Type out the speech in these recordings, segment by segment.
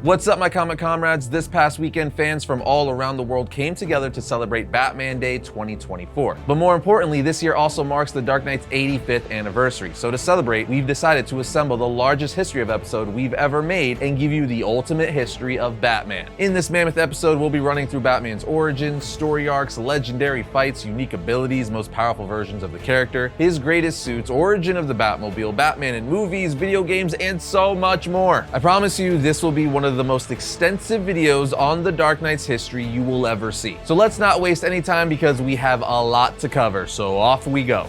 What's up, my comic comrades? This past weekend, fans from all around the world came together to celebrate Batman Day 2024. But more importantly, this year also marks the Dark Knight's 85th anniversary. So to celebrate, we've decided to assemble the largest history of episode we've ever made and give you the ultimate history of Batman. In this mammoth episode, we'll be running through Batman's origins, story arcs, legendary fights, unique abilities, most powerful versions of the character, his greatest suits, origin of the Batmobile, Batman in movies, video games, and so much more. I promise you, this will be one of the most extensive videos on the Dark Knight's history you will ever see. So let's not waste any time because we have a lot to cover, so off we go.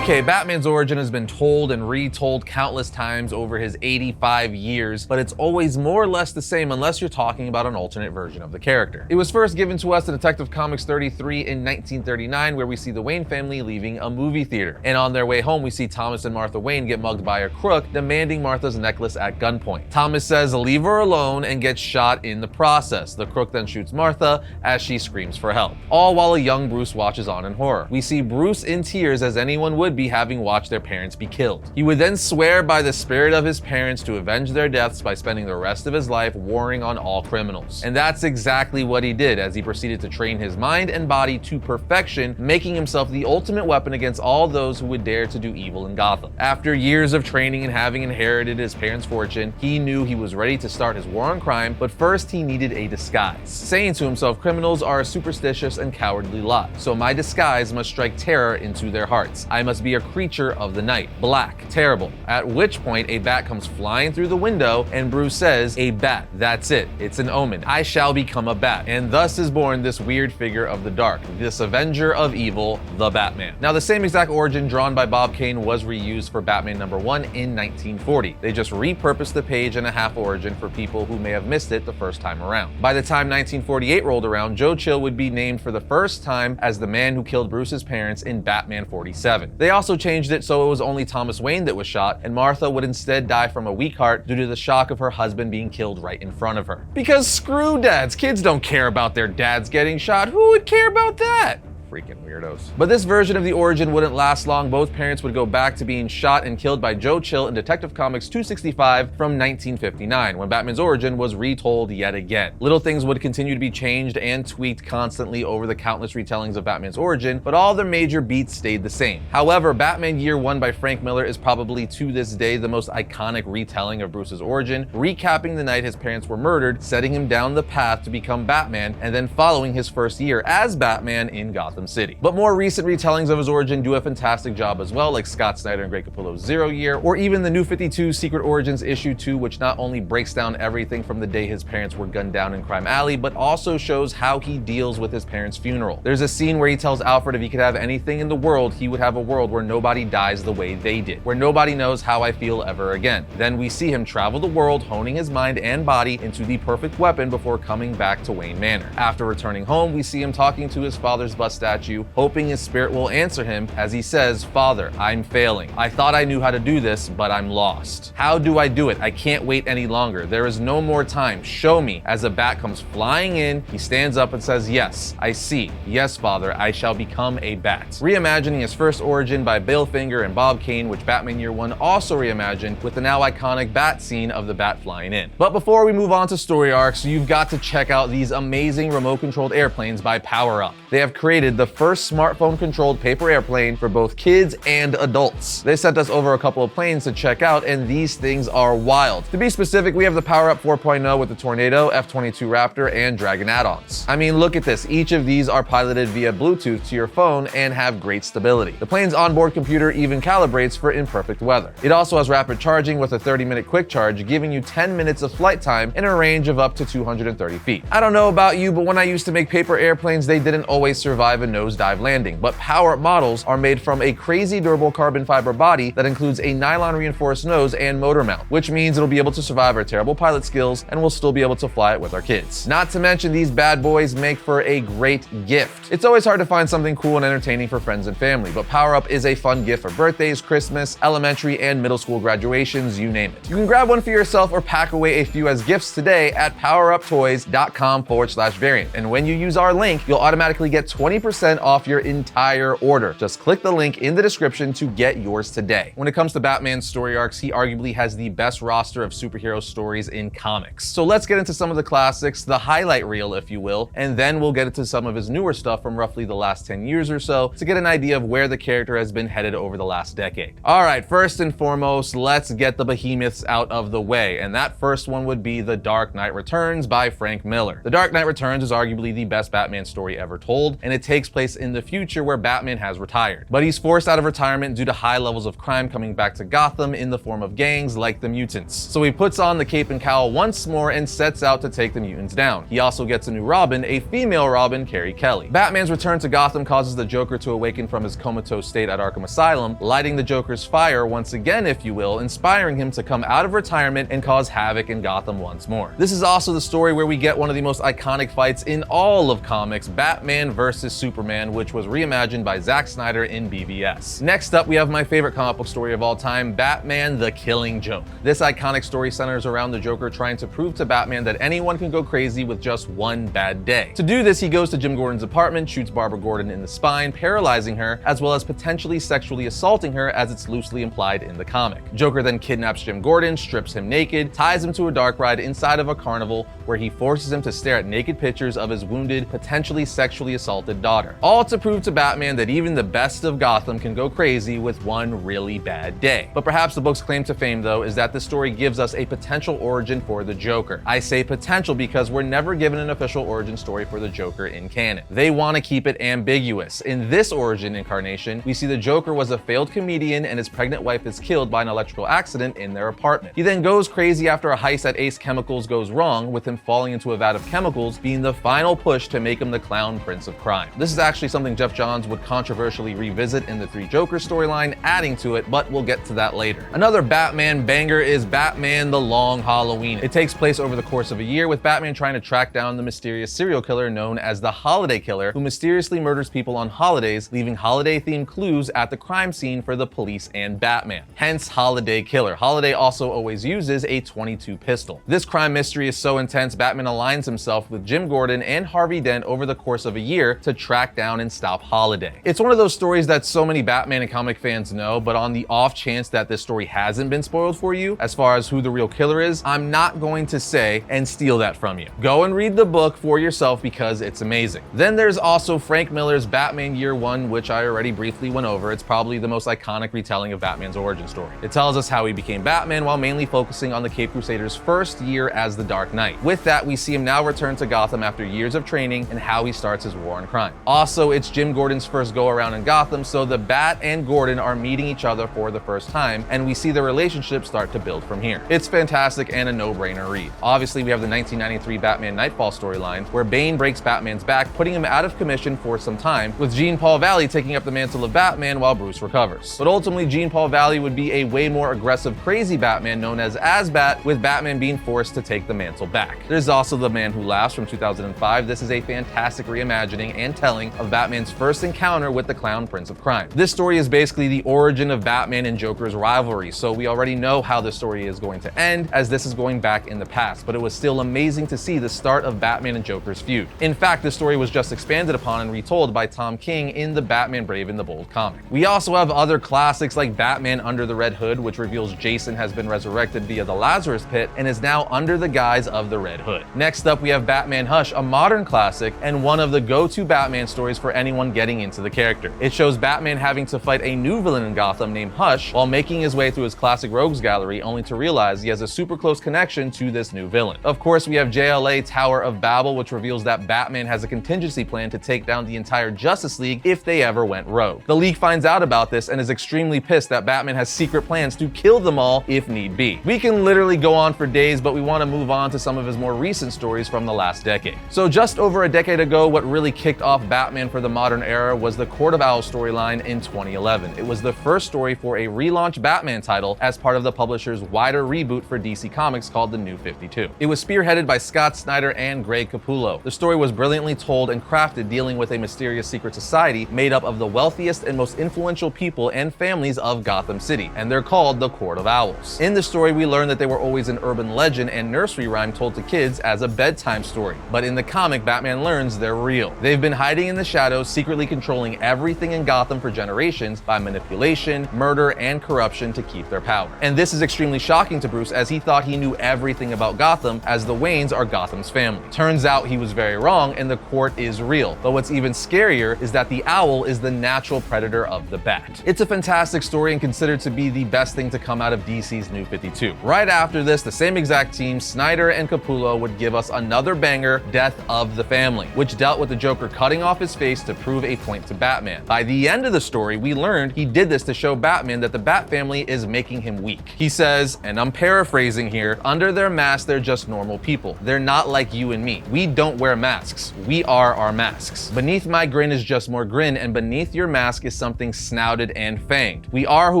Okay, Batman's origin has been told and retold countless times over his 85 years, but it's always more or less the same unless you're talking about an alternate version of the character. It was first given to us in Detective Comics 33 in 1939, where we see the Wayne family leaving a movie theater. And on their way home, we see Thomas and Martha Wayne get mugged by a crook, demanding Martha's necklace at gunpoint. Thomas says, "Leave her alone," and gets shot in the process. The crook then shoots Martha as she screams for help, all while a young Bruce watches on in horror. We see Bruce in tears, as anyone would be having watched their parents be killed. He would then swear by the spirit of his parents to avenge their deaths by spending the rest of his life warring on all criminals. And that's exactly what he did, as he proceeded to train his mind and body to perfection, making himself the ultimate weapon against all those who would dare to do evil in Gotham. After years of training and having inherited his parents' fortune, he knew he was ready to start his war on crime, but first he needed a disguise, saying to himself, "Criminals are a superstitious and cowardly lot, so my disguise must strike terror into their hearts. I must be a creature of the night, black, terrible." At which point a bat comes flying through the window and Bruce says, "A bat, that's it. It's an omen. I shall become a bat." And thus is born this weird figure of the dark, this avenger of evil, the Batman. Now, the same exact origin drawn by Bob Kane was reused for Batman #1 in 1940. They just repurposed the page and a half origin for people who may have missed it the first time around. By the time 1948 rolled around, Joe Chill would be named for the first time as the man who killed Bruce's parents in Batman 47. They also changed it so it was only Thomas Wayne that was shot, and Martha would instead die from a weak heart due to the shock of her husband being killed right in front of her. Because screw dads, kids don't care about their dads getting shot. Who would care about that? Freaking weirdos. But this version of the origin wouldn't last long. Both parents would go back to being shot and killed by Joe Chill in Detective Comics 265 from 1959, when Batman's origin was retold yet again. Little things would continue to be changed and tweaked constantly over the countless retellings of Batman's origin, but all the major beats stayed the same. However, Batman Year One by Frank Miller is probably to this day the most iconic retelling of Bruce's origin, recapping the night his parents were murdered, setting him down the path to become Batman, and then following his first year as Batman in Gotham City. But more recent retellings of his origin do a fantastic job as well, like Scott Snyder and Greg Capullo's Zero Year, or even the New 52 Secret Origins issue 2, which not only breaks down everything from the day his parents were gunned down in Crime Alley, but also shows how he deals with his parents' funeral. There's a scene where he tells Alfred if he could have anything in the world, he would have a world where nobody dies the way they did, where nobody knows how I feel ever again. Then we see him travel the world, honing his mind and body into the perfect weapon before coming back to Wayne Manor. After returning home, we see him talking to his father's bust statue, hoping his spirit will answer him as he says, "Father, I'm failing. I thought I knew how to do this, but I'm lost. How do I do it? I can't wait any longer. There is no more time. Show me." As a bat comes flying in, he stands up and says, "Yes, I see. Yes, Father, I shall become a bat." Reimagining his first origin by Bill Finger and Bob Kane, which Batman Year One also reimagined with the now iconic bat scene of the bat flying in. But before we move on to story arcs, you've got to check out these amazing remote-controlled airplanes by Power Up. They have created the first smartphone-controlled paper airplane for both kids and adults. They sent us over a couple of planes to check out, and these things are wild. To be specific, we have the Power Up 4.0 with the Tornado, F-22 Raptor, and Dragon add-ons. I mean, look at this. Each of these are piloted via Bluetooth to your phone and have great stability. The plane's onboard computer even calibrates for imperfect weather. It also has rapid charging with a 30-minute quick charge, giving you 10 minutes of flight time in a range of up to 230 feet. I don't know about you, but when I used to make paper airplanes, they didn't always survive a nosedive landing. But Power Up models are made from a crazy durable carbon fiber body that includes a nylon reinforced nose and motor mount, which means it'll be able to survive our terrible pilot skills and we'll still be able to fly it with our kids. Not to mention, these bad boys make for a great gift. It's always hard to find something cool and entertaining for friends and family, but Power Up is a fun gift for birthdays, Christmas, elementary, and middle school graduations, you name it. You can grab one for yourself or pack away a few as gifts today at poweruptoys.com/variant. And when you use our link, you'll automatically actually get 20% off your entire order. Just click the link in the description to get yours today. When it comes to Batman's story arcs, he arguably has the best roster of superhero stories in comics. So let's get into some of the classics, the highlight reel, if you will, and then we'll get into some of his newer stuff from roughly the last 10 years or so to get an idea of where the character has been headed over the last decade. All right, first and foremost, let's get the behemoths out of the way, and that first one would be The Dark Knight Returns by Frank Miller. The Dark Knight Returns is arguably the best Batman story ever told, and it takes place in the future where Batman has retired. But he's forced out of retirement due to high levels of crime coming back to Gotham in the form of gangs like the Mutants. So he puts on the cape and cowl once more and sets out to take the mutants down. He also gets a new Robin, a female Robin, Carrie Kelly. Batman's return to Gotham causes the Joker to awaken from his comatose state at Arkham Asylum, lighting the Joker's fire once again, if you will, inspiring him to come out of retirement and cause havoc in Gotham once more. This is also the story where we get one of the most iconic fights in all of comics, Batman versus Superman, which was reimagined by Zack Snyder in BVS. Next up, we have my favorite comic book story of all time, Batman the Killing Joke. This iconic story centers around the Joker trying to prove to Batman that anyone can go crazy with just one bad day. To do this, he goes to Jim Gordon's apartment, shoots Barbara Gordon in the spine, paralyzing her, as well as potentially sexually assaulting her, as it's loosely implied in the comic. Joker then kidnaps Jim Gordon, strips him naked, ties him to a dark ride inside of a carnival where he forces him to stare at naked pictures of his wounded, potentially sexually assaulted daughter. All to prove to Batman that even the best of Gotham can go crazy with one really bad day. But perhaps the book's claim to fame, though, is that the story gives us a potential origin for the Joker. I say potential because we're never given an official origin story for the Joker in canon. They want to keep it ambiguous. In this origin incarnation, we see the Joker was a failed comedian and his pregnant wife is killed by an electrical accident in their apartment. He then goes crazy after a heist at Ace Chemicals goes wrong, with him falling into a vat of chemicals being the final push to make him the clown prince of crime. This is actually something Jeff Johns would controversially revisit in the Three Jokers storyline, adding to it, but we'll get to that later. Another Batman banger is Batman the Long Halloween. It takes place over the course of a year, with Batman trying to track down the mysterious serial killer known as the Holiday Killer, who mysteriously murders people on holidays, leaving holiday-themed clues at the crime scene for the police and Batman. Hence Holiday Killer. Holiday also always uses a .22 pistol. This crime mystery is so intense, Batman aligns himself with Jim Gordon and Harvey Dent over the course of a year to track down and stop Holiday. It's one of those stories that so many Batman and comic fans know, but on the off chance that this story hasn't been spoiled for you, as far as who the real killer is, I'm not going to say and steal that from you. Go and read the book for yourself because it's amazing. Then there's also Frank Miller's Batman Year One, which I already briefly went over. It's probably the most iconic retelling of Batman's origin story. It tells us how he became Batman while mainly focusing on the Caped Crusader's first year as the Dark Knight. With that, we see him now return to Gotham after years of training and how he starts his war on crime. Also, it's Jim Gordon's first go around in Gotham, so the Bat and Gordon are meeting each other for the first time, and we see their relationship start to build from here. It's fantastic and a no-brainer read. Obviously, we have the 1993 Batman Nightfall storyline, where Bane breaks Batman's back, putting him out of commission for some time, with Jean-Paul Valley taking up the mantle of Batman while Bruce recovers. But ultimately, Jean-Paul Valley would be a way more aggressive, crazy Batman known as Bat, with Batman being forced to take the mantle back. There's also The Man Who Laughs from 2005. This is a fantastic reimagining and telling of Batman's first encounter with the Clown Prince of Crime. This story is basically the origin of Batman and Joker's rivalry, so we already know how the story is going to end, as this is going back in the past, but it was still amazing to see the start of Batman and Joker's feud. In fact, the story was just expanded upon and retold by Tom King in the Batman Brave and the Bold comic. We also have other classics like Batman Under the Red Hood, which reveals Jason has been resurrected via the Lazarus Pit and is now under the guise of the Red Hood. Next up, we have Batman Hush, a modern classic and one of the go-to Batman stories for anyone getting into the character. It shows Batman having to fight a new villain in Gotham named Hush while making his way through his classic rogues gallery, only to realize he has a super close connection to this new villain. Of course, we have JLA Tower of Babel, which reveals that Batman has a contingency plan to take down the entire Justice League if they ever went rogue. The League finds out about this and is extremely pissed that Batman has secret plans to kill them all if need be. We can literally go on for days, but we want to move on to some of his more recent stories from the last decade. So just over a decade ago, what really kicked off Batman for the modern era was the Court of Owls storyline in 2011. It was the first story for a relaunched Batman title as part of the publisher's wider reboot for DC Comics called The New 52. It was spearheaded by Scott Snyder and Greg Capullo. The story was brilliantly told and crafted, dealing with a mysterious secret society made up of the wealthiest and most influential people and families of Gotham City, and they're called the Court of Owls. In the story, we learn that they were always an urban legend and nursery rhyme told to kids as a bedtime story, but in the comic, Batman learns they're real. They've been hiding in the shadows, secretly controlling everything in Gotham for generations by manipulation, murder, and corruption to keep their power. And this is extremely shocking to Bruce, as he thought he knew everything about Gotham, as the Waynes are Gotham's family. Turns out he was very wrong, and the court is real. But what's even scarier is that the owl is the natural predator of the bat. It's a fantastic story and considered to be the best thing to come out of DC's New 52. Right after this, the same exact team, Snyder and Capullo, would give us another banger, Death of the Family, which dealt with the Joker cutting off his face to prove a point to Batman. By the end of the story, we learned he did this to show Batman that the Bat family is making him weak. He says, and I'm paraphrasing here, under their mask, they're just normal people. They're not like you and me. We don't wear masks. We are our masks. Beneath my grin is just more grin, and beneath your mask is something snouted and fanged. We are who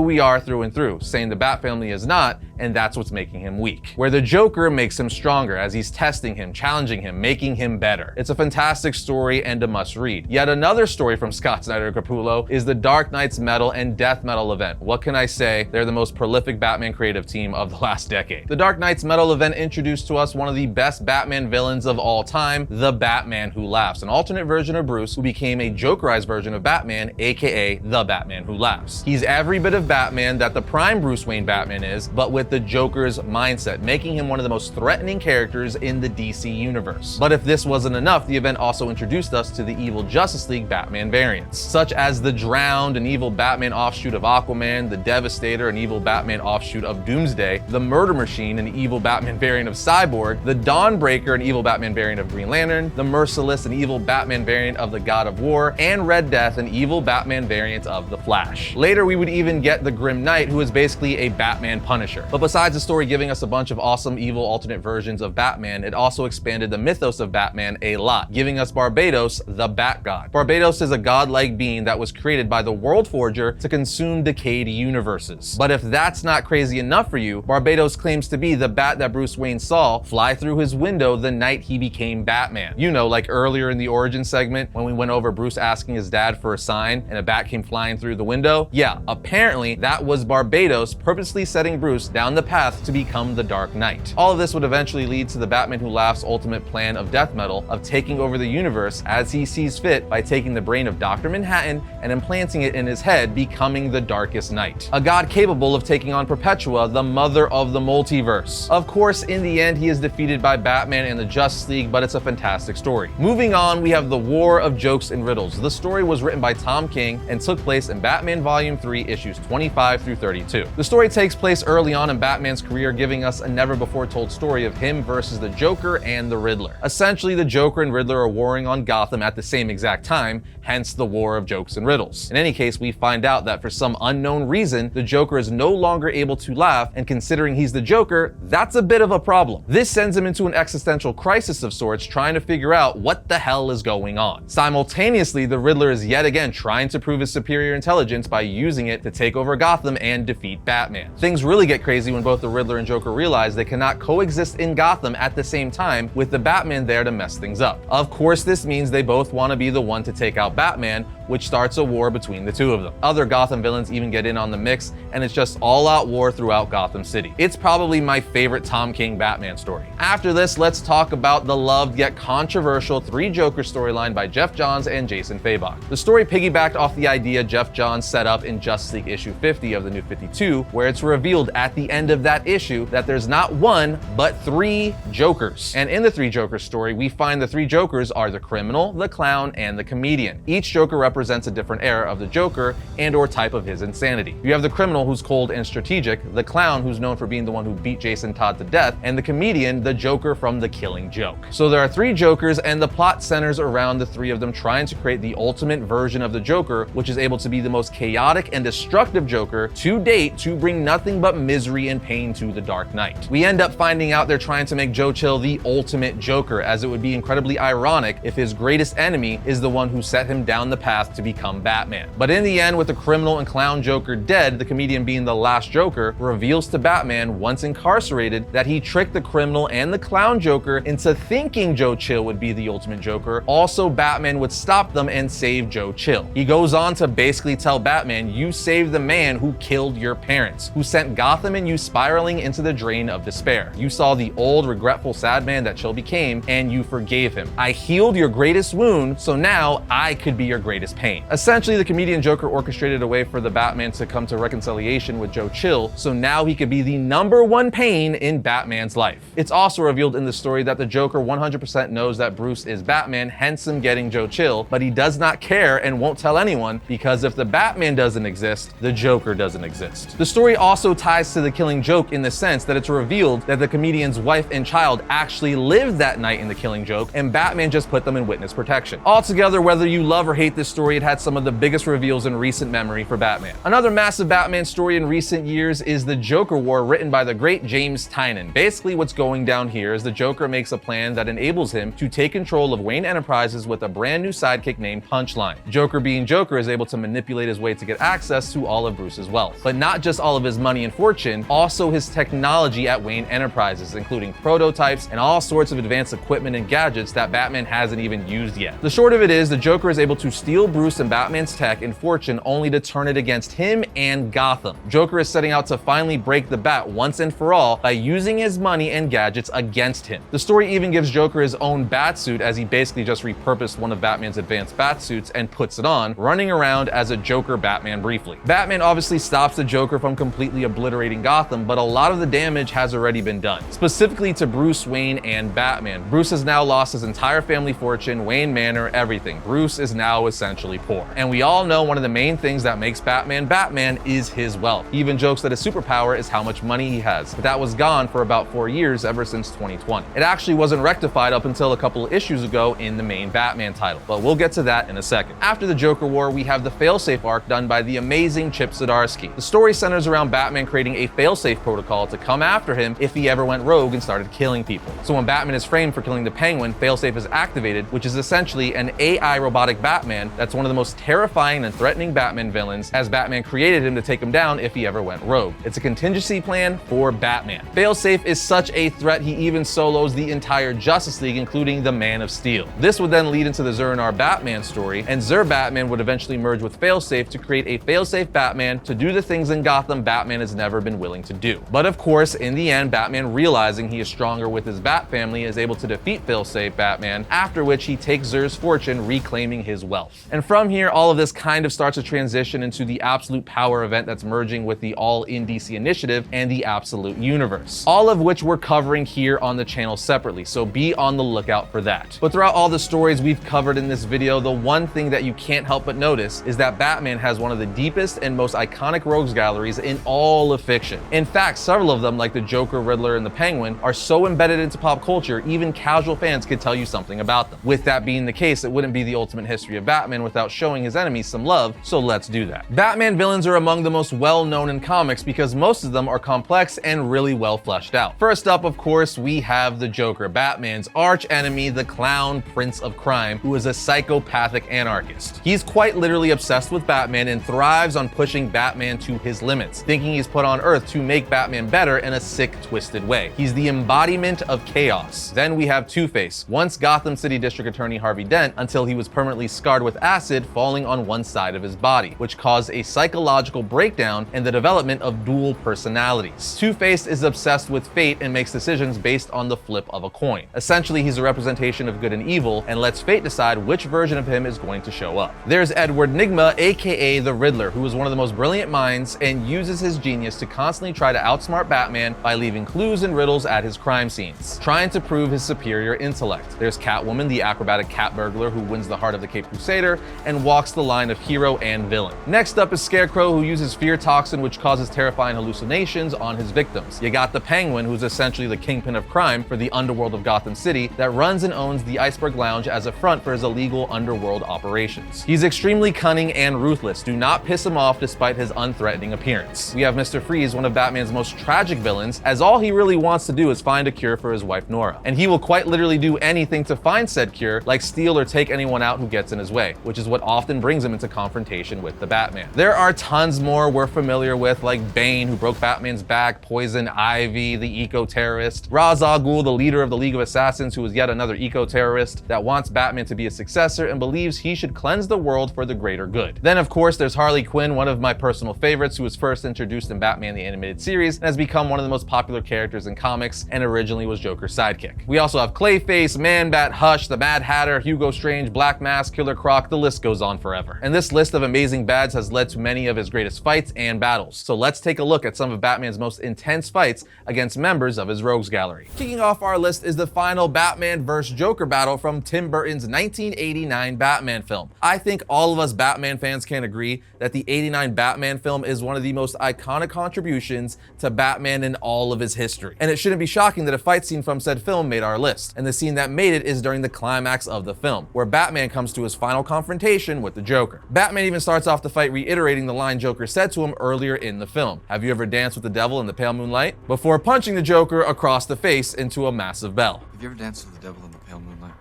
we are through and through, saying the Bat family is not, and that's what's making him weak. Where the Joker makes him stronger as he's testing him, challenging him, making him better. It's a fantastic story and a must read. Yet another story from Scott Snyder and Capullo is the Dark Knight's Metal and Death Metal event. What can I say? They're the most prolific Batman creative team of the last decade. The Dark Knight's Metal event introduced to us one of the best Batman villains of all time, the Batman Who Laughs, an alternate version of Bruce who became a Jokerized version of Batman, aka the Batman Who Laughs. He's every bit of Batman that the prime Bruce Wayne Batman is, but with the Joker's mindset, making him one of the most threatening characters in the DC universe. But if this wasn't enough, the event also introduced us to the evil Justice League Batman variants, such as the Drowned, an evil Batman offshoot of Aquaman, the Devastator, an evil Batman offshoot of Doomsday, the Murder Machine, an evil Batman variant of Cyborg, the Dawnbreaker, an evil Batman variant of Green Lantern, the Merciless, an evil Batman variant of the God of War, and Red Death, an evil Batman variant of the Flash. Later, we would even get the Grim Knight, who is basically a Batman Punisher. But besides the story giving us a bunch of awesome evil alternate versions of Batman, it also expanded the mythos of Batman a lot, giving us Barbados, the Bat God. Barbados is a godlike being that was created by the World Forger to consume decayed universes. But if that's not crazy enough for you, Barbados claims to be the bat that Bruce Wayne saw fly through his window the night he became Batman. You know, like earlier in the origin segment when we went over Bruce asking his dad for a sign and a bat came flying through the window? Yeah, apparently that was Barbados purposely setting Bruce down the path to become the Dark Knight. All of this would eventually lead to the Batman Who Laughs ultimate plan of death metal, of taking over the universe as he sees fit by taking the brain of Dr. Manhattan and implanting it in his head, becoming the Darkest Knight. A god capable of taking on Perpetua, the mother of the multiverse. Of course, in the end, he is defeated by Batman and the Justice League, but it's a fantastic story. Moving on, we have the War of Jokes and Riddles. The story was written by Tom King and took place in Batman Volume 3, issues 25 through 32. The story takes place early on in Batman's career, giving us a never-before-told story of him versus the Joker and the Riddler. Essentially, the Joker and Riddler are warring on Gotham at the same exact time, hence the War of Jokes and Riddles. In any case, we find out that for some unknown reason, the Joker is no longer able to laugh, and considering he's the Joker, that's a bit of a problem. This sends him into an existential crisis of sorts, trying to figure out what the hell is going on. Simultaneously, the Riddler is yet again trying to prove his superior intelligence by using it to take over Gotham and defeat Batman. Things really get crazy when both the Riddler and Joker realize they cannot coexist in Gotham at the same time, with the Batman there to mess things up. Of course, this means they both want to be the one to take out Batman, which starts a war between the two of them. Other Gotham villains even get in on the mix, and it's just all-out war throughout Gotham City. It's probably my favorite Tom King Batman story. After this, let's talk about the loved yet controversial Three Joker storyline by Jeff Johns and Jason Fabok. The story piggybacked off the idea Jeff Johns set up in Justice League issue 50 of the New 52, where it's revealed at the end of that issue that there's not one, but three Jokers. And in the Three Jokers story, we find the three Jokers are the criminal, the clown, and the comedian. Each Joker represents a different era of the Joker and or type of his insanity. You have the criminal, who's cold and strategic, the clown, who's known for being the one who beat Jason Todd to death, and the comedian, the Joker from The Killing Joke. So there are three Jokers, and the plot centers around the three of them trying to create the ultimate version of the Joker, which is able to be the most chaotic and destructive Joker to date, to bring nothing but misery and pain to the Dark Knight. We end up finding out they're trying to make Joe Chill the ultimate Joker, as it would be incredibly ironic if his greatest enemy is the one who set him down the path path to become Batman. But in the end, with the criminal and clown Joker dead, the comedian being the last Joker, reveals to Batman, once incarcerated, that he tricked the criminal and the clown Joker into thinking Joe Chill would be the ultimate Joker. Also, Batman would stop them and save Joe Chill. He goes on to basically tell Batman, you saved the man who killed your parents, who sent Gotham and you spiraling into the drain of despair. You saw the old, regretful, sad man that Chill became, and you forgave him. I healed your greatest wound, so now I could be your greatest pain. Essentially, the comedian Joker orchestrated a way for the Batman to come to reconciliation with Joe Chill, so now he could be the #1 pain in Batman's life. It's also revealed in the story that the Joker 100% knows that Bruce is Batman, hence him getting Joe Chill, but he does not care and won't tell anyone, because if the Batman doesn't exist, the Joker doesn't exist. The story also ties to The Killing Joke in the sense that it's revealed that the comedian's wife and child actually lived that night in The Killing Joke, and Batman just put them in witness protection. Altogether, whether you love or hate this story, it had some of the biggest reveals in recent memory for Batman. Another massive Batman story in recent years is the Joker War, written by the great James Tynion. Basically, what's going down here is the Joker makes a plan that enables him to take control of Wayne Enterprises with a brand new sidekick named Punchline. Joker, being Joker, is able to manipulate his way to get access to all of Bruce's wealth. But not just all of his money and fortune, also his technology at Wayne Enterprises, including prototypes and all sorts of advanced equipment and gadgets that Batman hasn't even used yet. The short of it is, the Joker is able to steal Bruce and Batman's tech and fortune only to turn it against him and Gotham. Joker is setting out to finally break the Bat once and for all by using his money and gadgets against him. The story even gives Joker his own Batsuit, as he basically just repurposed one of Batman's advanced Batsuits and puts it on, running around as a Joker Batman briefly. Batman obviously stops the Joker from completely obliterating Gotham, but a lot of the damage has already been done, specifically to Bruce Wayne and Batman. Bruce has now lost his entire family fortune, Wayne Manor, everything. Bruce is now essentially poor. And we all know one of the main things that makes Batman Batman is his wealth. He even jokes that his superpower is how much money he has, but that was gone for about 4 years, ever since 2020. It actually wasn't rectified up until a couple of issues ago in the main Batman title, but we'll get to that in a second. After the Joker War, we have the failsafe arc done by the amazing Chip Zdarsky. The story centers around Batman creating a failsafe protocol to come after him if he ever went rogue and started killing people. So when Batman is framed for killing the Penguin, failsafe is activated, which is essentially an AI robotic Batman that's one of the most terrifying and threatening Batman villains, as Batman created him to take him down if he ever went rogue. It's a contingency plan for Batman. Failsafe is such a threat, he even solos the entire Justice League, including the Man of Steel. This would then lead into the Zur-En-Arrh Batman story, and Batman would eventually merge with Failsafe to create a Failsafe Batman to do the things in Gotham Batman has never been willing to do. But of course, in the end, Batman, realizing he is stronger with his Bat family, is able to defeat Failsafe Batman, after which he takes Zur's fortune, reclaiming his wealth. And from here, all of this kind of starts to transition into the Absolute Power event that's merging with the All in DC initiative and the Absolute Universe, all of which we're covering here on the channel separately, so be on the lookout for that. But throughout all the stories we've covered in this video, the one thing that you can't help but notice is that Batman has one of the deepest and most iconic rogues galleries in all of fiction. In fact, several of them, like the Joker, Riddler, and the Penguin, are so embedded into pop culture, even casual fans could tell you something about them. With that being the case, it wouldn't be the ultimate history of Batman without showing his enemies some love, so let's do that. Batman villains are among the most well-known in comics because most of them are complex and really well fleshed out. First up, of course, we have the Joker, Batman's arch enemy, the clown prince of crime, who is a psychopathic anarchist. He's quite literally obsessed with Batman and thrives on pushing Batman to his limits, thinking he's put on Earth to make Batman better in a sick, twisted way. He's the embodiment of chaos. Then we have Two-Face, once Gotham City District Attorney Harvey Dent, until he was permanently scarred with acid falling on one side of his body, which caused a psychological breakdown and the development of dual personalities. Two-Face is obsessed with fate and makes decisions based on the flip of a coin. Essentially, he's a representation of good and evil and lets fate decide which version of him is going to show up. There's Edward Nygma, aka the Riddler, who is one of the most brilliant minds and uses his genius to constantly try to outsmart Batman by leaving clues and riddles at his crime scenes, trying to prove his superior intellect. There's Catwoman, the acrobatic cat burglar who wins the heart of the Caped Crusader and walks the line of hero and villain. Next up is Scarecrow, who uses fear toxin, which causes terrifying hallucinations on his victims. You got the Penguin, who's essentially the kingpin of crime for the underworld of Gotham City, that runs and owns the Iceberg Lounge as a front for his illegal underworld operations. He's extremely cunning and ruthless. Do not piss him off despite his unthreatening appearance. We have Mr. Freeze, one of Batman's most tragic villains, as all he really wants to do is find a cure for his wife Nora. And he will quite literally do anything to find said cure, like steal or take anyone out who gets in his way, which which is what often brings him into confrontation with the Batman. There are tons more we're familiar with, like Bane, who broke Batman's back, Poison Ivy, the eco-terrorist, Ra's al Ghul, the leader of the League of Assassins, who is yet another eco-terrorist that wants Batman to be a successor and believes he should cleanse the world for the greater good. Then of course there's Harley Quinn, one of my personal favorites, who was first introduced in Batman the Animated Series and has become one of the most popular characters in comics and originally was Joker's sidekick. We also have Clayface, Man-Bat, Hush, the Mad Hatter, Hugo Strange, Black Mask, Killer Croc, the list goes on forever. And this list of amazing bads has led to many of his greatest fights and battles. So let's take a look at some of Batman's most intense fights against members of his rogues gallery. Kicking off our list is the final Batman vs. Joker battle from Tim Burton's 1989 Batman film. I think all of us Batman fans can agree that the 89 Batman film is one of the most iconic contributions to Batman in all of his history. And it shouldn't be shocking that a fight scene from said film made our list. And the scene that made it is during the climax of the film, where Batman comes to his final confrontation with the Joker. Batman even starts off the fight reiterating the line Joker said to him earlier in the film, "Have you ever danced with the devil in the pale moonlight?" before punching the Joker across the face into a massive bell. Have you ever danced with the devil in the pale moonlight?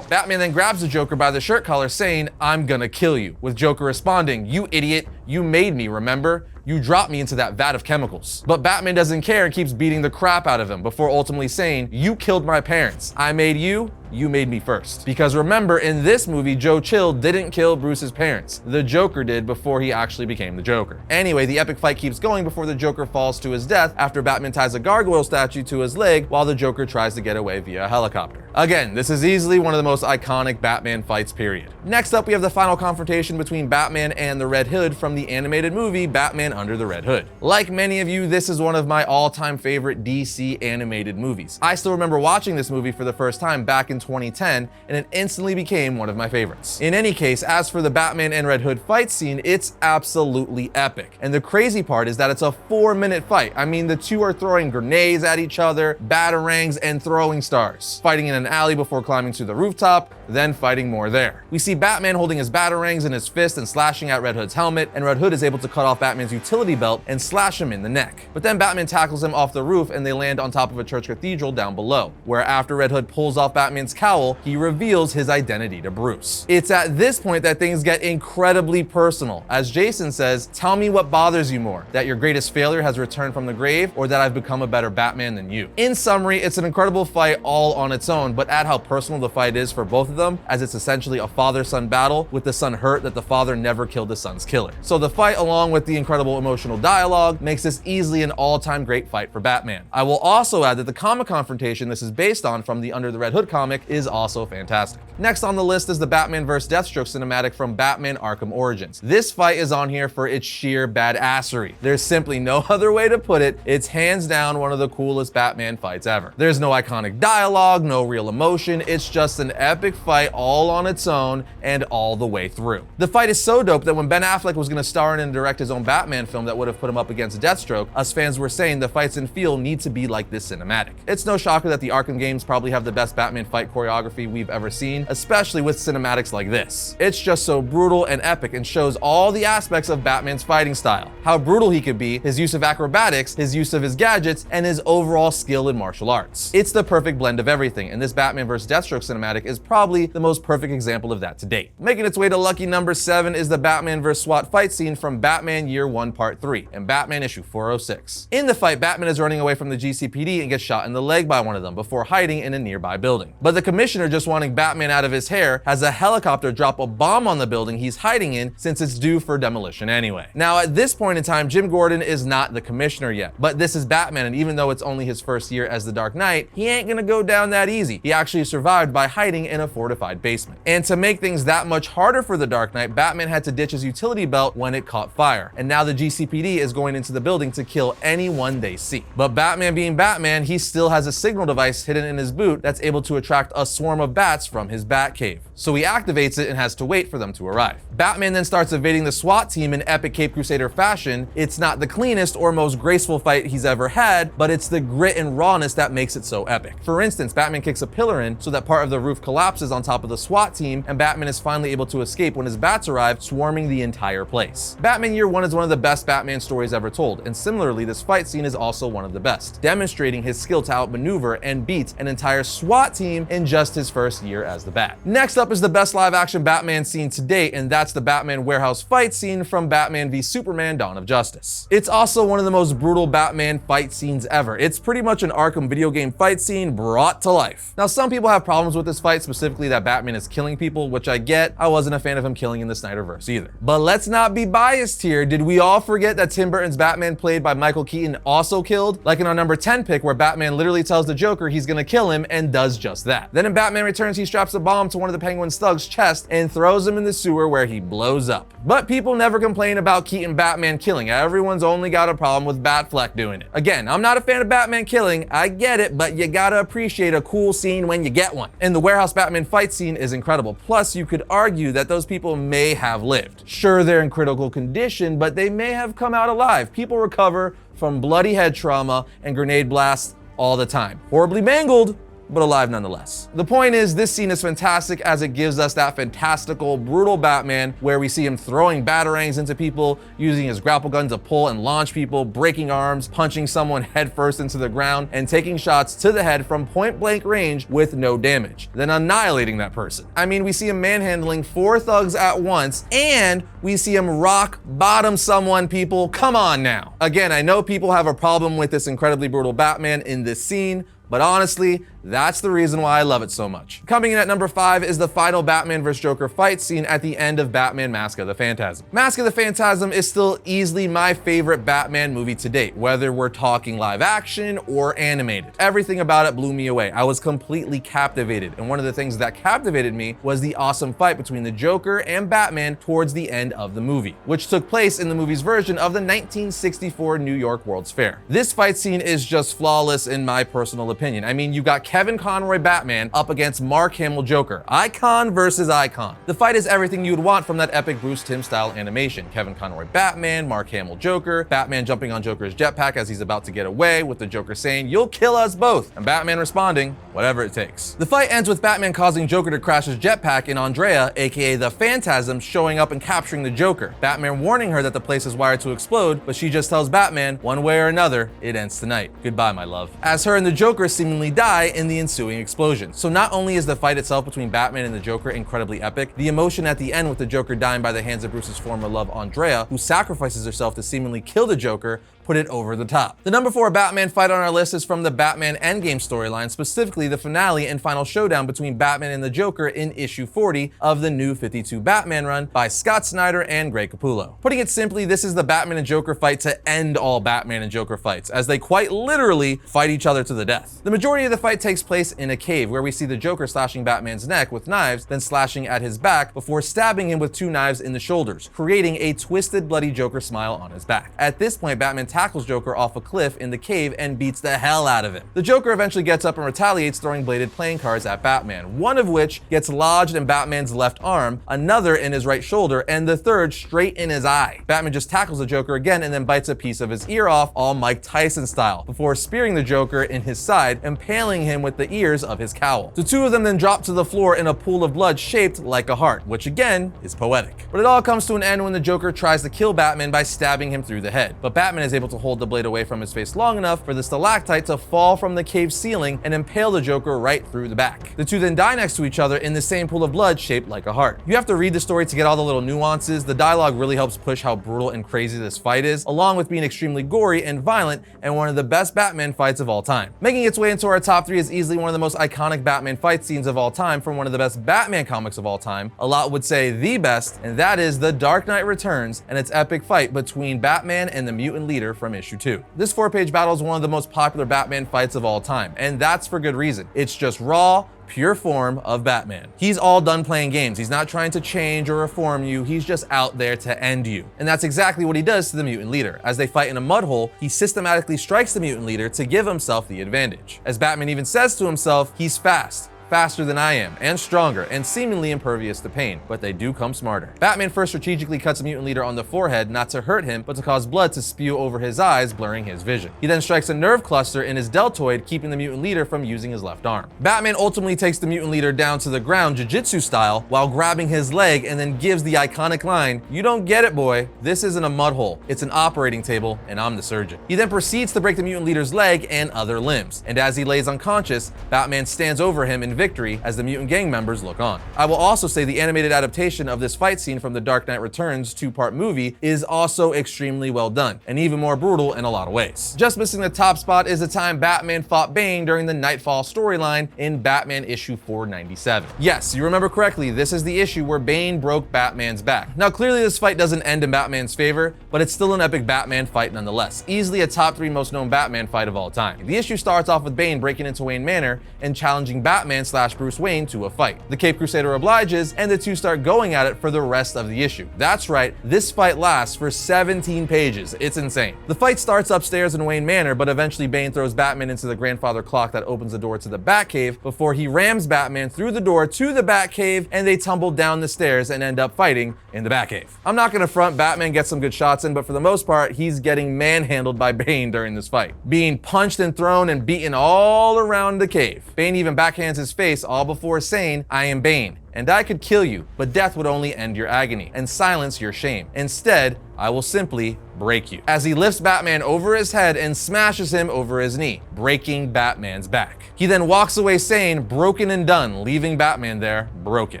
Batman then grabs the Joker by the shirt collar saying, "I'm gonna kill you," with Joker responding, "You idiot, you made me, remember? You dropped me into that vat of chemicals." But Batman doesn't care and keeps beating the crap out of him before ultimately saying, "You killed my parents. I made you made me first." Because remember, in this movie, Joe Chill didn't kill Bruce's parents. The Joker did before he actually became the Joker. Anyway, the epic fight keeps going before the Joker falls to his death after Batman ties a gargoyle statue to his leg while the Joker tries to get away via a helicopter. Again, this is easily one of the most iconic Batman fights, period. Next up, we have the final confrontation between Batman and the Red Hood from the animated movie Batman Under the Red Hood. Like many of you, this is one of my all-time favorite DC animated movies. I still remember watching this movie for the first time back in 2010, and it instantly became one of my favorites. In any case, as for the Batman and Red Hood fight scene, it's absolutely epic. And the crazy part is that it's a 4-minute fight. I mean, the two are throwing grenades at each other, batarangs, and throwing stars, fighting in an alley before climbing to the rooftop, then fighting more there. We see Batman holding his batarangs in his fist and slashing at Red Hood's helmet, and Red Hood is able to cut off Batman's utility belt and slash him in the neck. But then Batman tackles him off the roof and they land on top of a church cathedral down below, where after Red Hood pulls off Batman's cowl, he reveals his identity to Bruce. It's at this point that things get incredibly personal, as Jason says, "Tell me what bothers you more, that your greatest failure has returned from the grave, or that I've become a better Batman than you." In summary, it's an incredible fight all on its own, but add how personal the fight is for both of them, as it's essentially a father-son battle, with the son hurt that the father never killed the son's killer. So the fight, along with the incredible emotional dialogue, makes this easily an all-time great fight for Batman. I will also add that the comic confrontation this is based on from the Under the Red Hood comic is also fantastic. Next on the list is the Batman vs. Deathstroke cinematic from Batman Arkham Origins. This fight is on here for its sheer badassery. There's simply no other way to put it. It's hands down one of the coolest Batman fights ever. There's no iconic dialogue, no real emotion. It's just an epic fight all on its own and all the way through. The fight is so dope that when Ben Affleck was going to star in and direct his own Batman film that would have put him up against Deathstroke, us fans were saying the fights and feel need to be like this cinematic. It's no shocker that the Arkham games probably have the best Batman fight choreography we've ever seen, especially with cinematics like this. It's just so brutal and epic and shows all the aspects of Batman's fighting style. How brutal he could be, his use of acrobatics, his use of his gadgets, and his overall skill in martial arts. It's the perfect blend of everything, and this Batman vs. Deathstroke cinematic is probably the most perfect example of that to date. Making its way to lucky number 7 is the Batman vs. SWAT fight scene from Batman Year 1 Part 3 and Batman issue 406. In the fight, Batman is running away from the GCPD and gets shot in the leg by one of them before hiding in a nearby building. But the commissioner, just wanting Batman out of his hair, has a helicopter drop a bomb on the building he's hiding in since it's due for demolition anyway. Now at this point in time, Jim Gordon is not the commissioner yet, but this is Batman, and even though it's only his first year as the Dark Knight, he ain't gonna go down that easy. He actually survived by hiding in a fortified basement. And to make things that much harder for the Dark Knight, Batman had to ditch his utility belt when it caught fire, and now the GCPD is going into the building to kill anyone they see. But Batman being Batman, he still has a signal device hidden in his boot that's able to attract a swarm of bats from his Batcave. So he activates it and has to wait for them to arrive. Batman then starts evading the SWAT team in epic Cape Crusader fashion. It's not the cleanest or most graceful fight he's ever had, but it's the grit and rawness that makes it so epic. For instance, Batman kicks a pillar in so that part of the roof collapses on top of the SWAT team, and Batman is finally able to escape when his bats arrive, swarming the entire place. Batman Year 1 is one of the best Batman stories ever told, and similarly, this fight scene is also one of the best, demonstrating his skill to outmaneuver and beat an entire SWAT team in just his first year as the Bat. Next up is the best live-action Batman scene to date, and that's the Batman warehouse fight scene from Batman v Superman: Dawn of Justice. It's also one of the most brutal Batman fight scenes ever. It's pretty much an Arkham video game fight scene brought to life. Now, some people have problems with this fight, specifically that Batman is killing people, which I get. I wasn't a fan of him killing in the Snyderverse either. But let's not be biased here. Did we all forget that Tim Burton's Batman, played by Michael Keaton, also killed? Like in our number 10 pick, where Batman literally tells the Joker he's gonna kill him and does just that. Then in Batman Returns, he straps a bomb to one of the Penguin's thugs' chest and throws him in the sewer where he blows up. But people never complain about Keaton Batman killing. Everyone's only got a problem with Batfleck doing it. Again, I'm not a fan of Batman killing, I get it, but you gotta appreciate a cool scene when you get one. And the warehouse Batman fight scene is incredible. Plus, you could argue that those people may have lived. Sure, they're in critical condition, but they may have come out alive. People recover from bloody head trauma and grenade blasts all the time. Horribly mangled, but alive nonetheless. The point is, this scene is fantastic as it gives us that fantastical, brutal Batman where we see him throwing batarangs into people, using his grapple gun to pull and launch people, breaking arms, punching someone headfirst into the ground, and taking shots to the head from point-blank range with no damage, then annihilating that person. I mean, we see him manhandling 4 thugs at once, and we see him rock bottom someone, people. Come on now. Again, I know people have a problem with this incredibly brutal Batman in this scene, but honestly, that's the reason why I love it so much. Coming in at number 5 is the final Batman vs. Joker fight scene at the end of Batman Mask of the Phantasm. Mask of the Phantasm is still easily my favorite Batman movie to date, whether we're talking live action or animated. Everything about it blew me away. I was completely captivated, and one of the things that captivated me was the awesome fight between the Joker and Batman towards the end of the movie, which took place in the movie's version of the 1964 New York World's Fair. This fight scene is just flawless in my personal opinion. I mean, you got Kevin Conroy Batman up against Mark Hamill Joker. Icon versus icon. The fight is everything you'd want from that epic Bruce Timm style animation. Kevin Conroy Batman, Mark Hamill Joker, Batman jumping on Joker's jetpack as he's about to get away, with the Joker saying, "You'll kill us both," and Batman responding, "Whatever it takes." The fight ends with Batman causing Joker to crash his jetpack, and Andrea, aka the Phantasm, showing up and capturing the Joker. Batman warning her that the place is wired to explode, but she just tells Batman, one way or another, it ends tonight. Goodbye, my love. As her and the Joker seemingly die in the ensuing explosion. So not only is the fight itself between Batman and the Joker incredibly epic, the emotion at the end with the Joker dying by the hands of Bruce's former love, Andrea, who sacrifices herself to seemingly kill the Joker, put it over the top. The number 4 Batman fight on our list is from the Batman Endgame storyline, specifically the finale and final showdown between Batman and the Joker in issue 40 of the New 52 Batman run by Scott Snyder and Greg Capullo. Putting it simply, this is the Batman and Joker fight to end all Batman and Joker fights, as they quite literally fight each other to the death. The majority of the fight takes place in a cave, where we see the Joker slashing Batman's neck with knives, then slashing at his back before stabbing him with 2 knives in the shoulders, creating a twisted, bloody Joker smile on his back. At this point, Batman tackles Joker off a cliff in the cave and beats the hell out of him. The Joker eventually gets up and retaliates, throwing bladed playing cards at Batman, one of which gets lodged in Batman's left arm, another in his right shoulder, and the third straight in his eye. Batman just tackles the Joker again and then bites a piece of his ear off, all Mike Tyson style, before spearing the Joker in his side, impaling him with the ears of his cowl. The two of them then drop to the floor in a pool of blood shaped like a heart, which again is poetic. But it all comes to an end when the Joker tries to kill Batman by stabbing him through the head, but Batman is able to hold the blade away from his face long enough for the stalactite to fall from the cave ceiling and impale the Joker right through the back. The two then die next to each other in the same pool of blood shaped like a heart. You have to read the story to get all the little nuances. The dialogue really helps push how brutal and crazy this fight is, along with being extremely gory and violent, and one of the best Batman fights of all time. Making its way into our top 3 is easily one of the most iconic Batman fight scenes of all time from one of the best Batman comics of all time. A lot would say the best, and that is The Dark Knight Returns and its epic fight between Batman and the mutant leader from issue 2. This 4-page battle is one of the most popular Batman fights of all time, and that's for good reason. It's just raw, pure form of Batman. He's all done playing games. He's not trying to change or reform you. He's just out there to end you. And that's exactly what he does to the mutant leader. As they fight in a mud hole, he systematically strikes the mutant leader to give himself the advantage. As Batman even says to himself, he's fast. Faster than I am, and stronger, and seemingly impervious to pain, but they do come smarter. Batman first strategically cuts the mutant leader on the forehead, not to hurt him, but to cause blood to spew over his eyes, blurring his vision. He then strikes a nerve cluster in his deltoid, keeping the mutant leader from using his left arm. Batman ultimately takes the mutant leader down to the ground, jiu-jitsu style, while grabbing his leg, and then gives the iconic line, "You don't get it, boy. This isn't a mud hole. It's an operating table, and I'm the surgeon." He then proceeds to break the mutant leader's leg and other limbs, and as he lays unconscious, Batman stands over him and victory as the mutant gang members look on. I will also say the animated adaptation of this fight scene from the Dark Knight Returns two-part movie is also extremely well done, and even more brutal in a lot of ways. Just missing the top spot is the time Batman fought Bane during the Nightfall storyline in Batman issue 497. Yes, you remember correctly, this is the issue where Bane broke Batman's back. Now clearly this fight doesn't end in Batman's favor, but it's still an epic Batman fight nonetheless. Easily a top 3 most known Batman fight of all time. The issue starts off with Bane breaking into Wayne Manor and challenging Batman/Bruce Wayne to a fight. The Cape Crusader obliges, and the two start going at it for the rest of the issue. That's right, this fight lasts for 17 pages. It's insane. The fight starts upstairs in Wayne Manor, but eventually Bane throws Batman into the grandfather clock that opens the door to the Batcave before he rams Batman through the door to the Batcave, and they tumble down the stairs and end up fighting in the Batcave. I'm not gonna front, Batman gets some good shots in, but for the most part, he's getting manhandled by Bane during this fight, being punched and thrown and beaten all around the cave. Bane even backhands his face all before saying, "I am Bane, and I could kill you, but death would only end your agony and silence your shame. Instead, I will simply break you," as he lifts Batman over his head and smashes him over his knee, breaking Batman's back. He then walks away saying, "Broken and done," leaving Batman there broken.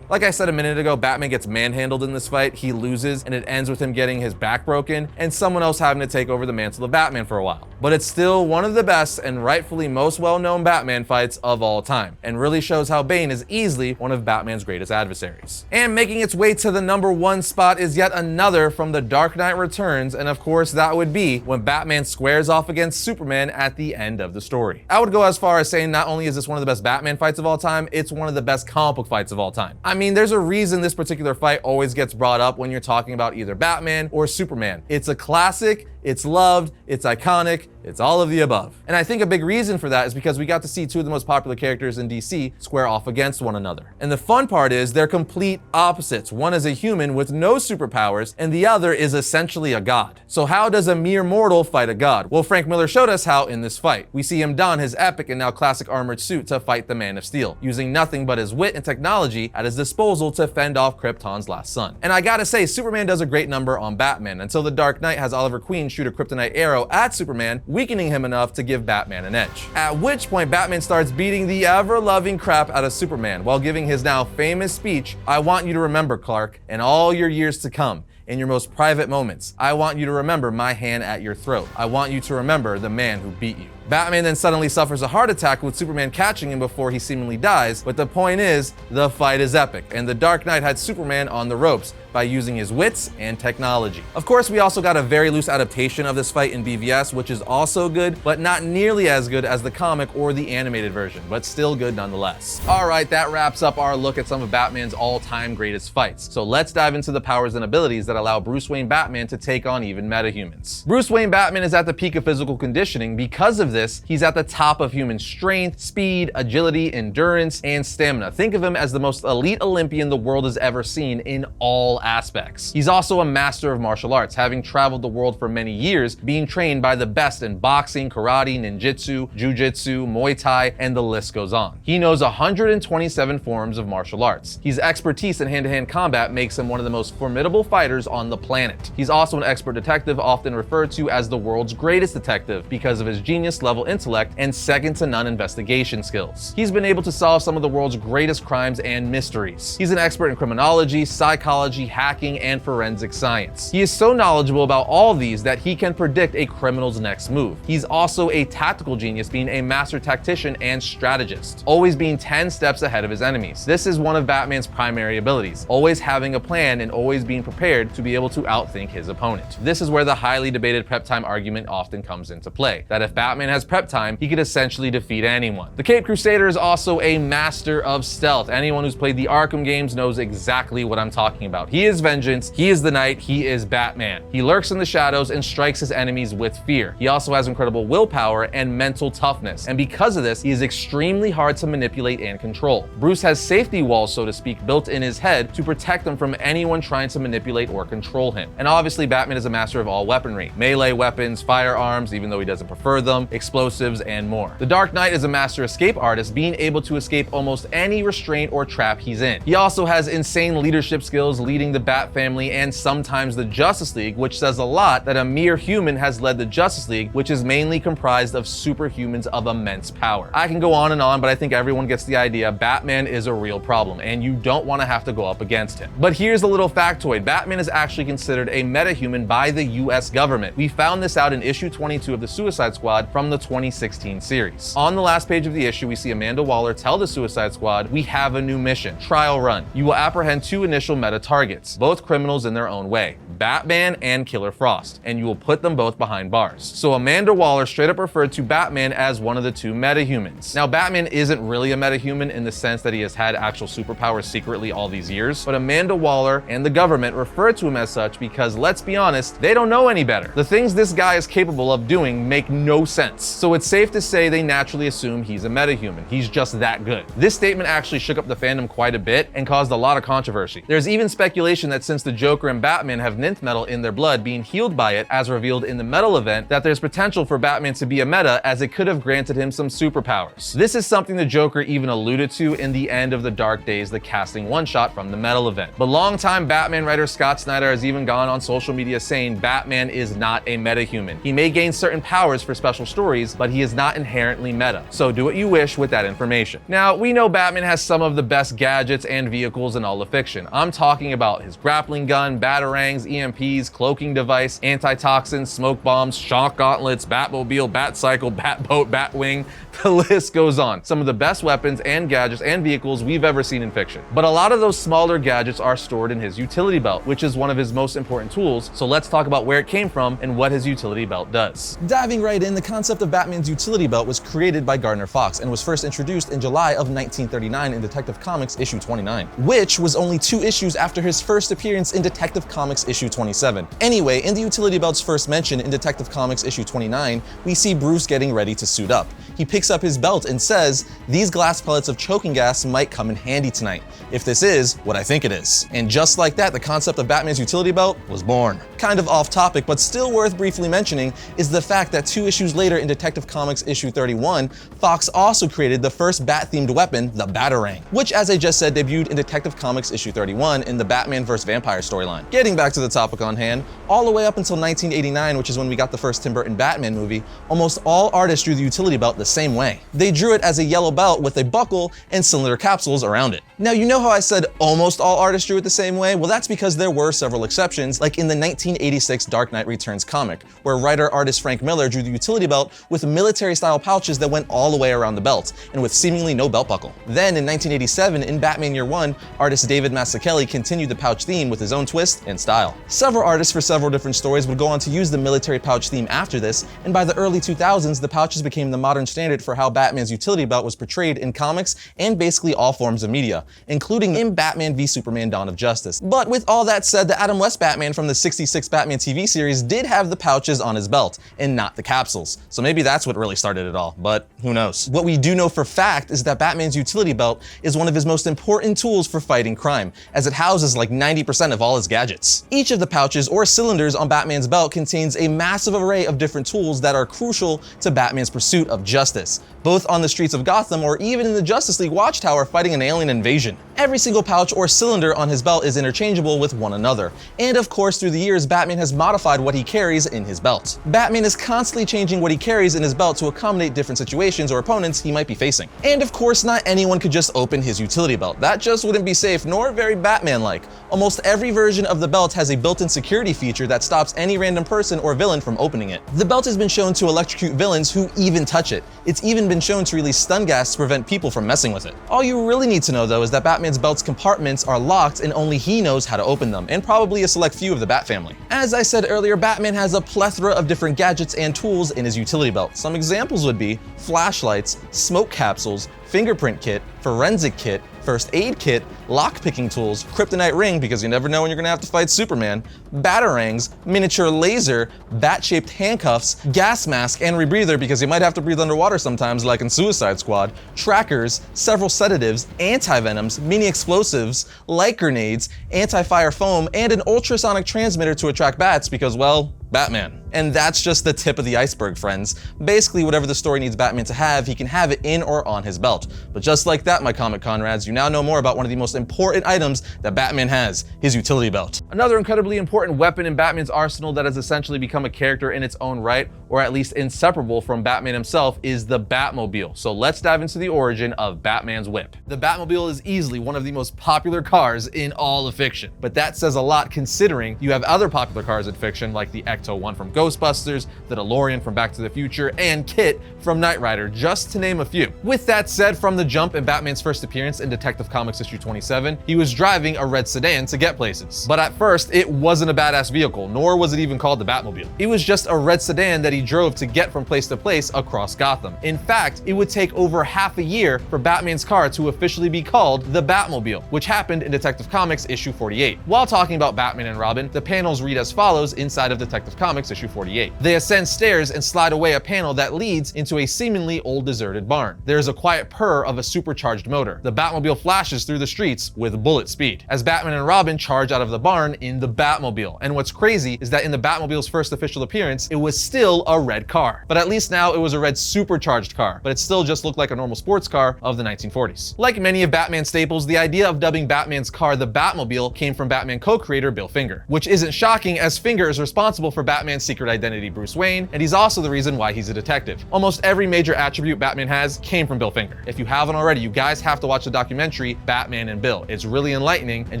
Like I said a minute ago, Batman gets manhandled in this fight, he loses, and it ends with him getting his back broken and someone else having to take over the mantle of Batman for a while. But it's still one of the best and rightfully most well-known Batman fights of all time, and really shows how Bane is easily one of Batman's greatest adversaries. And making its way to the #1 spot is yet another from The Dark Knight Returns, and of course that would be when Batman squares off against Superman at the end of the story. I would go as far as saying not only is this one of the best Batman fights of all time, it's one of the best comic book fights of all time. I mean, there's a reason this particular fight always gets brought up when you're talking about either Batman or Superman. It's a classic, it's loved, it's iconic, it's all of the above. And I think a big reason for that is because we got to see two of the most popular characters in DC square off against one another. And the fun part is they're complete opposites. One is a human with no superpowers, and the other is essentially a god. So how does a mere mortal fight a god? Well, Frank Miller showed us how in this fight. We see him don his epic and now classic armored suit to fight the Man of Steel, using nothing but his wit and technology at his disposal to fend off Krypton's last son. And I gotta say, Superman does a great number on Batman until the Dark Knight has Oliver Queen shoot a kryptonite arrow at Superman, weakening him enough to give Batman an edge. At which point, Batman starts beating the ever-loving crap out of Superman while giving his now famous speech, "I want you to remember, Clark, in all your years to come, in your most private moments, I want you to remember my hand at your throat. I want you to remember the man who beat you." Batman then suddenly suffers a heart attack with Superman catching him before he seemingly dies, but the point is, the fight is epic, and the Dark Knight had Superman on the ropes by using his wits and technology. Of course, we also got a very loose adaptation of this fight in BVS, which is also good, but not nearly as good as the comic or the animated version, but still good nonetheless. Alright, that wraps up our look at some of Batman's all-time greatest fights. So let's dive into the powers and abilities that allow Bruce Wayne Batman to take on even metahumans. Bruce Wayne Batman is at the peak of physical conditioning. Because of this, he's at the top of human strength, speed, agility, endurance, and stamina. Think of him as the most elite Olympian the world has ever seen in all aspects. He's also a master of martial arts, having traveled the world for many years, being trained by the best in boxing, karate, ninjutsu, jujitsu, Muay Thai, and the list goes on. He knows 127 forms of martial arts. His expertise in hand-to-hand combat makes him one of the most formidable fighters on the planet. He's also an expert detective, often referred to as the world's greatest detective because of his genius-level intellect and second-to-none investigation skills. He's been able to solve some of the world's greatest crimes and mysteries. He's an expert in criminology, psychology, hacking, and forensic science. He is so knowledgeable about all these that he can predict a criminal's next move. He's also a tactical genius, being a master tactician and strategist, always being 10 steps ahead of his enemies. This is one of Batman's primary abilities, always having a plan and always being prepared to be able to outthink his opponent. This is where the highly debated prep time argument often comes into play, that if Batman has prep time, he could essentially defeat anyone. The Cape Crusader is also a master of stealth. Anyone who's played the Arkham games knows exactly what I'm talking about. He is vengeance, he is the knight, he is Batman. He lurks in the shadows and strikes his enemies with fear. He also has incredible willpower and mental toughness, and because of this, he is extremely hard to manipulate and control. Bruce has safety walls, so to speak, built in his head to protect him from anyone trying to manipulate or control him. And obviously, Batman is a master of all weaponry. Melee weapons, firearms, even though he doesn't prefer them, explosives, and more. The Dark Knight is a master escape artist, being able to escape almost any restraint or trap he's in. He also has insane leadership skills, leading the Bat family and sometimes the Justice League, which says a lot that a mere human has led the Justice League, which is mainly comprised of superhumans of immense power. I can go on, but I think everyone gets the idea. Batman is a real problem, and you don't want to have to go up against him. But here's a little factoid. Batman is actually considered a metahuman by the US government. We found this out in issue 22 of the Suicide Squad from the 2016 series. On the last page of the issue, we see Amanda Waller tell the Suicide Squad, "We have a new mission, trial run. You will apprehend two initial meta targets, both criminals in their own way, Batman and Killer Frost, and you will put them both behind bars." So Amanda Waller straight up referred to Batman as one of the two metahumans. Now, Batman isn't really a metahuman in the sense that he has had actual superpowers secretly all these years, but Amanda Waller and the government refer to him as such because, let's be honest, they don't know any better. The things this guy is capable of doing make no sense. So it's safe to say they naturally assume he's a metahuman. He's just that good. This statement actually shook up the fandom quite a bit and caused a lot of controversy. There's even speculation that since the Joker and Batman have nth metal in their blood, being healed by it, as revealed in the metal event, that there's potential for Batman to be a meta, as it could have granted him some superpowers. This is something the Joker even alluded to in the end of the Dark Days, the casting one-shot from the metal event. But longtime Batman writer Scott Snyder has even gone on social media saying Batman is not a metahuman. He may gain certain powers for special stories, but he is not inherently meta. So do what you wish with that information. Now, we know Batman has some of the best gadgets and vehicles in all of fiction. I'm talking about his grappling gun, batarangs, EMPs, cloaking device, antitoxins, smoke bombs, shock gauntlets, Batmobile, Batcycle, Batboat, Batwing. The list goes on. Some of the best weapons and gadgets and vehicles we've ever seen in fiction. But a lot of those smaller gadgets are stored in his utility belt, which is one of his most important tools. So let's talk about where it came from and what his utility belt does. Diving right in, the concept of Batman's utility belt was created by Gardner Fox and was first introduced in July of 1939 in Detective Comics issue 29, which was only 2 issues after his first appearance in Detective Comics issue 27. Anyway, in the utility belt's first mention in Detective Comics issue 29, we see Bruce getting ready to suit up. He picks up his belt and says, "These glass pellets of choking gas might come in handy tonight, if this is what I think it is." And just like that, the concept of Batman's utility belt was born. Kind of off topic, but still worth briefly mentioning, is the fact that 2 issues later in Detective Comics issue 31, Fox also created the first Bat-themed weapon, the Batarang, which, as I just said, debuted in Detective Comics issue 31 in the Batman vs. Vampire storyline. Getting back to the topic on hand, all the way up until 1989, which is when we got the first Tim Burton Batman movie, almost all artists drew the utility belt the same way. They drew it as a yellow belt with a buckle and cylinder capsules around it. Now, you know how I said almost all artists drew it the same way? Well, that's because there were several exceptions, like in the 1986 Dark Knight Returns comic, where writer-artist Frank Miller drew the utility belt with military-style pouches that went all the way around the belt, and with seemingly no belt buckle. Then, in 1987, in Batman Year One, artist David Mazzucchelli continued the pouch theme with his own twist and style. Several artists for several different stories would go on to use the military pouch theme after this, and by the early 2000s, the pouches became the modern standard for how Batman's utility belt was portrayed in comics and basically all forms of media, including in Batman v Superman: Dawn of Justice. But with all that said, the Adam West Batman from the '66 Batman TV series did have the pouches on his belt, and not the capsules. So maybe that's what really started it all, but who knows? What we do know for fact is that Batman's utility belt is one of his most important tools for fighting crime, as it houses like 90% of all his gadgets. Each of the pouches or cylinders on Batman's belt contains a massive array of different tools that are crucial to Batman's pursuit of justice, both on the streets of Gotham or even in the Justice League Watchtower fighting an alien invasion. Every single pouch or cylinder on his belt is interchangeable with one another. And of course, through the years, Batman has modified what he carries in his belt. Batman is constantly changing what he carries in his belt to accommodate different situations or opponents he might be facing. And of course, not anyone could just open his utility belt. That just wouldn't be safe, nor very Batman-like. Almost every version of the belt has a built-in security feature that stops any random person or villain from opening it. The belt has been shown to electrocute villains who even touch it. It's even been shown to release stun gas to prevent people from messing with it. All you really need to know, though, is that Batman's belt's compartments are locked and only he knows how to open them, and probably a select few of the Bat family. As I said earlier, Batman has a plethora of different gadgets and tools in his utility belt. Some examples would be flashlights, smoke capsules, fingerprint kit, forensic kit, first aid kit, lock-picking tools, kryptonite ring because you never know when you're gonna have to fight Superman, batarangs, miniature laser, bat-shaped handcuffs, gas mask, and rebreather because you might have to breathe underwater sometimes like in Suicide Squad, trackers, several sedatives, anti-venoms, mini explosives, light grenades, anti-fire foam, and an ultrasonic transmitter to attract bats because, well, Batman. And that's just the tip of the iceberg, friends. Basically, whatever the story needs Batman to have, he can have it in or on his belt. But just like that, my comic conrads, you now know more about one of the most important items that Batman has, his utility belt. Another incredibly important weapon in Batman's arsenal that has essentially become a character in its own right, or at least inseparable from Batman himself, is the Batmobile. So let's dive into the origin of Batman's whip. The Batmobile is easily one of the most popular cars in all of fiction. But that says a lot considering you have other popular cars in fiction like the Ecto-1 from Ghostbusters, the DeLorean from Back to the Future, and Kit from Knight Rider, just to name a few. With that said, from the jump in Batman's first appearance in Detective Comics issue 27, he was driving a red sedan to get places. But at first, it wasn't a badass vehicle, nor was it even called the Batmobile. It was just a red sedan that he drove to get from place to place across Gotham. In fact, it would take over half a year for Batman's car to officially be called the Batmobile, which happened in Detective Comics issue 48. While talking about Batman and Robin, the panels read as follows inside of Detective Comics issue 48. They ascend stairs and slide away a panel that leads into a seemingly old deserted barn. There's a quiet purr of a supercharged motor. The Batmobile flashes through the streets with bullet speed as Batman and Robin charge out of the barn in the Batmobile. And what's crazy is that in the Batmobile's first official appearance, it was still a red car. But at least now it was a red supercharged car, but it still just looked like a normal sports car of the 1940s. Like many of Batman's staples, the idea of dubbing Batman's car the Batmobile came from Batman co-creator Bill Finger, which isn't shocking as Finger is responsible for Batman's secret identity Bruce Wayne, and he's also the reason why he's a detective. Almost every major attribute Batman has came from Bill Finger. If you haven't already, you guys have to watch the documentary Batman and Bill. It's really enlightening and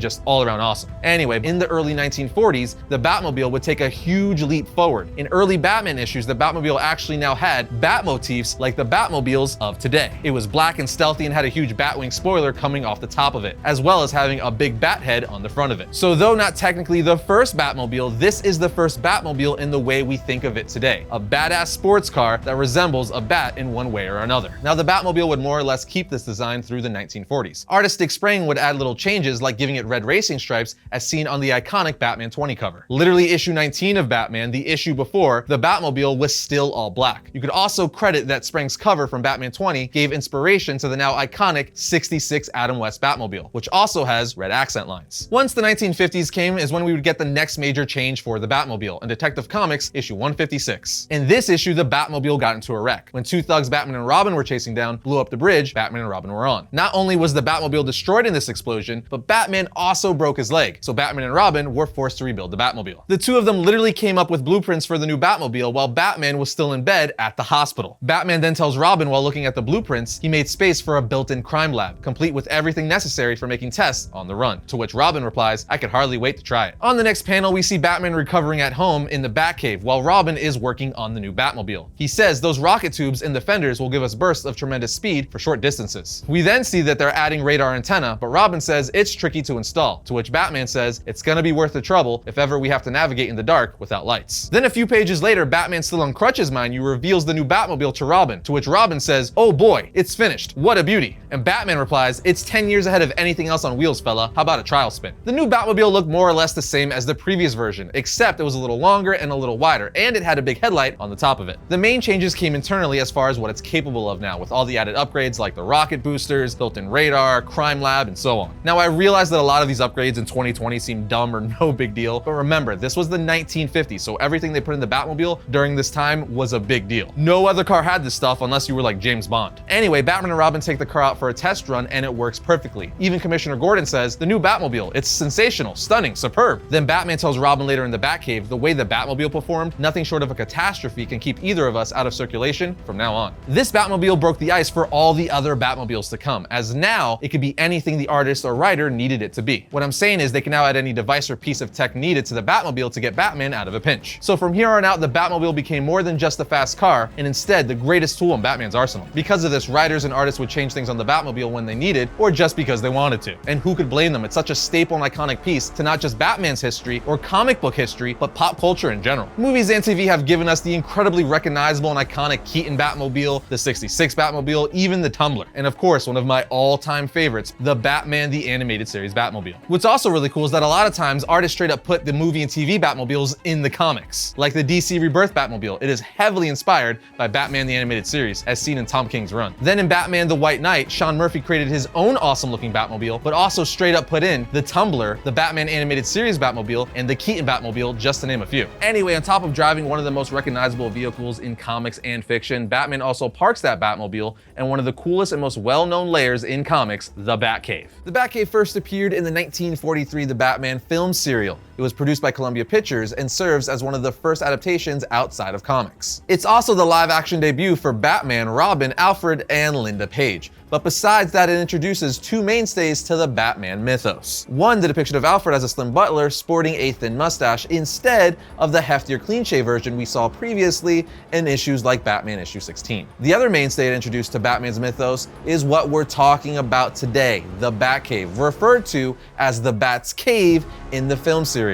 just all around awesome. Anyway, in the early 1940s, the Batmobile would take a huge leap forward. In early Batman issues, the Batmobile actually now had bat motifs like the Batmobiles of today. It was black and stealthy and had a huge Batwing spoiler coming off the top of it, as well as having a big bat head on the front of it. So though not technically the first Batmobile, this is the first Batmobile in the way we think of it today. A badass sports car that resembles a bat in one way or another. Now the Batmobile would more or less keep this design through the 1940s. Artistic spraying would add little changes like giving it red racing stripes as seen on the iconic Batman 20 cover. Literally issue 19 of Batman, the issue before, the Batmobile was still all black. You could also credit that Sprang's cover from Batman 20 gave inspiration to the now iconic 66 Adam West Batmobile, which also has red accent lines. Once the 1950s came is when we would get the next major change for the Batmobile in Detective Comics issue 156. In this issue, the Batmobile got into a wreck. When two thugs Batman and Robin were chasing down blew up the bridge Batman and Robin were on. Not only was the Batmobile destroyed in this explosion, but Batman also broke his leg, so Batman and Robin were forced to rebuild the Batmobile. The two of them literally came up with blueprints for the new Batmobile while Batman was still in bed at the hospital. Batman then tells Robin while looking at the blueprints, he made space for a built-in crime lab, complete with everything necessary for making tests on the run, to which Robin replies, "I could hardly wait to try it." On the next panel, we see Batman recovering at home in the Batcave while Robin is working on the new Batmobile. He says those rocket tubes in the fenders will give us bursts of tremendous speed for short distances. We then see that they're adding radar antenna, but Robin says it's tricky to install, to which Batman says it's gonna be worth the trouble if ever we have to navigate in the dark without lights. Then a few pages later, Batman still on crutches mind you reveals the new Batmobile to Robin, to which Robin says, "Oh boy, it's finished. What a beauty." And Batman replies, "It's 10 years ahead of anything else on wheels, fella. How about a trial spin?" The new Batmobile looked more or less the same as the previous version, except it was a little longer and a little wider, and it had a big headlight on the top of it. The main changes came internally as far as what it's capable of now, with all the added upgrades like the rocket boosters, built-in radar, crime lab, and so on. Now I realize that a lot of these upgrades in 2020 seem dumb or no big deal, but remember, this was the 1950s, so everything they put in the Batmobile during this time was a big deal. No other car had this stuff unless you were like James Bond. Anyway, Batman and Robin take the car out for a test run and it works perfectly. Even Commissioner Gordon says, "The new Batmobile, it's sensational, stunning, superb." Then Batman tells Robin later in the Batcave, the way the Batmobile performed, nothing short of a catastrophe can keep either of us out of circulation from now on. This Batmobile broke the ice for all the other Batmobiles to come, as now it could be anything the artist or writer needed it to be. What I'm saying is they can now add any device or piece of tech needed to the Batmobile to get Batman out of a pinch. So from here on out, the Batmobile became more than just a fast car, and instead the greatest tool in Batman's arsenal. Because of this, writers and artists would change things on the Batmobile when they needed, or just because they wanted to. And who could blame them? It's such a staple and iconic piece to not just Batman's history or comic book history, but pop culture in general. Movies and TV have given us the incredibly recognizable and iconic Keaton Batmobile, the 66 Batmobile, even the Tumbler. And of course, one of my all-time favorites, the Batman the Animated Series Batmobile. What's also really cool is that a lot of times artists straight up put the movie and TV Batmobiles in the comics. Like the DC Rebirth Batmobile, it is heavily inspired by Batman the Animated Series, as seen in Tom King's run. Then in Batman the White Knight, Sean Murphy created his own awesome looking Batmobile, but also straight up put in the Tumbler, the Batman Animated Series Batmobile, and the Keaton Batmobile, just to name a few. issue. Anyway, on top of driving one of the most recognizable vehicles in comics and fiction, Batman also parks that Batmobile in one of the coolest and most well-known layers in comics, the Batcave. The Batcave first appeared in the 1943 The Batman film serial. It was produced by Columbia Pictures and serves as one of the first adaptations outside of comics. It's also the live-action debut for Batman, Robin, Alfred, and Linda Page. But besides that, it introduces two mainstays to the Batman mythos. One, the depiction of Alfred as a slim butler sporting a thin mustache instead of the heftier clean-shave version we saw previously in issues like Batman issue 16. The other mainstay it introduced to Batman's mythos is what we're talking about today, the Batcave, referred to as the Bat's Cave in the film serial.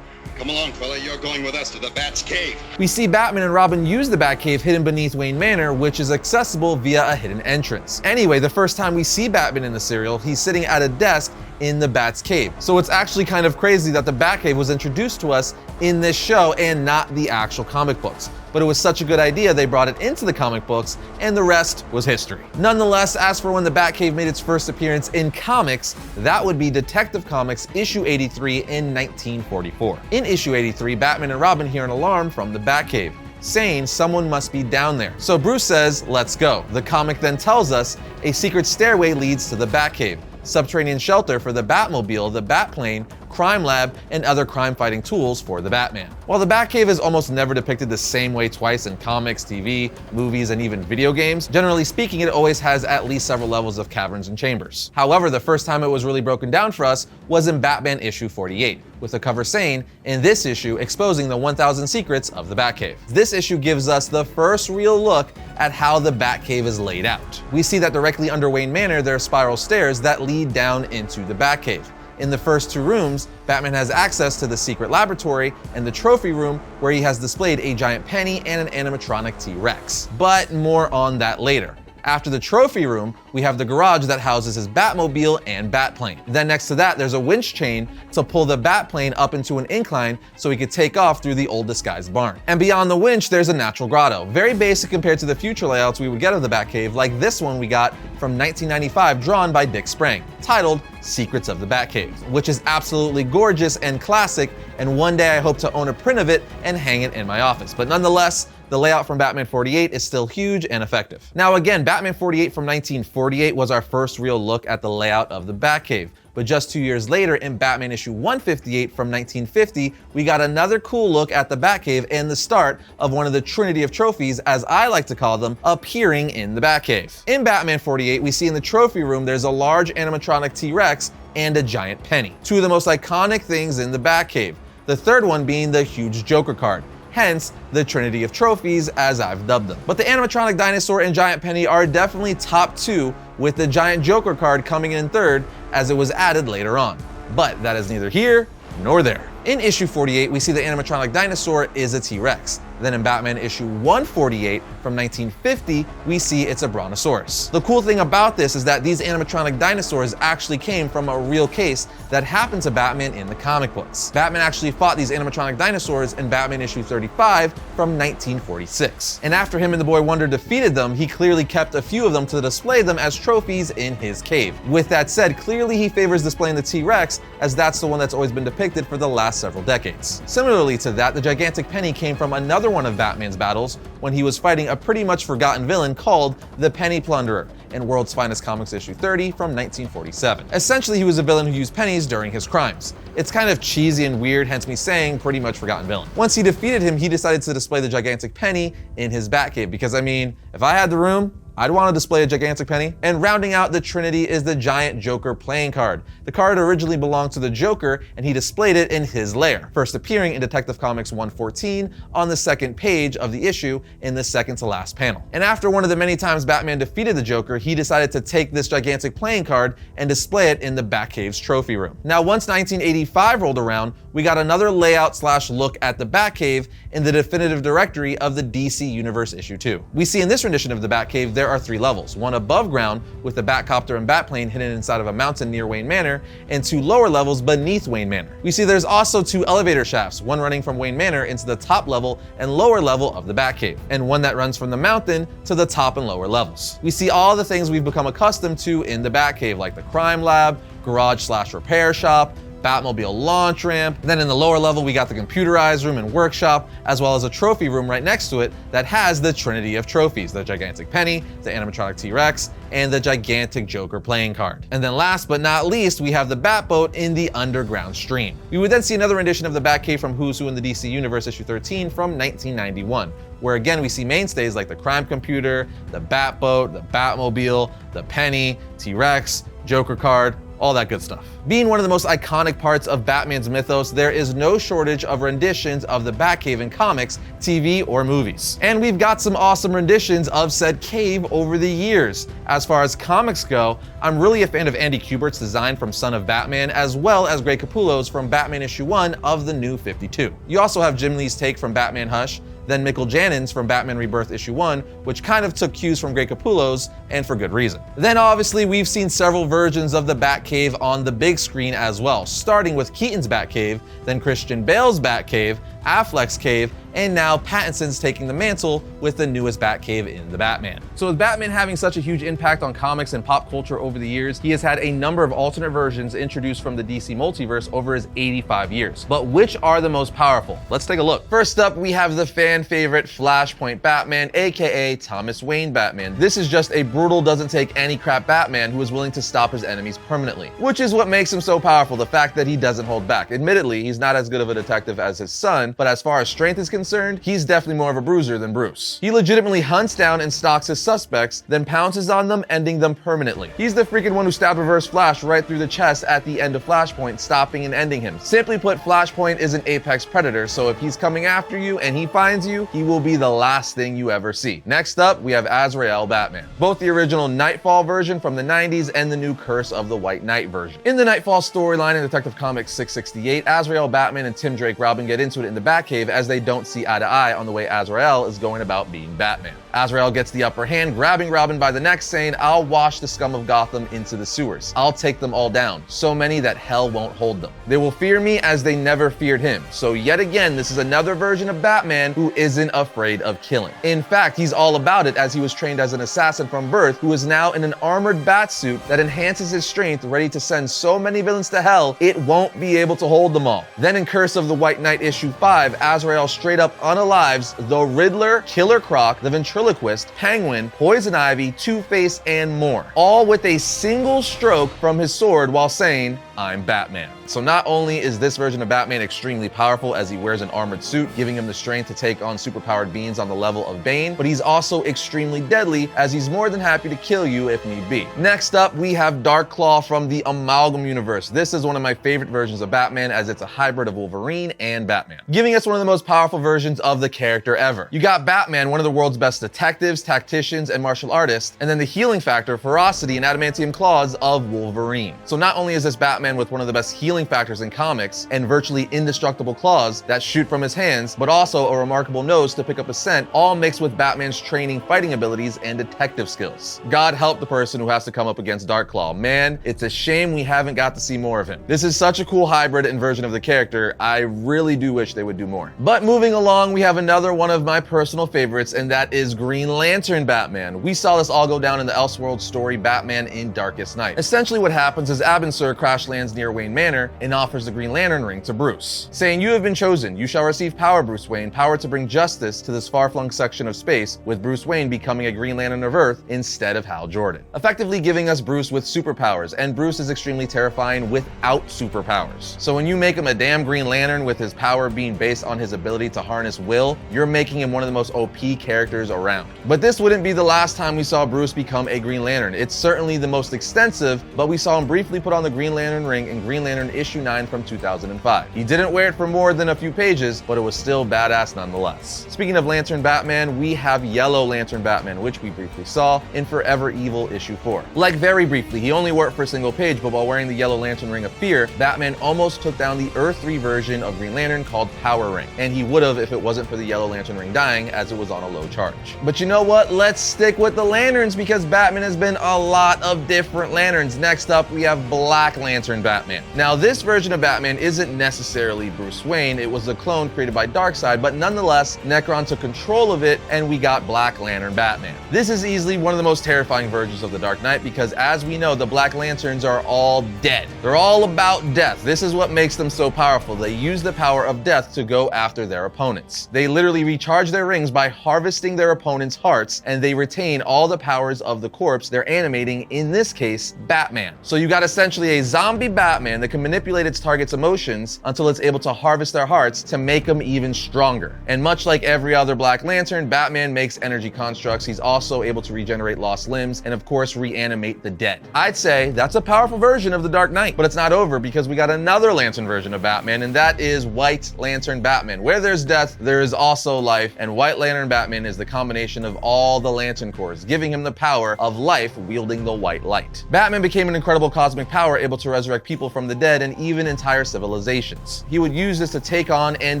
Come along, fella. You're going with us to the Bat's Cave. We see Batman and Robin use the Batcave hidden beneath Wayne Manor, which is accessible via a hidden entrance. Anyway, the first time we see Batman in the serial, he's sitting at a desk in the Bat's Cave. So it's actually kind of crazy that the Batcave was introduced to us in this show and not the actual comic books. But it was such a good idea they brought it into the comic books, and the rest was history. Nonetheless, as for when the Batcave made its first appearance in comics, that would be Detective Comics issue 83 in 1944. In issue 83, Batman and Robin hear an alarm from the Batcave, saying someone must be down there. So Bruce says, let's go. The comic then tells us a secret stairway leads to the Batcave, subterranean shelter for the Batmobile, the Batplane, crime lab, and other crime-fighting tools for the Batman. While the Batcave is almost never depicted the same way twice in comics, TV, movies, and even video games, generally speaking, it always has at least several levels of caverns and chambers. However, the first time it was really broken down for us was in Batman issue 48, with the cover saying, in this issue, exposing the 1,000 secrets of the Batcave. This issue gives us the first real look at how the Batcave is laid out. We see that directly under Wayne Manor, there are spiral stairs that lead down into the Batcave. In the first two rooms, Batman has access to the secret laboratory and the trophy room where he has displayed a giant penny and an animatronic T-Rex. But more on that later. After the trophy room, we have the garage that houses his Batmobile and Batplane. Then next to that, there's a winch chain to pull the Batplane up into an incline so he could take off through the old disguised barn. And beyond the winch, there's a natural grotto. Very basic compared to the future layouts we would get of the Batcave, like this one we got from 1995, drawn by Dick Sprang, titled Secrets of the Batcave, which is absolutely gorgeous and classic, and one day I hope to own a print of it and hang it in my office. But nonetheless, the layout from Batman 48 is still huge and effective. Now again, Batman 48 from 1948 was our first real look at the layout of the Batcave. But just 2 years later, in Batman issue 158 from 1950, we got another cool look at the Batcave and the start of one of the Trinity of Trophies, as I like to call them, appearing in the Batcave. In Batman 48, we see in the trophy room there's a large animatronic T-Rex and a giant penny. Two of the most iconic things in the Batcave. The third one being the huge Joker card. Hence, the Trinity of Trophies, as I've dubbed them. But the animatronic dinosaur and giant penny are definitely top two, with the giant Joker card coming in third, as it was added later on. But that is neither here nor there. In issue 48, we see the animatronic dinosaur is a T-Rex. Then in Batman issue 148 from 1950, we see it's a Brontosaurus. The cool thing about this is that these animatronic dinosaurs actually came from a real case that happened to Batman in the comic books. Batman actually fought these animatronic dinosaurs in Batman issue 35 from 1946. And after him and the Boy Wonder defeated them, he clearly kept a few of them to display them as trophies in his cave. With that said, clearly he favors displaying the T-Rex, as that's the one that's always been depicted for the last several decades. Similarly to that, the gigantic penny came from another one of Batman's battles when he was fighting a pretty much forgotten villain called the Penny Plunderer in World's Finest Comics issue 30 from 1947. Essentially, he was a villain who used pennies during his crimes. It's kind of cheesy and weird, hence me saying pretty much forgotten villain. Once he defeated him, he decided to display the gigantic penny in his Batcave, because I mean, if I had the room, I'd want to display a gigantic penny. And rounding out the Trinity is the giant Joker playing card. The card originally belonged to the Joker, and he displayed it in his lair, first appearing in Detective Comics 114 on the second page of the issue in the second to last panel. And after one of the many times Batman defeated the Joker, he decided to take this gigantic playing card and display it in the Batcave's trophy room. Now, once 1985 rolled around, we got another layout / look at the Batcave in the definitive directory of the DC Universe issue 2. We see in this rendition of the Batcave, there are 3 levels, one above ground with the Batcopter and Batplane hidden inside of a mountain near Wayne Manor, and 2 lower levels beneath Wayne Manor. We see there's also 2 elevator shafts, one running from Wayne Manor into the top level and lower level of the Batcave, and one that runs from the mountain to the top and lower levels. We see all the things we've become accustomed to in the Batcave, like the crime lab, garage / repair shop, Batmobile launch ramp. Then in the lower level, we got the computerized room and workshop, as well as a trophy room right next to it that has the trinity of trophies, the gigantic Penny, the animatronic T-Rex, and the gigantic Joker playing card. And then last but not least, we have the Batboat in the underground stream. We would then see another rendition of the Batcave from Who's Who in the DC Universe issue 13 from 1991, where again we see mainstays like the crime computer, the Batboat, the Batmobile, the Penny, T-Rex, Joker card, all that good stuff. Being one of the most iconic parts of Batman's mythos, there is no shortage of renditions of the Batcave in comics, TV, or movies. And we've got some awesome renditions of said cave over the years. As far as comics go, I'm really a fan of Andy Kubert's design from Son of Batman, as well as Greg Capullo's from Batman issue 1 of the New 52. You also have Jim Lee's take from Batman Hush, then Mikkel Jannin's from Batman Rebirth issue 1, which kind of took cues from Greg Capullo's, and for good reason. Then obviously we've seen several versions of the Batcave on the big screen as well, starting with Keaton's Batcave, then Christian Bale's Batcave, Affleck's cave, and now Pattinson's taking the mantle with the newest Batcave in the Batman. So with Batman having such a huge impact on comics and pop culture over the years, he has had a number of alternate versions introduced from the DC multiverse over his 85 years. But which are the most powerful? Let's take a look. First up, we have the fan favorite Flashpoint Batman, aka Thomas Wayne Batman. This is just a brutal, doesn't take any crap Batman who is willing to stop his enemies permanently, which is what makes him so powerful, the fact that he doesn't hold back. Admittedly, he's not as good of a detective as his son, but as far as strength is concerned, he's definitely more of a bruiser than Bruce. He legitimately hunts down and stalks his suspects, then pounces on them, ending them permanently. He's the freaking one who stabbed Reverse Flash right through the chest at the end of Flashpoint, stopping and ending him. Simply put, Flashpoint is an apex predator, so if he's coming after you and he finds you, he will be the last thing you ever see. Next up, we have Azrael Batman. Both the original Nightfall version from the 90s and the new Curse of the White Knight version. In the Nightfall storyline in Detective Comics 668, Azrael Batman and Tim Drake Robin get into it in the Batcave as they don't see eye to eye on the way Azrael is going about being Batman. Azrael gets the upper hand, grabbing Robin by the neck, saying, "I'll wash the scum of Gotham into the sewers. I'll take them all down, so many that hell won't hold them. They will fear me as they never feared him." So yet again, this is another version of Batman who isn't afraid of killing. In fact, he's all about it, as he was trained as an assassin from birth, who is now in an armored Batsuit that enhances his strength, ready to send so many villains to hell, it won't be able to hold them all. Then in Curse of the White Knight issue 5, Azrael straight up unalives the Riddler, Killer Croc, the Ventriloquist, Penguin, Poison Ivy, Two-Face, and more, all with a single stroke from his sword while saying, "I'm Batman." So not only is this version of Batman extremely powerful as he wears an armored suit, giving him the strength to take on superpowered beings on the level of Bane, but he's also extremely deadly, as he's more than happy to kill you if need be. Next up, we have Darkclaw from the Amalgam universe. This is one of my favorite versions of Batman, as it's a hybrid of Wolverine and Batman, giving us one of the most powerful versions of the character ever. You got Batman, one of the world's best detectives, tacticians, and martial artists, and then the healing factor, ferocity, and adamantium claws of Wolverine. So not only is this Batman with one of the best healing factors in comics and virtually indestructible claws that shoot from his hands, but also a remarkable nose to pick up a scent, all mixed with Batman's training, fighting abilities, and detective skills. God help the person who has to come up against Darkclaw. Man, it's a shame we haven't got to see more of him. This is such a cool hybrid and version of the character. I really do wish they would do more. But moving along, we have another one of my personal favorites, and that is Green Lantern Batman. We saw this all go down in the Elseworlds story Batman in Darkest Night. Essentially what happens is Abin Sur crash lands near Wayne Manor and offers the Green Lantern ring to Bruce, saying, "You have been chosen. You shall receive power, Bruce Wayne, power to bring justice to this far-flung section of space," with Bruce Wayne becoming a Green Lantern of Earth instead of Hal Jordan, effectively giving us Bruce with superpowers, and Bruce is extremely terrifying without superpowers. So when you make him a damn Green Lantern with his power being based on his ability to harness will, you're making him one of the most OP characters around. But this wouldn't be the last time we saw Bruce become a Green Lantern. It's certainly the most extensive, but we saw him briefly put on the Green Lantern ring in Green Lantern issue 9 from 2005. He didn't wear it for more than a few pages, but it was still badass nonetheless. Speaking of Lantern Batman, we have Yellow Lantern Batman, which we briefly saw in Forever Evil issue 4. Like very briefly, he only wore it for a single page, but while wearing the Yellow Lantern Ring of Fear, Batman almost took down the Earth 3 version of Green Lantern called Power Ring, and he would have if it wasn't for the Yellow Lantern Ring dying, as it was on a low charge. But you know what? Let's stick with the lanterns, because Batman has been a lot of different lanterns. Next up, we have Black Lantern Lantern Batman. Now, this version of Batman isn't necessarily Bruce Wayne. It was a clone created by Darkseid, but nonetheless, Necron took control of it and we got Black Lantern Batman. This is easily one of the most terrifying versions of the Dark Knight because, as we know, the Black Lanterns are all dead. They're all about death. This is what makes them so powerful. They use the power of death to go after their opponents. They literally recharge their rings by harvesting their opponent's hearts, and they retain all the powers of the corpse they're animating, in this case, Batman. So you got essentially a zombie Batman that can manipulate its target's emotions until it's able to harvest their hearts to make them even stronger. And much like every other Black Lantern, Batman makes energy constructs. He's also able to regenerate lost limbs and, of course, reanimate the dead. I'd say that's a powerful version of the Dark Knight, but it's not over because we got another Lantern version of Batman, and that is White Lantern Batman. Where there's death, there is also life, and White Lantern Batman is the combination of all the Lantern cores, giving him the power of life wielding the white light. Batman became an incredible cosmic power, able to resurrect people from the dead and even entire civilizations. He would use this to take on and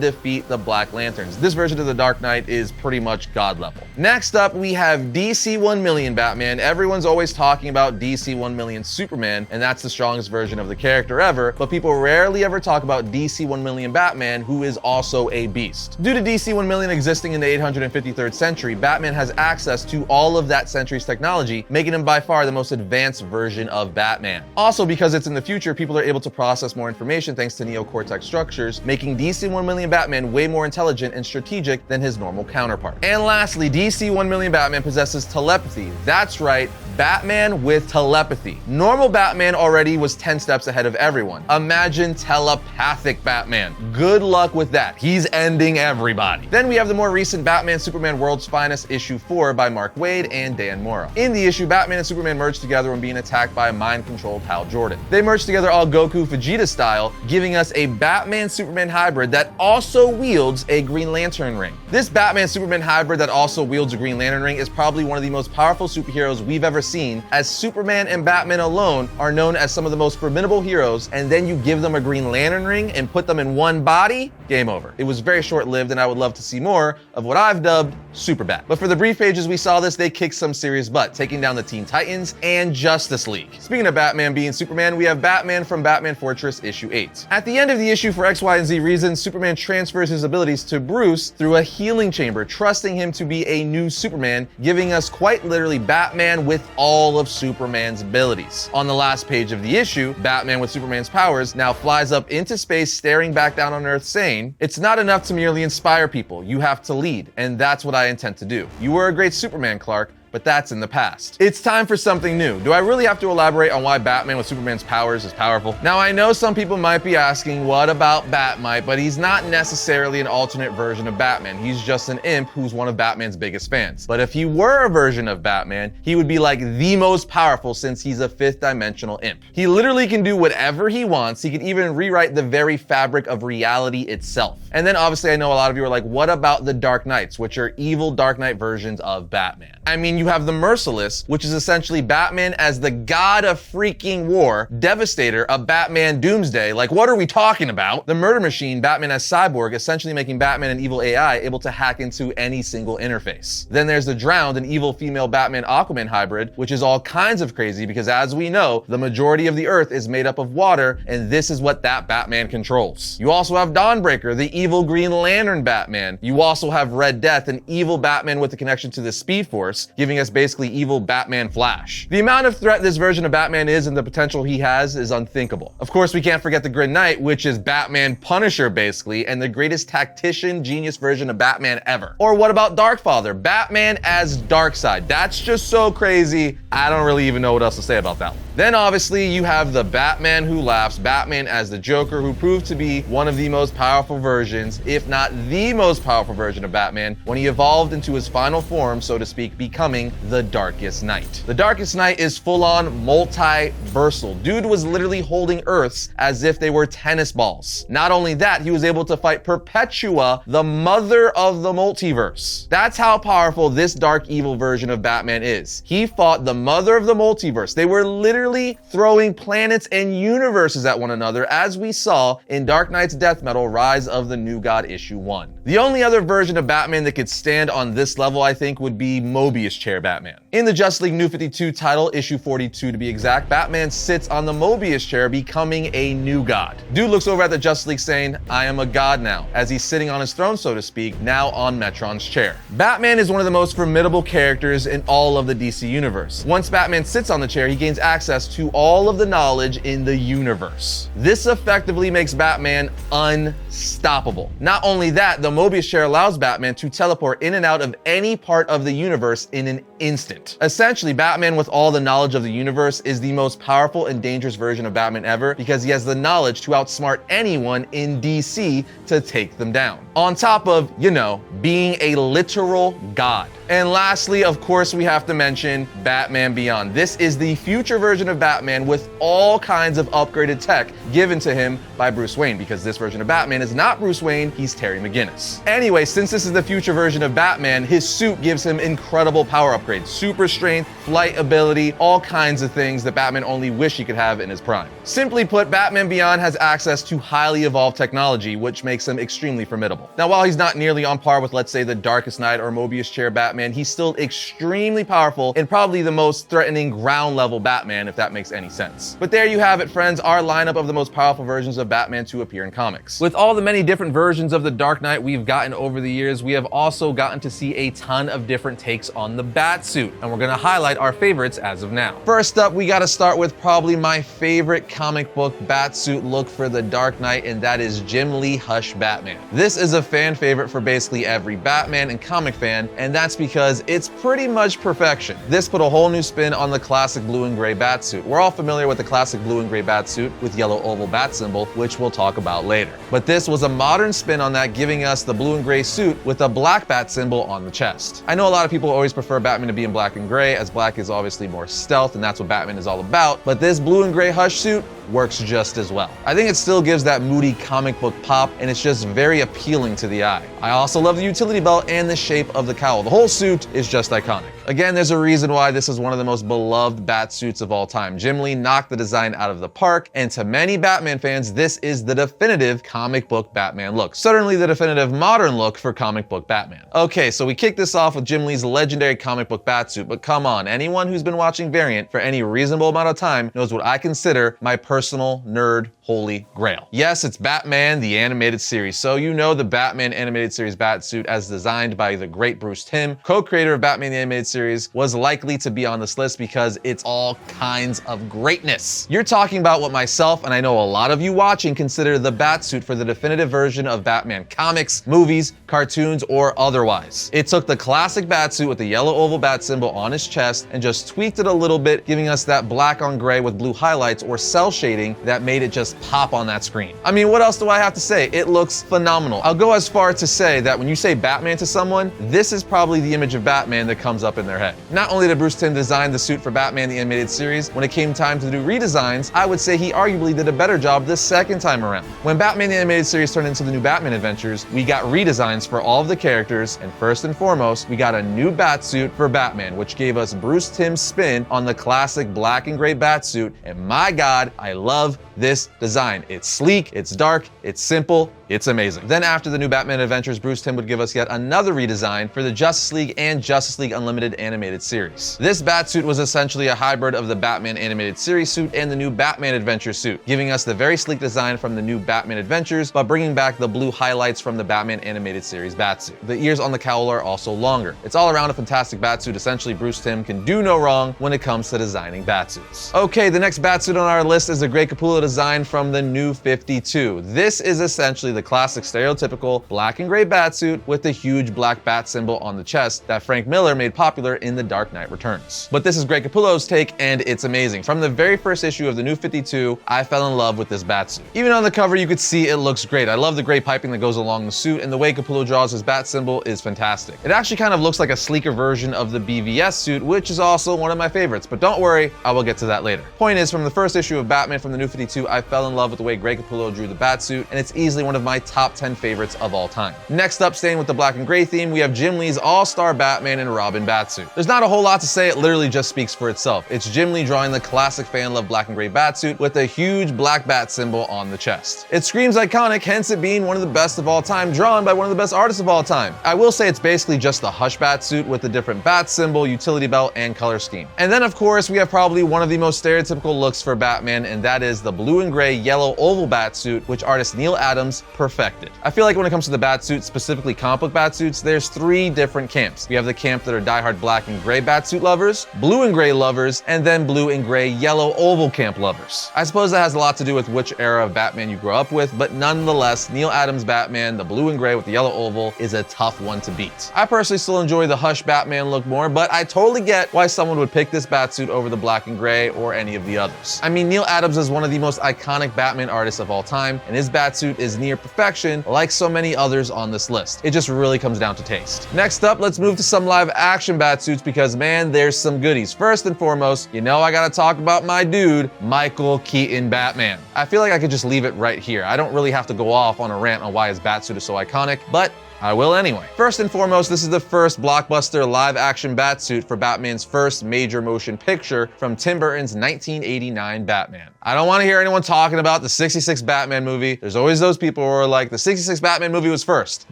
defeat the Black Lanterns. This version of the Dark Knight is pretty much god level. Next up, we have DC 1 Million Batman. Everyone's always talking about DC 1 Million Superman, and that's the strongest version of the character ever, but people rarely ever talk about DC 1 Million Batman, who is also a beast. Due to DC 1 Million existing in the 853rd century, Batman has access to all of that century's technology, making him by far the most advanced version of Batman. Also, because it's in the future, people are able to process more information thanks to neocortex structures, making DC 1 Million Batman way more intelligent and strategic than his normal counterpart. And lastly, DC 1 Million Batman possesses telepathy. That's right, Batman with telepathy. Normal Batman already was 10 steps ahead of everyone. Imagine telepathic Batman. Good luck with that. He's ending everybody. Then we have the more recent Batman Superman World's Finest issue 4 by Mark Waid and Dan Mora. In the issue, Batman and Superman merge together when being attacked by a mind-controlled Hal Jordan. They merge together all Goku Vegeta style, giving us a Batman-Superman hybrid that also wields a Green Lantern ring. This Batman-Superman hybrid that also wields a Green Lantern ring is probably one of the most powerful superheroes we've ever seen, as Superman and Batman alone are known as some of the most formidable heroes, and then you give them a Green Lantern ring and put them in one body, game over. It was very short-lived, and I would love to see more of what I've dubbed Superbat. But for the brief pages we saw this, they kicked some serious butt, taking down the Teen Titans and Justice League. Speaking of Batman being Superman, we have Batman from Batman Fortress issue 8. At the end of the issue, for X, Y, and Z reasons, Superman transfers his abilities to Bruce through a healing chamber, trusting him to be a new Superman, giving us quite literally Batman with all of Superman's abilities. On the last page of the issue, Batman with Superman's powers now flies up into space, staring back down on Earth, saying, "It's not enough to merely inspire people, you have to lead, and that's what I intend to do. You were a great Superman, Clark, but that's in the past. It's time for something new." Do I really have to elaborate on why Batman with Superman's powers is powerful? Now, I know some people might be asking, what about Batmite? But he's not necessarily an alternate version of Batman. He's just an imp who's one of Batman's biggest fans. But if he were a version of Batman, he would be like the most powerful since he's a fifth dimensional imp. He literally can do whatever he wants. He can even rewrite the very fabric of reality itself. And then obviously I know a lot of you are like, what about the Dark Knights, which are evil Dark Knight versions of Batman? I mean, you have the Merciless, which is essentially Batman as the god of freaking war, Devastator, a Batman Doomsday. Like, what are we talking about? The Murder Machine, Batman as Cyborg, essentially making Batman an evil AI able to hack into any single interface. Then there's the Drowned, an evil female Batman Aquaman hybrid, which is all kinds of crazy because, as we know, the majority of the Earth is made up of water, and this is what that Batman controls. You also have Dawnbreaker, the evil Green Lantern Batman. You also have Red Death, an evil Batman with a connection to the Speed Force, giving us basically evil Batman Flash. The amount of threat this version of Batman is and the potential he has is unthinkable. Of course, we can't forget the Green Knight, which is Batman Punisher basically, and the greatest tactician genius version of Batman ever. Or what about Darkfather, Batman as Darkseid? That's just so crazy, I don't really even know what else to say about that one. Then obviously you have the Batman Who Laughs, Batman as the Joker, who proved to be one of the most powerful versions, if not the most powerful version of Batman, when he evolved into his final form, so to speak, becoming the Darkest Knight. The Darkest Knight is full-on multiversal. Dude was literally holding Earths as if they were tennis balls. Not only that, he was able to fight Perpetua, the mother of the multiverse. That's how powerful this dark evil version of Batman is. He fought the mother of the multiverse. They were literally throwing planets and universes at one another, as we saw in Dark Knight's Death Metal Rise of the New God issue 1. The only other version of Batman that could stand on this level, I think, would be Mobius Chair Batman. In the Justice League New 52 title, issue 42 to be exact, Batman sits on the Mobius chair, becoming a new god. Dude looks over at the Justice League saying, I am a god now, as he's sitting on his throne, so to speak, now on Metron's chair. Batman is one of the most formidable characters in all of the DC universe. Once Batman sits on the chair, he gains access to all of the knowledge in the universe. This effectively makes Batman unstoppable. Not only that, the Mobius chair allows Batman to teleport in and out of any part of the universe in an instant. Essentially, Batman with all the knowledge of the universe is the most powerful and dangerous version of Batman ever, because he has the knowledge to outsmart anyone in DC to take them down. On top of, you know, being a literal god. And lastly, of course, we have to mention Batman Beyond. This is the future version of Batman with all kinds of upgraded tech given to him by Bruce Wayne, because this version of Batman is not Bruce Wayne, he's Terry McGinnis. Anyway, since this is the future version of Batman, his suit gives him incredible power upgrades, super strength, flight ability, all kinds of things that Batman only wish he could have in his prime. Simply put, Batman Beyond has access to highly evolved technology, which makes him extremely formidable. Now, while he's not nearly on par with, let's say, the Darkest Knight or Mobius Chair Batman, he's still extremely powerful and probably the most threatening ground level Batman, if that makes any sense. But there you have it, friends, our lineup of the most powerful versions of Batman to appear in comics. With all the many different versions of the Dark Knight we've gotten over the years, we have also gotten to see a ton of different takes on the Batsuit, and we're gonna highlight our favorites as of now. First up, we gotta start with probably my favorite comic book Batsuit look for the Dark Knight, and that is Jim Lee Hush Batman. This is a fan favorite for basically every Batman and comic fan, and that's because it's pretty much perfection. This put a whole new spin on the classic blue and gray Batsuit. We're all familiar with the classic blue and gray Batsuit with yellow oval bat symbol, which we'll talk about later. But this was a modern spin on that, giving us the blue and gray suit with a black bat symbol on the chest. I know a lot of people always prefer Batman to be in black and gray, as black is obviously more stealth, and that's what Batman is all about, but this blue and gray Hush suit works just as well. I think it still gives that moody comic book pop, and it's just very appealing to the eye. I also love the utility belt and the shape of the cowl. The whole suit is just iconic. Again, there's a reason why this is one of the most beloved bat suits of all time. Jim Lee knocked the design out of the park, and to many Batman fans, this is the definitive comic book Batman look. Certainly the definitive modern look for comic book Batman. Okay, so we kicked this off with Jim Lee's legendary comic book Batsuit, but come on, anyone who's been watching Variant for any reasonable amount of time knows what I consider my personal nerd holy grail. Yes, it's Batman, the animated series. So you know the Batman animated series Batsuit, as designed by the great Bruce Timm, co-creator of Batman the Animated Series, was likely to be on this list because it's all kinds of greatness. You're talking about what myself, and I know a lot of you watching, consider the Batsuit for the definitive version of Batman comics, movies, cartoons, or otherwise. It took the classic Batsuit with the yellow oval bat symbol on his chest and just tweaked it a little bit, giving us that black on gray with blue highlights or cell shading that made it just pop on that screen. I mean, what else do I have to say? It looks phenomenal. I'll go as far to say that when you say Batman to someone, this is probably the image of Batman that comes up in their head. Not only did Bruce Timm design the suit for Batman the Animated Series, when it came time to do redesigns, I would say he arguably did a better job this second time around. When Batman the Animated Series turned into the new Batman Adventures, we got redesigns for all of the characters, and first and foremost, we got a new Batsuit for Batman, which gave us Bruce Timm's spin on the classic black and gray Batsuit, and my God, I love this design. It's sleek, it's dark, it's simple, it's amazing. Then after the new Batman Adventures, Bruce Timm would give us yet another redesign for the Justice League and Justice League Unlimited animated series. This Batsuit was essentially a hybrid of the Batman animated series suit and the new Batman Adventure suit, giving us the very sleek design from the new Batman Adventures, but bringing back the blue highlights from the Batman animated series Batsuit. The ears on the cowl are also longer. It's all around a fantastic Batsuit. Essentially, Bruce Timm can do no wrong when it comes to designing Batsuits. Okay, the next Batsuit on our list is the Grey Capullo design from the New 52. This is essentially the classic stereotypical black and gray Batsuit with the huge black bat symbol on the chest that Frank Miller made popular in The Dark Knight Returns. But this is Grey Capullo's take, and it's amazing. From the very first issue of the New 52, I fell in love with this Batsuit. Even on the cover, you could see it looks great. I love the gray piping that goes along the suit, and the way Capullo draws his bat symbol is fantastic. It actually kind of looks like a sleeker version of the BVS suit, which is also one of my favorites, but don't worry, I will get to that later. Point is, from the first issue of Batman from the New 52, I fell in love with the way Grey Capullo drew the Batsuit, and it's easily one of my top 10 favorites of all time. Next up, staying with the black and gray theme, we have Jim Lee's all-star Batman and Robin Batsuit. There's not a whole lot to say, it literally just speaks for itself. It's Jim Lee drawing the classic fan-loved black and gray Batsuit with a huge black bat symbol on the chest. It screams iconic, hence it being one of the best of all time, drawn by one of the best artists of all time. I will say it's basically just the Hush Batsuit with the different bat symbol, utility belt, and color scheme. And then of course, we have probably one of the most stereotypical looks for Batman, and that is the blue and gray yellow oval Batsuit, which artist Neil Adams perfected. I feel like when it comes to the Batsuit, specifically comic book Batsuits, there's three different camps. We have the camp that are diehard black and gray Batsuit lovers, blue and gray lovers, and then blue and gray yellow oval camp lovers. I suppose that has a lot to do with which era of Batman you grew up with, but nonetheless, Neil Adams' Batman, the blue and gray with the yellow oval, is a tough one to beat. I personally still enjoy the Hush Batman look more, but I totally get why someone would pick this Batsuit over the black and gray or any of the others. I mean, Neil Adams is one of the most iconic Batman artists of all time, and his Batsuit is near perfection, like so many others on this list. It just really comes down to taste. Next up, let's move to some live action Batsuits because man, there's some goodies. First and foremost, you know I gotta talk about my dude, Michael Keaton Batman. I feel like I could just leave it right here. I don't really have to go off on a rant on why his Batsuit is so iconic, but I will anyway. First and foremost, this is the first blockbuster live-action Batsuit for Batman's first major motion picture from Tim Burton's 1989 Batman. I don't want to hear anyone talking about the 66 Batman movie. There's always those people who are like, the 66 Batman movie was first.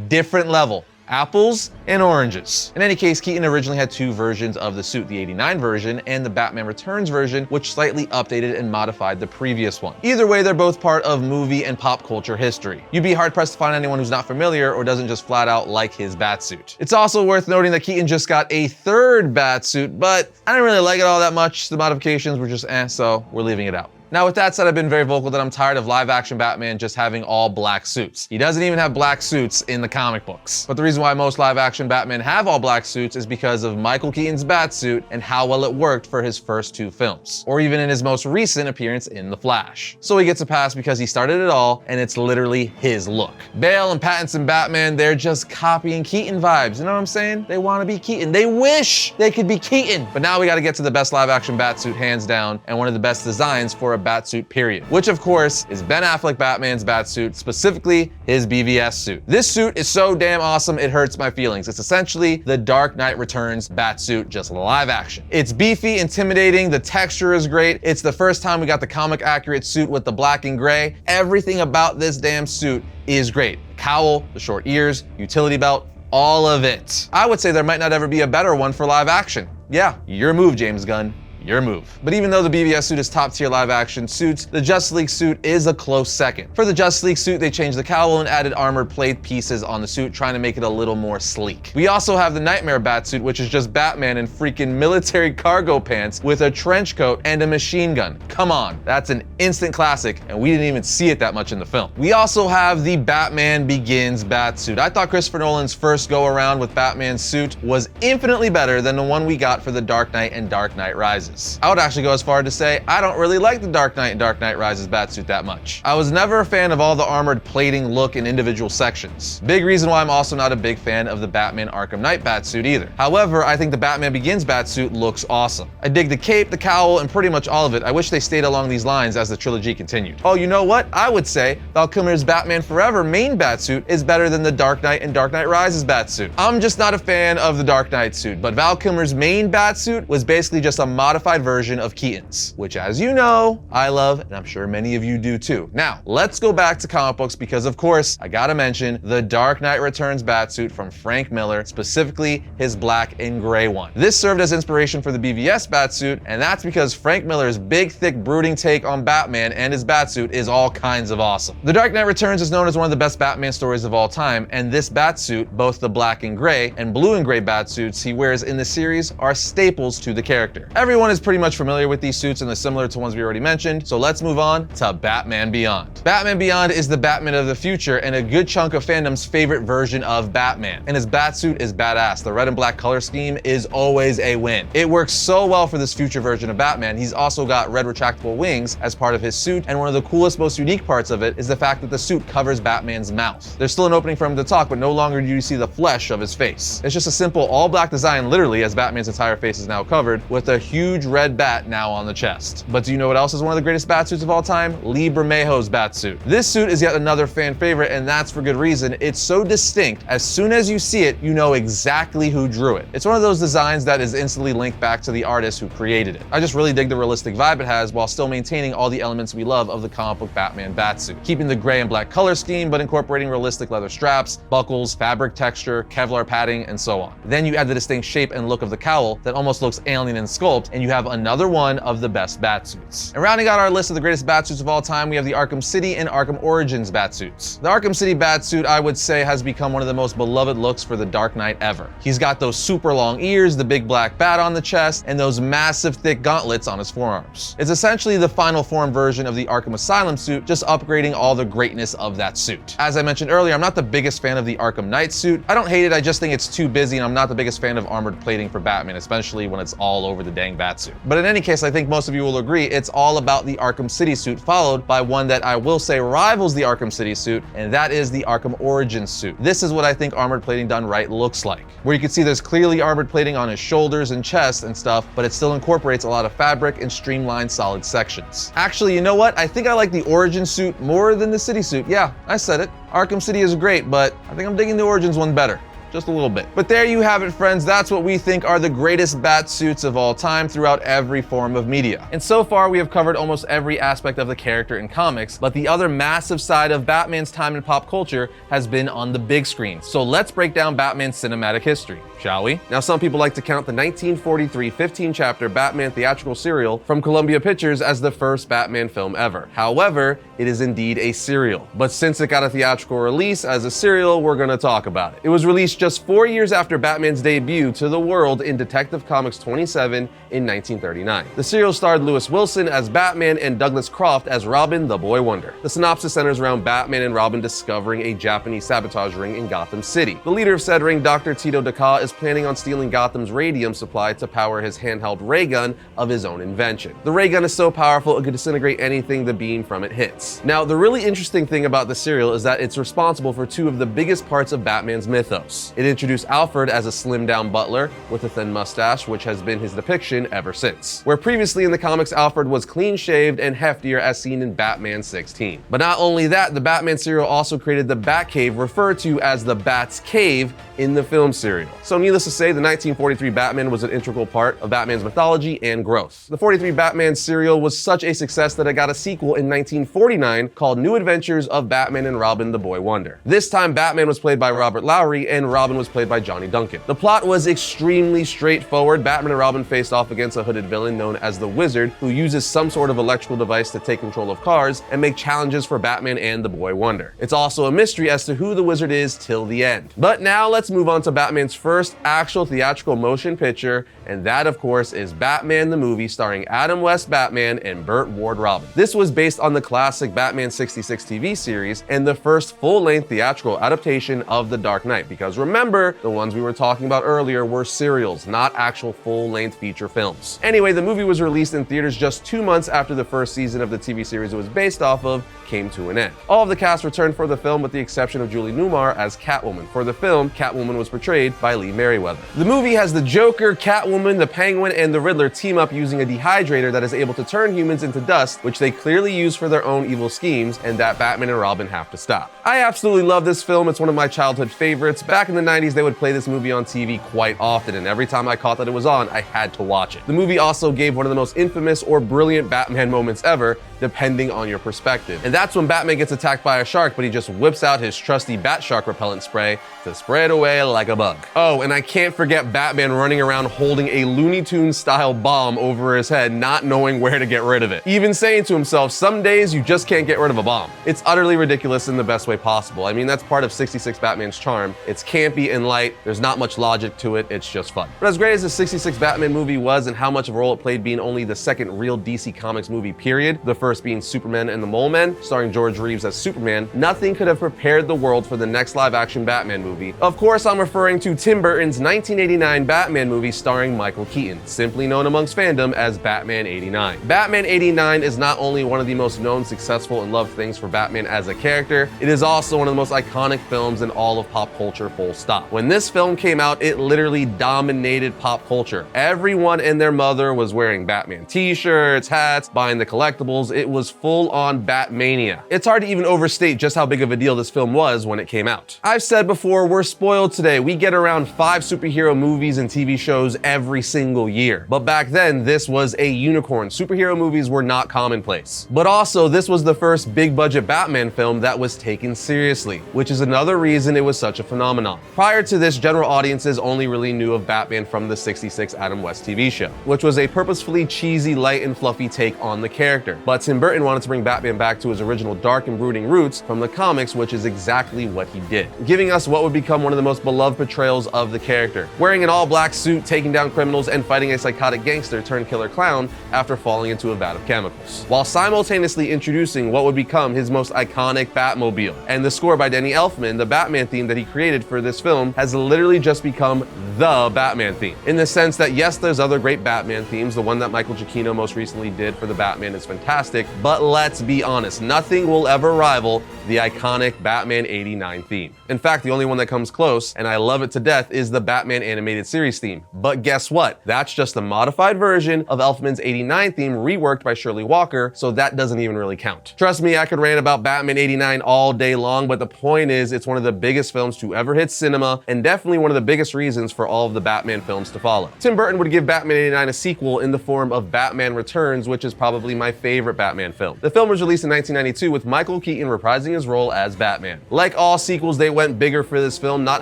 Different level. Apples and oranges. In any case, Keaton originally had two versions of the suit, the 89 version and the Batman Returns version, which slightly updated and modified the previous one. Either way, they're both part of movie and pop culture history. You'd be hard-pressed to find anyone who's not familiar or doesn't just flat out like his Batsuit. It's also worth noting that Keaton just got a third Batsuit, but I didn't really like it all that much. The modifications were just so we're leaving it out. Now, with that said, I've been very vocal that I'm tired of live-action Batman just having all black suits. He doesn't even have black suits in the comic books. But the reason why most live-action Batman have all black suits is because of Michael Keaton's Batsuit and how well it worked for his first two films, or even in his most recent appearance in The Flash. So he gets a pass because he started it all, and it's literally his look. Bale and Pattinson Batman, they're just copying Keaton vibes, you know what I'm saying? They want to be Keaton. They wish they could be Keaton. But now we got to get to the best live-action Batsuit hands down, and one of the best designs for a Batsuit period, which of course is Ben Affleck Batman's Batsuit, specifically his BVS suit. This suit is so damn awesome it hurts my feelings. It's essentially the Dark Knight Returns Batsuit, just live action. It's beefy, intimidating, the texture is great. It's the first time we got the comic accurate suit with the black and gray. Everything about this damn suit is great. The cowl, the short ears, utility belt, all of it. I would say there might not ever be a better one for live action. Yeah, your move, James Gunn. Your move. But even though the BVS suit is top tier live action suits, the Justice League suit is a close second. For the Justice League suit, they changed the cowl and added armored plate pieces on the suit, trying to make it a little more sleek. We also have the Nightmare Batsuit, which is just Batman in freaking military cargo pants with a trench coat and a machine gun. Come on, that's an instant classic, and we didn't even see it that much in the film. We also have the Batman Begins Batsuit. I thought Christopher Nolan's first go around with Batman's suit was infinitely better than the one we got for the Dark Knight and Dark Knight Rises. I would actually go as far to say I don't really like the Dark Knight and Dark Knight Rises Batsuit that much. I was never a fan of all the armored plating look in individual sections. Big reason why I'm also not a big fan of the Batman Arkham Knight Batsuit either. However, I think the Batman Begins Batsuit looks awesome. I dig the cape, the cowl, and pretty much all of it. I wish they stayed along these lines as the trilogy continued. Oh, you know what? I would say Val Kilmer's Batman Forever main Batsuit is better than the Dark Knight and Dark Knight Rises Batsuit. I'm just not a fan of the Dark Knight suit, but Val Kilmer's main Batsuit was basically just a modified version of Keaton's, which, as you know, I love, and I'm sure many of you do too. Now, let's go back to comic books because, of course, I gotta mention the Dark Knight Returns Batsuit from Frank Miller, specifically his black and gray one. This served as inspiration for the BVS Batsuit, and that's because Frank Miller's big, thick, brooding take on Batman and his Batsuit is all kinds of awesome. The Dark Knight Returns is known as one of the best Batman stories of all time, and this Batsuit, both the black and gray and blue and gray Batsuits he wears in the series, are staples to the character. Everyone is pretty much familiar with these suits and they're similar to ones we already mentioned, so let's move on to Batman Beyond. Batman Beyond is the Batman of the future and a good chunk of fandom's favorite version of Batman, and his Batsuit is badass. The red and black color scheme is always a win. It works so well for this future version of Batman. He's also got red retractable wings as part of his suit, and one of the coolest, most unique parts of it is the fact that the suit covers Batman's mouth. There's still an opening for him to talk, but no longer do you see the flesh of his face. It's just a simple all black design, literally, as Batman's entire face is now covered, with a huge huge red bat now on the chest. But do you know what else is one of the greatest Batsuits of all time? Lee Bermejo's Batsuit. This suit is yet another fan favorite, and that's for good reason. It's so distinct, as soon as you see it, you know exactly who drew it. It's one of those designs that is instantly linked back to the artist who created it. I just really dig the realistic vibe it has while still maintaining all the elements we love of the comic book Batman Batsuit. Keeping the gray and black color scheme, but incorporating realistic leather straps, buckles, fabric texture, Kevlar padding, and so on. Then you add the distinct shape and look of the cowl that almost looks alien in sculpt, and you have another one of the best Batsuits. And rounding out our list of the greatest Batsuits of all time, we have the Arkham City and Arkham Origins Batsuits. The Arkham City Batsuit, I would say, has become one of the most beloved looks for the Dark Knight ever. He's got those super long ears, the big black bat on the chest, and those massive thick gauntlets on his forearms. It's essentially the final form version of the Arkham Asylum suit, just upgrading all the greatness of that suit. As I mentioned earlier, I'm not the biggest fan of the Arkham Knight suit. I don't hate it, I just think it's too busy, and I'm not the biggest fan of armored plating for Batman, especially when it's all over the dang Batsuit. But in any case, I think most of you will agree it's all about the Arkham City suit, followed by one that I will say rivals the Arkham City suit, and that is the Arkham Origins suit. This is what I think armored plating done right looks like, where you can see there's clearly armored plating on his shoulders and chest and stuff, but it still incorporates a lot of fabric and streamlined solid sections. Actually, you know what? I think I like the Origins suit more than the City suit. Yeah, I said it. Arkham City is great, but I think I'm digging the Origins one better. Just a little bit. But there you have it, friends. That's what we think are the greatest Batsuits of all time throughout every form of media. And so far, we have covered almost every aspect of the character in comics, but the other massive side of Batman's time in pop culture has been on the big screen. So let's break down Batman's cinematic history, shall we? Now, some people like to count the 1943 15-chapter Batman theatrical serial from Columbia Pictures as the first Batman film ever. However, it is indeed a serial. But since it got a theatrical release as a serial, we're gonna talk about it. It was released just 4 years after Batman's debut to the world in Detective Comics 27 in 1939. The serial starred Lewis Wilson as Batman and Douglas Croft as Robin the Boy Wonder. The synopsis centers around Batman and Robin discovering a Japanese sabotage ring in Gotham City. The leader of said ring, Dr. Tito Daka, is planning on stealing Gotham's radium supply to power his handheld ray gun of his own invention. The ray gun is so powerful it could disintegrate anything the beam from it hits. Now, the really interesting thing about the serial is that it's responsible for two of the biggest parts of Batman's mythos. It introduced Alfred as a slimmed-down butler with a thin mustache, which has been his depiction ever since. Where previously in the comics, Alfred was clean-shaved and heftier as seen in Batman 16. But not only that, the Batman serial also created the Batcave, referred to as the Batcave in the film serial. So needless to say, the 1943 Batman was an integral part of Batman's mythology and growth. The 43 Batman serial was such a success that it got a sequel in 1949 called New Adventures of Batman and Robin the Boy Wonder. This time, Batman was played by Robert Lowry and Robin was played by Johnny Duncan. The plot was extremely straightforward. Batman and Robin faced off against a hooded villain known as the Wizard, who uses some sort of electrical device to take control of cars and make challenges for Batman and the Boy Wonder. It's also a mystery as to who the Wizard is till the end. But now let's move on to Batman's first actual theatrical motion picture, and that of course is Batman the movie, starring Adam West Batman and Burt Ward Robin. This was based on the classic Batman 66 TV series and the first full-length theatrical adaptation of The Dark Knight, because remember, the ones we were talking about earlier were serials, not actual full-length feature films. Anyway, the movie was released in theaters just 2 months after the first season of the TV series it was based off of came to an end. All of the cast returned for the film with the exception of Julie Newmar as Catwoman. For the film, Catwoman was portrayed by Lee Merriweather. The movie has the Joker, Catwoman, the Penguin, and the Riddler team up using a dehydrator that is able to turn humans into dust, which they clearly use for their own evil schemes, and that Batman and Robin have to stop. I absolutely love this film. It's one of my childhood favorites. Back in the 90s, they would play this movie on TV quite often, and every time I caught that it was on, I had to watch it. The movie also gave one of the most infamous or brilliant Batman moments ever, depending on your perspective. And that's when Batman gets attacked by a shark, but he just whips out his trusty bat shark repellent spray to spray it away like a bug. Oh, and I can't forget Batman running around holding a Looney Tunes style bomb over his head, not knowing where to get rid of it. Even saying to himself, some days you just can't get rid of a bomb. It's utterly ridiculous in the best way possible. I mean, that's part of 66 Batman's charm. It's campy and light. There's not much logic to it. It's just fun. But as great as the 66 Batman movie was and how much of a role it played being only the second real DC Comics movie period, the first first being Superman and the Mole Men, starring George Reeves as Superman, nothing could have prepared the world for the next live-action Batman movie. Of course, I'm referring to Tim Burton's 1989 Batman movie starring Michael Keaton, simply known amongst fandom as Batman 89. Batman 89 is not only one of the most known, successful, and loved things for Batman as a character, it is also one of the most iconic films in all of pop culture, full stop. When this film came out, it literally dominated pop culture. Everyone and their mother was wearing Batman t-shirts, hats, buying the collectibles. It was full-on Batmania. It's hard to even overstate just how big of a deal this film was when it came out. I've said before, we're spoiled today. We get around 5 superhero movies and TV shows every single year. But back then, this was a unicorn. Superhero movies were not commonplace. But also, this was the first big-budget Batman film that was taken seriously, which is another reason it was such a phenomenon. Prior to this, general audiences only really knew of Batman from the '66 Adam West TV show, which was a purposefully cheesy, light and fluffy take on the character. But Tim Burton wanted to bring Batman back to his original dark and brooding roots from the comics, which is exactly what he did, giving us what would become one of the most beloved portrayals of the character, wearing an all-black suit, taking down criminals, and fighting a psychotic gangster turned killer clown after falling into a vat of chemicals, while simultaneously introducing what would become his most iconic Batmobile. And the score by Danny Elfman, the Batman theme that he created for this film, has literally just become the Batman theme, in the sense that yes, there's other great Batman themes. The one that Michael Giacchino most recently did for the Batman is fantastic, but let's be honest, nothing will ever rival the iconic Batman 89 theme. In fact, the only one that comes close, and I love it to death, is the Batman animated series theme. But guess what? That's just a modified version of Elfman's 89 theme reworked by Shirley Walker, so that doesn't even really count. Trust me, I could rant about Batman 89 all day long, but the point is, it's one of the biggest films to ever hit cinema, and definitely one of the biggest reasons for all of the Batman films to follow. Tim Burton would give Batman 89 a sequel in the form of Batman Returns, which is probably my favorite Batman film. The film was released in 1992 with Michael Keaton reprising his role as Batman. Like all sequels, they went bigger for this film, not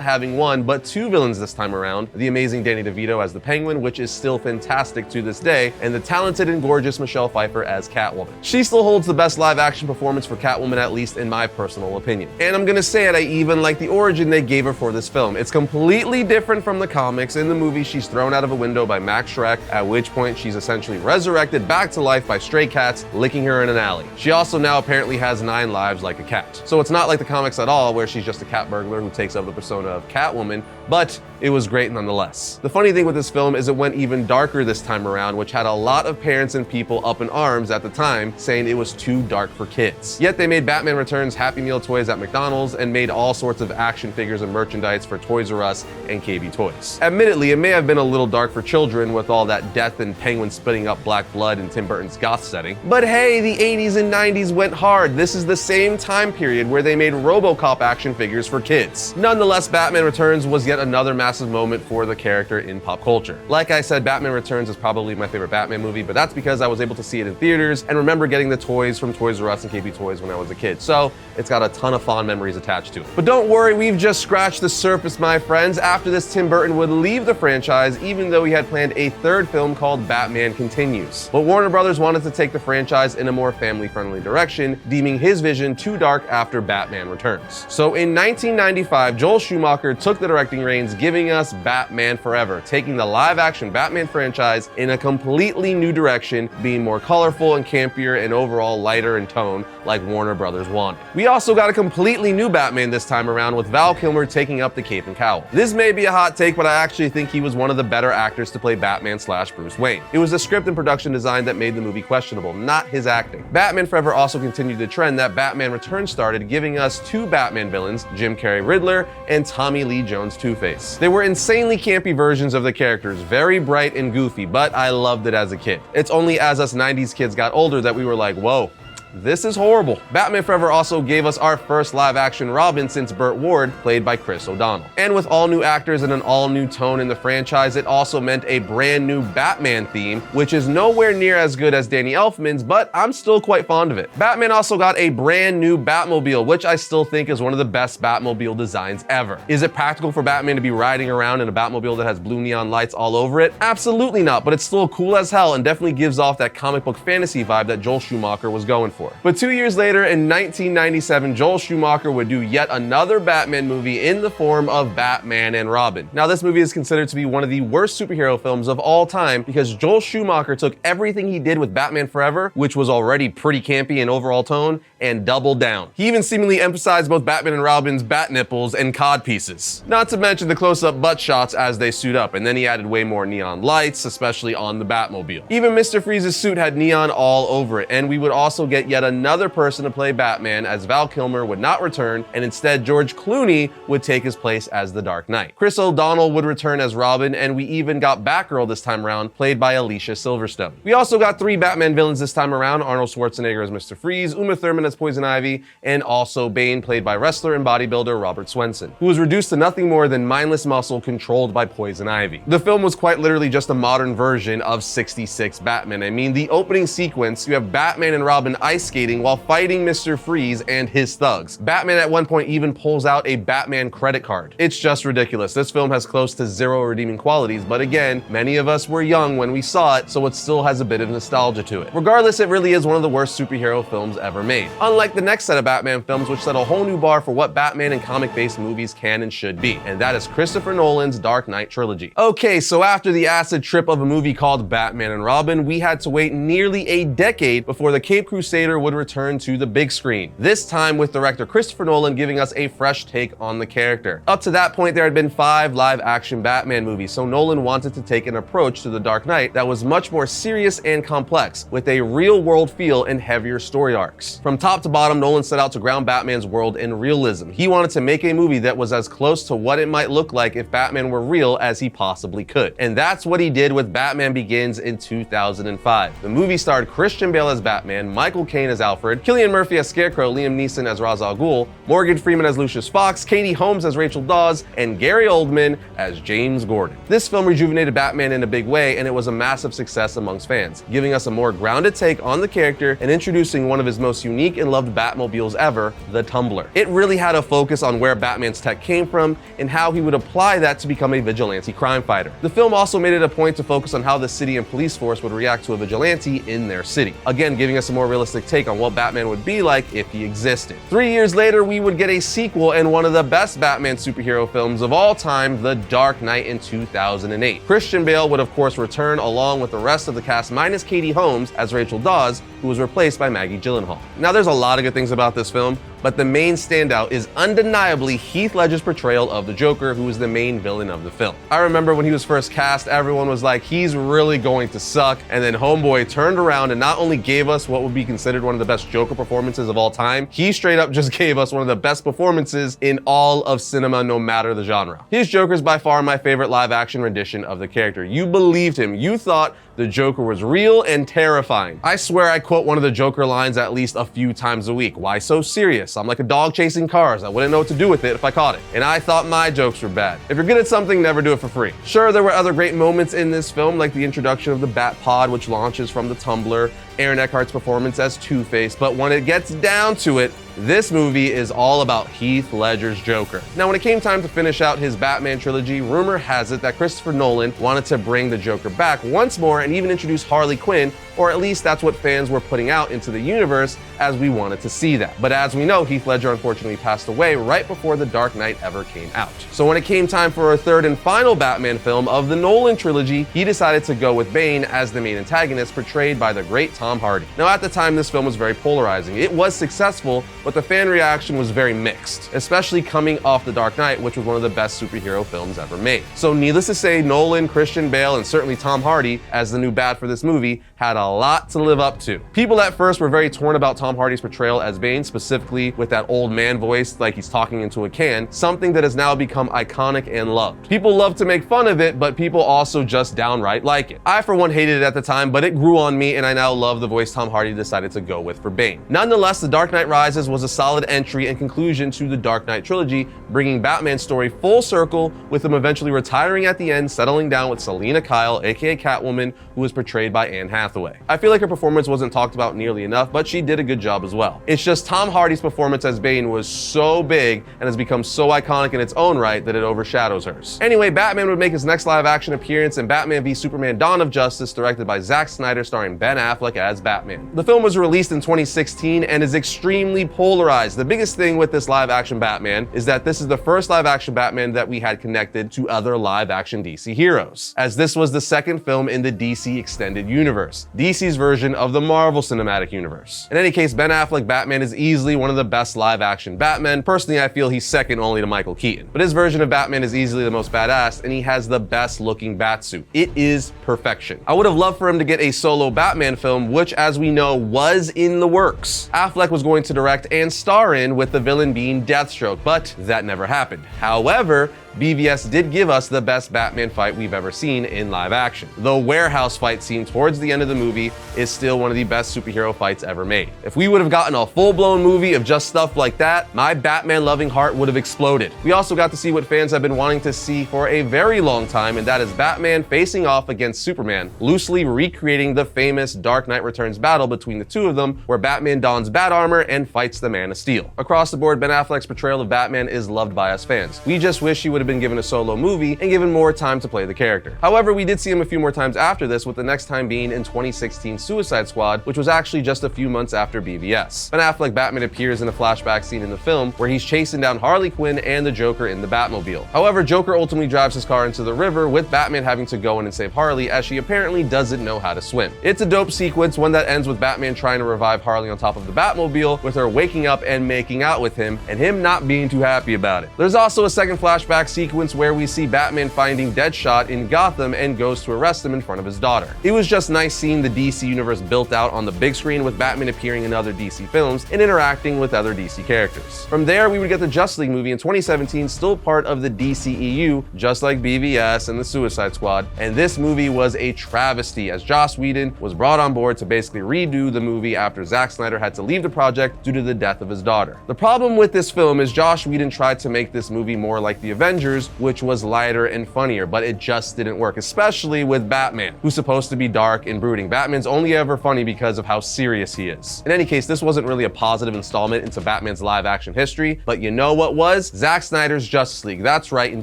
having one, but 2 villains this time around. The amazing Danny DeVito as the Penguin, which is still fantastic to this day, and the talented and gorgeous Michelle Pfeiffer as Catwoman. She still holds the best live-action performance for Catwoman, at least in my personal opinion. And I'm gonna say it, I even like the origin they gave her for this film. It's completely different from the comics. In the movie, she's thrown out of a window by Max Schreck, at which point she's essentially resurrected back to life by stray cats licking her in an alley. She also now apparently has 9 lives like a cat. So it's not like the comics at all, where she's just a cat burglar who takes up the persona of Catwoman, but it was great nonetheless. The funny thing with this film is it went even darker this time around, which had a lot of parents and people up in arms at the time, saying it was too dark for kids. Yet they made Batman Returns Happy Meal toys at McDonald's and made all sorts of action figures and merchandise for Toys R Us and KB Toys. Admittedly, it may have been a little dark for children with all that death and penguins spitting up black blood in Tim Burton's goth setting. But hey, the 80s and 90s went hard. This is the same time period where they made RoboCop action figures for kids. Nonetheless, Batman Returns was yet another massive moment for the character in pop culture. Like I said, Batman Returns is probably my favorite Batman movie, but that's because I was able to see it in theaters and remember getting the toys from Toys R Us and KB Toys when I was a kid. So it's got a ton of fond memories attached to it. But don't worry, we've just scratched the surface, my friends. After this, Tim Burton would leave the franchise, even though he had planned a 3rd film called Batman Continues. But Warner Brothers wanted to take the franchise in a more family-friendly direction, deeming his vision too dark after Batman Returns. So in 1995, Joel Schumacher took the directing reins, giving us Batman Forever, taking the live-action Batman franchise in a completely new direction, being more colorful and campier and overall lighter in tone, like Warner Brothers wanted. We also got a completely new Batman this time around, with Val Kilmer taking up the cape and cowl. This may be a hot take, but I actually think he was one of the better actors to play Batman/Bruce Wayne. It was the script and production design that made the movie questionable, not his acting. Batman Forever also continued the trend that Batman Returns started, giving us 2 Batman villains, Jim Carrey Riddler and Tommy Lee Jones Two-Face. They were insanely campy versions of the characters, very bright and goofy, but I loved it as a kid. It's only as us 90s kids got older that we were like, whoa, this is horrible. Batman Forever also gave us our first live-action Robin since Burt Ward, played by Chris O'Donnell. And with all new actors and an all-new tone in the franchise, it also meant a brand new Batman theme, which is nowhere near as good as Danny Elfman's, but I'm still quite fond of it. Batman also got a brand new Batmobile, which I still think is one of the best Batmobile designs ever. Is it practical for Batman to be riding around in a Batmobile that has blue neon lights all over it? Absolutely not, but it's still cool as hell and definitely gives off that comic book fantasy vibe that Joel Schumacher was going for. for. But 2 years later, in 1997, Joel Schumacher would do yet another Batman movie in the form of Batman and Robin. Now, this movie is considered to be one of the worst superhero films of all time because Joel Schumacher took everything he did with Batman Forever, which was already pretty campy in overall tone, and doubled down. He even seemingly emphasized both Batman and Robin's bat nipples and cod pieces. Not to mention the close-up butt shots as they suit up, and then he added way more neon lights, especially on the Batmobile. Even Mr. Freeze's suit had neon all over it, and we would also get yet another person to play Batman, as Val Kilmer would not return, and instead George Clooney would take his place as the Dark Knight. Chris O'Donnell would return as Robin, and we even got Batgirl this time around, played by Alicia Silverstone. We also got 3 Batman villains this time around: Arnold Schwarzenegger as Mr. Freeze, Uma Thurman as Poison Ivy, and also Bane, played by wrestler and bodybuilder Robert Swenson, who was reduced to nothing more than mindless muscle controlled by Poison Ivy. The film was quite literally just a modern version of 66 Batman. I mean, the opening sequence, you have Batman and Robin ice skating while fighting Mr. Freeze and his thugs. Batman at one point even pulls out a Batman credit card. It's just ridiculous. This film has close to 0 redeeming qualities, but again, many of us were young when we saw it, so it still has a bit of nostalgia to it. Regardless, it really is one of the worst superhero films ever made. Unlike the next set of Batman films, which set a whole new bar for what Batman and comic-based movies can and should be, and that is Christopher Nolan's Dark Knight trilogy. Okay, so after the acid trip of a movie called Batman and Robin, we had to wait nearly a decade before the Caped Crusader would return to the big screen, this time with director Christopher Nolan giving us a fresh take on the character. Up to that point, there had been 5 live-action Batman movies, so Nolan wanted to take an approach to the Dark Knight that was much more serious and complex, with a real-world feel and heavier story arcs. From top to bottom, Nolan set out to ground Batman's world in realism. He wanted to make a movie that was as close to what it might look like if Batman were real as he possibly could. And that's what he did with Batman Begins in 2005. The movie starred Christian Bale as Batman, Michael Caine as Alfred, Cillian Murphy as Scarecrow, Liam Neeson as Ra's al Ghul, Morgan Freeman as Lucius Fox, Katie Holmes as Rachel Dawes, and Gary Oldman as James Gordon. This film rejuvenated Batman in a big way, and it was a massive success amongst fans, giving us a more grounded take on the character and introducing one of his most unique and loved Batmobiles ever, the Tumbler. It really had a focus on where Batman's tech came from and how he would apply that to become a vigilante crime fighter. The film also made it a point to focus on how the city and police force would react to a vigilante in their city, again giving us a more realistic take on what Batman would be like if he existed. 3 years later, we would get a sequel and one of the best Batman superhero films of all time, The Dark Knight, in 2008. Christian Bale would of course return along with the rest of the cast minus Katie Holmes as Rachel Dawes, who was replaced by Maggie Gyllenhaal. Now, there's a lot of good things about this film, but the main standout is undeniably Heath Ledger's portrayal of the Joker, who is the main villain of the film. I remember when he was first cast, everyone was like, he's really going to suck, and then homeboy turned around and not only gave us what would be considered one of the best Joker performances of all time, he straight up just gave us one of the best performances in all of cinema, no matter the genre. His Joker is by far my favorite live-action rendition of the character. You believed him. You thought the Joker was real and terrifying. I swear I quote one of the Joker lines at least a few times a week. Why so serious? I'm like a dog chasing cars. I wouldn't know what to do with it if I caught it. And I thought my jokes were bad. If you're good at something, never do it for free. Sure, there were other great moments in this film, like the introduction of the Bat Pod, which launches from the Tumbler, Aaron Eckhart's performance as Two-Face, but when it gets down to it, this movie is all about Heath Ledger's Joker. Now, when it came time to finish out his Batman trilogy, rumor has it that Christopher Nolan wanted to bring the Joker back once more and even introduce Harley Quinn, or at least that's what fans were putting out into the universe, as we wanted to see that. But as we know, Heath Ledger unfortunately passed away right before The Dark Knight ever came out. So when it came time for a third and final Batman film of the Nolan trilogy, he decided to go with Bane as the main antagonist, portrayed by the great Tom Hardy. Now, at the time, this film was very polarizing. It was successful, but the fan reaction was very mixed, especially coming off The Dark Knight, which was one of the best superhero films ever made. So needless to say, Nolan, Christian Bale, and certainly Tom Hardy as the new Bat for this movie had a lot to live up to. People at first were very torn about Tom Hardy's portrayal as Bane, specifically with that old man voice like he's talking into a can, something that has now become iconic and loved. People love to make fun of it, but people also just downright like it. I, for one, hated it at the time, but it grew on me, and I now love the voice Tom Hardy decided to go with for Bane. Nonetheless, The Dark Knight Rises was a solid entry and conclusion to the Dark Knight trilogy, bringing Batman's story full circle, with him eventually retiring at the end, settling down with Selina Kyle, aka Catwoman, who was portrayed by Anne Hathaway. I feel like her performance wasn't talked about nearly enough, but she did a good job as well. It's just Tom Hardy's performance as Bane was so big and has become so iconic in its own right that it overshadows hers. Anyway, Batman would make his next live-action appearance in Batman v Superman: Dawn of Justice, directed by Zack Snyder, starring Ben Affleck as Batman. The film was released in 2016 and is extremely polarized. The biggest thing with this live-action Batman is that this is the first live-action Batman that we had connected to other live-action DC heroes, as this was the second film in the DC Extended Universe, DC's version of the Marvel Cinematic Universe. In any case, Ben Affleck Batman is easily one of the best live-action Batmen. Personally, I feel he's second only to Michael Keaton. But his version of Batman is easily the most badass, and he has the best-looking Batsuit. It is perfection. I would have loved for him to get a solo Batman film, which, as we know, was in the works. Affleck was going to direct and star in, with the villain being Deathstroke, but that never happened. However, BVS did give us the best Batman fight we've ever seen in live action. The warehouse fight scene towards the end of the movie is still one of the best superhero fights ever made. If we would have gotten a full-blown movie of just stuff like that, my Batman-loving heart would have exploded. We also got to see what fans have been wanting to see for a very long time, and that is Batman facing off against Superman, loosely recreating the famous Dark Knight Returns battle between the two of them, where Batman dons bat armor and fights the Man of Steel. Across the board, Ben Affleck's portrayal of Batman is loved by us fans. We just wish he would have been given a solo movie and given more time to play the character. However, we did see him a few more times after this, with the next time being in 2016 Suicide Squad, which was actually just a few months after BVS. Ben Affleck Batman appears in a flashback scene in the film where he's chasing down Harley Quinn and the Joker in the Batmobile. However, Joker ultimately drives his car into the river, with Batman having to go in and save Harley, as she apparently doesn't know how to swim. It's a dope sequence, one that ends with Batman trying to revive Harley on top of the Batmobile, with her waking up and making out with him, and him not being too happy about it. There's also a second flashback sequence where we see Batman finding Deadshot in Gotham and goes to arrest him in front of his daughter. It was just nice seeing the DC universe built out on the big screen, with Batman appearing in other DC films and interacting with other DC characters. From there, we would get the Justice League movie in 2017, still part of the DCEU, just like BVS and the Suicide Squad, and this movie was a travesty, as Joss Whedon was brought on board to basically redo the movie after Zack Snyder had to leave the project due to the death of his daughter. The problem with this film is Joss Whedon tried to make this movie more like the Avengers, which was lighter and funnier, but it just didn't work, especially with Batman, who's supposed to be dark and brooding. Batman's only ever funny because of how serious he is. In any case, this wasn't really a positive installment into Batman's live action history, but you know what was? Zack Snyder's Justice League. That's right, in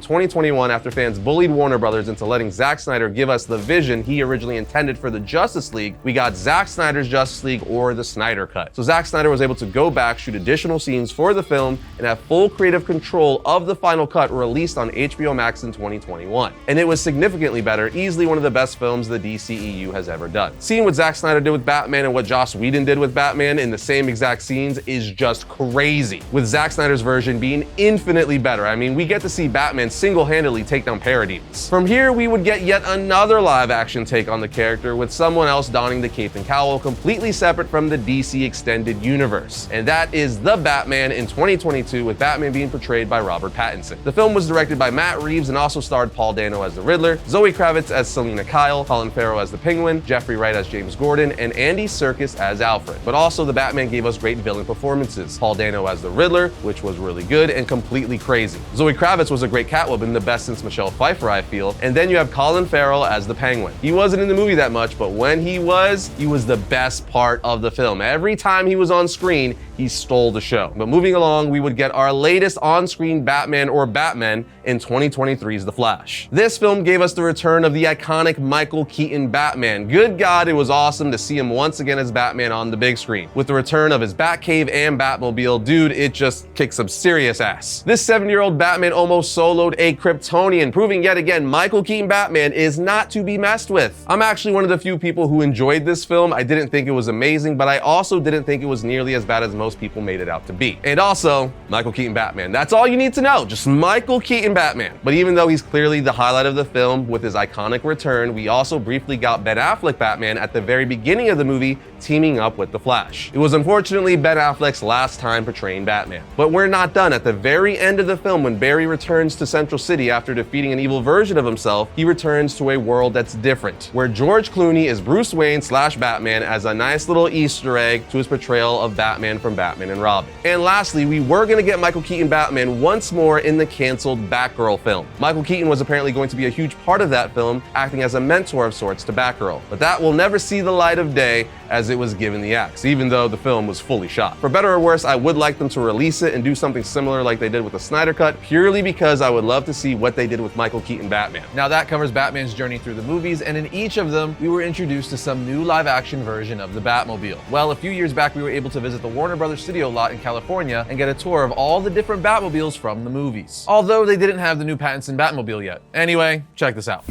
2021, after fans bullied Warner Brothers into letting Zack Snyder give us the vision he originally intended for the Justice League, we got Zack Snyder's Justice League, or the Snyder Cut. So Zack Snyder was able to go back, shoot additional scenes for the film, and have full creative control of the final cut, released on HBO Max in 2021. And it was significantly better, easily one of the best films the DCEU has ever done. Seeing what Zack Snyder did with Batman and what Joss Whedon did with Batman in the same exact scenes is just crazy, with Zack Snyder's version being infinitely better. I mean, we get to see Batman single-handedly take down parademons. From here, we would get yet another live-action take on the character, with someone else donning the cape and cowl, completely separate from the DC Extended Universe. And that is The Batman in 2022, with Batman being portrayed by Robert Pattinson. The film was directed by Matt Reeves and also starred Paul Dano as the Riddler, Zoe Kravitz as Selina Kyle, Colin Farrell as the Penguin, Jeffrey Wright as James Gordon, and Andy Serkis as Alfred. But also, The Batman gave us great villain performances. Paul Dano as the Riddler, which was really good and completely crazy. Zoe Kravitz was a great Catwoman, the best since Michelle Pfeiffer, I feel. And then you have Colin Farrell as the Penguin. He wasn't in the movie that much, but when he was the best part of the film. Every time he was on screen, he stole the show. But moving along, we would get our latest on-screen Batman, or Batman, in 2023's The Flash. This film gave us the return of the iconic Michael Keaton Batman. Good God, it was awesome to see him once again as Batman on the big screen. With the return of his Batcave and Batmobile, dude, it just kicked some serious ass. This 70-year-old Batman almost soloed a Kryptonian, proving yet again Michael Keaton Batman is not to be messed with. I'm actually one of the few people who enjoyed this film. I didn't think it was amazing, but I also didn't think it was nearly as bad as most people made it out to be. And also, Michael Keaton Batman. That's all you need to know, just Michael Keaton Batman. But even though he's clearly the highlight of the film with his iconic return, we also briefly got Ben Affleck Batman at the very beginning of the movie, teaming up with The Flash. It was unfortunately Ben Affleck's last time portraying Batman. But we're not done. At the very end of the film, when Barry returns to Central City after defeating an evil version of himself, he returns to a world that's different, where George Clooney is Bruce Wayne / Batman, as a nice little Easter egg to his portrayal of Batman from Batman and Robin. And lastly, we were going to get Michael Keaton Batman once more in the canceled Batgirl film. Michael Keaton was apparently going to be a huge part of that film, acting as a mentor of sorts to Batgirl. But that will never see the light of day, as it was given the axe, even though the film was fully shot. For better or worse, I would like them to release it and do something similar like they did with the Snyder Cut, purely because I would love to see what they did with Michael Keaton Batman. Now that covers Batman's journey through the movies, and in each of them, we were introduced to some new live-action version of the Batmobile. Well, a few years back, we were able to visit the Warner Brothers studio lot in California and get a tour of all the different Batmobiles from the movies. Although they didn't have the new Pattinson Batmobile yet. Anyway, check this out.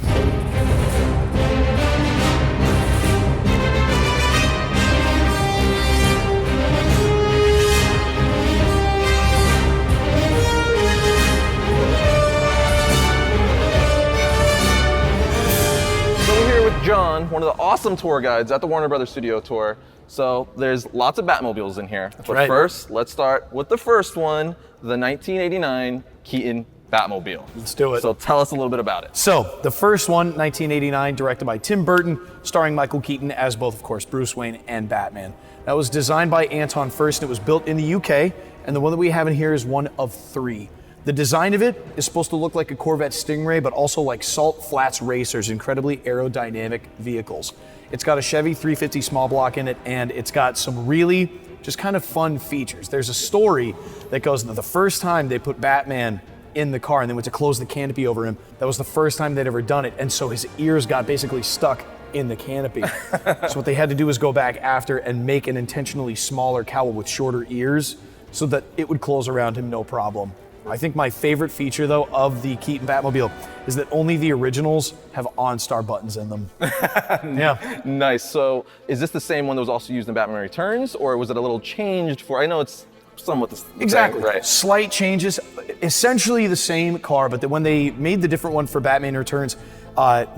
John, one of the awesome tour guides at the Warner Brothers Studio Tour. So there's lots of Batmobiles in here. But first, let's start with the first one, the 1989 Keaton Batmobile. Let's do it. So tell us a little bit about it. So the first one, 1989, directed by Tim Burton, starring Michael Keaton as both, of course, Bruce Wayne and Batman. That was designed by Anton Furst. It was built in the UK, and the one that we have in here is one of 3. The design of it is supposed to look like a Corvette Stingray, but also like Salt Flats Racers, incredibly aerodynamic vehicles. It's got a Chevy 350 small block in it, and it's got some really just kind of fun features. There's a story that goes that the first time they put Batman in the car and they went to close the canopy over him, that was the first time they'd ever done it, and so his ears got basically stuck in the canopy. So what they had to do was go back after and make an intentionally smaller cowl with shorter ears so that it would close around him no problem. I think my favorite feature, though, of the Keaton Batmobile is that only the originals have OnStar buttons in them. Yeah. Nice. So is this the same one that was also used in Batman Returns, or was it a little changed for, I know it's somewhat the same, Exactly. right? Slight changes, essentially the same car, but when they made the different one for Batman Returns,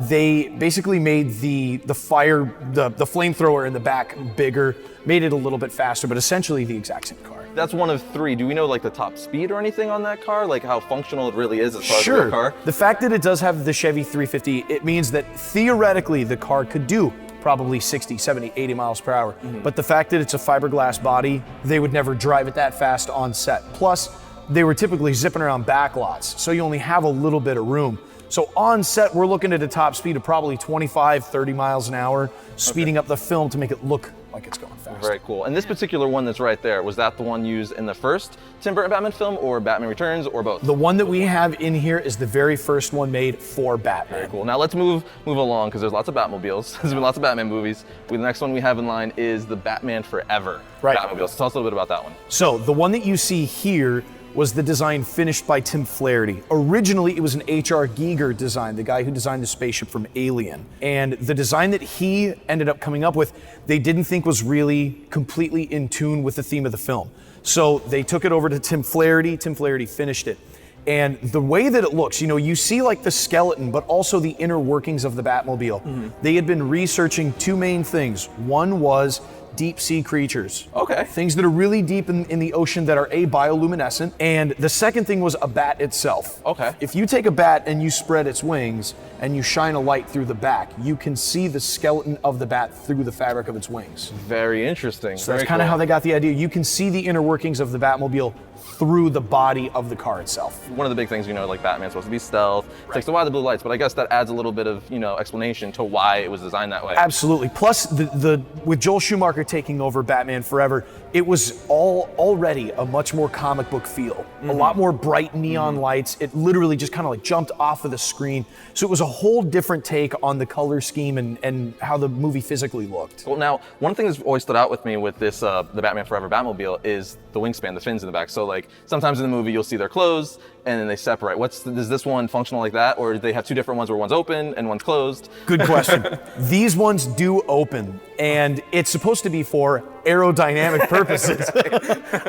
they basically made the flamethrower in the back bigger, made it a little bit faster, but essentially the exact same car. That's one of 3. Do we know like the top speed or anything on that car? Like how functional it really is as far as Sure. the car? The fact that it does have the Chevy 350, it means that theoretically the car could do probably 60, 70, 80 miles per hour. But the fact that it's a fiberglass body, they would never drive it that fast on set. Plus, they were typically zipping around back lots, so you only have a little bit of room. So on set, we're looking at a top speed of probably 25, 30 miles an hour, speeding up the film to make it look like it's going fast. Very cool. And this particular one that's right there, was that the one used in the first Tim Burton Batman film, or Batman Returns, or both? The one that we have in here is the very first one made for Batman. Very cool. Now let's move along, because there's lots of Batmobiles. There's been lots of Batman movies. The next one we have in line is the Batman Forever Batmobile. So tell us a little bit about that one. So the one that you see here was the design finished by Tim Flaherty. Originally, it was an H.R. Giger design, the guy who designed the spaceship from Alien. And the design that he ended up coming up with, they didn't think was really completely in tune with the theme of the film. So they took it over to Tim Flaherty. Tim Flaherty finished it. And the way that it looks, you see like the skeleton, but also the inner workings of the Batmobile. They had been researching 2 main things. One was deep sea creatures. Okay. Things that are really deep in the ocean that are bioluminescent. And the second thing was a bat itself. Okay. If you take a bat and you spread its wings and you shine a light through the back, you can see the skeleton of the bat through the fabric of its wings. Very interesting. So that's kind of how they got the idea. You can see the inner workings of the Batmobile through the body of the car itself. One of the big things, like Batman's supposed to be stealth, takes a while the blue lights, but I guess that adds a little bit of, explanation to why it was designed that way. Absolutely. Plus, with Joel Schumacher taking over Batman Forever, it was already a much more comic book feel. A lot more bright neon lights. It literally just kind of like jumped off of the screen. So it was a whole different take on the color scheme and how the movie physically looked. Well, now, one thing that's always stood out with me with this, the Batman Forever Batmobile is the wingspan, the fins in the back. So like, sometimes in the movie you'll see they're closed and then they separate. Is this one functional like that, or do they have 2 different ones where one's open and one's closed? Good question. These ones do open, and it's supposed to be for aerodynamic purposes.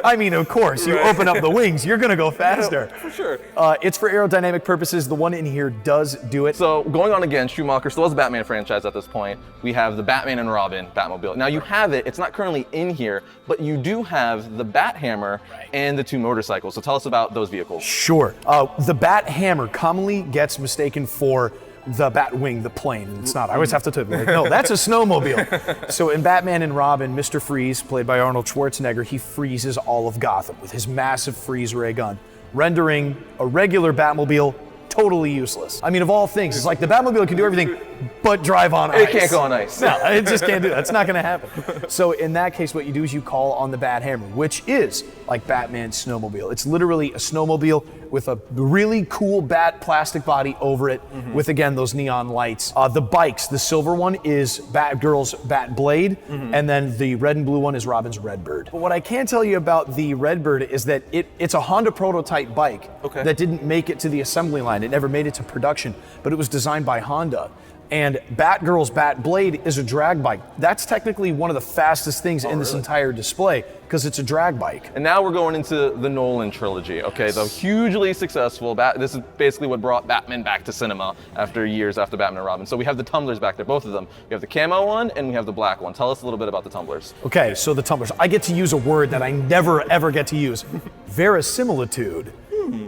I mean, of course, you open up the wings, you're gonna go faster. For sure. It's for aerodynamic purposes. The one in here does do it. So going on again, Schumacher still has a Batman franchise at this point. We have the Batman and Robin Batmobile. Now you have it, it's not currently in here, but you do have the Bat-Hammer and the 2 motorcycles. So tell us about those vehicles. Sure. The Bat-Hammer commonly gets mistaken for the Batwing, the plane. It's not. I always have to like, no, that's a snowmobile. So in Batman and Robin, Mr. Freeze, played by Arnold Schwarzenegger, he freezes all of Gotham with his massive freeze ray gun, rendering a regular Batmobile totally useless. I mean, of all things, it's like the Batmobile can do everything but drive on ice. It can't go on ice. No, it just can't do that. It's not going to happen. So in that case, what you do is you call on the Bat Hammer, which is like Batman's snowmobile. It's literally a snowmobile with a really cool bat plastic body over it with, again, those neon lights. The bikes, the silver one is Batgirl's Bat Blade, and then the red and blue one is Robin's Redbird. But what I can tell you about the Redbird is that it's a Honda prototype bike that didn't make it to the assembly line. It never made it to production, but it was designed by Honda. And Batgirl's Bat Blade is a drag bike. That's technically one of the fastest things in this entire display because it's a drag bike. And now we're going into the Nolan trilogy, okay? The hugely successful, this is basically what brought Batman back to cinema after years after Batman and Robin. So we have the tumblers back there, both of them. We have the camo one and we have the black one. Tell us a little bit about the tumblers. Okay, so the tumblers. I get to use a word that I never ever get to use. Verisimilitude.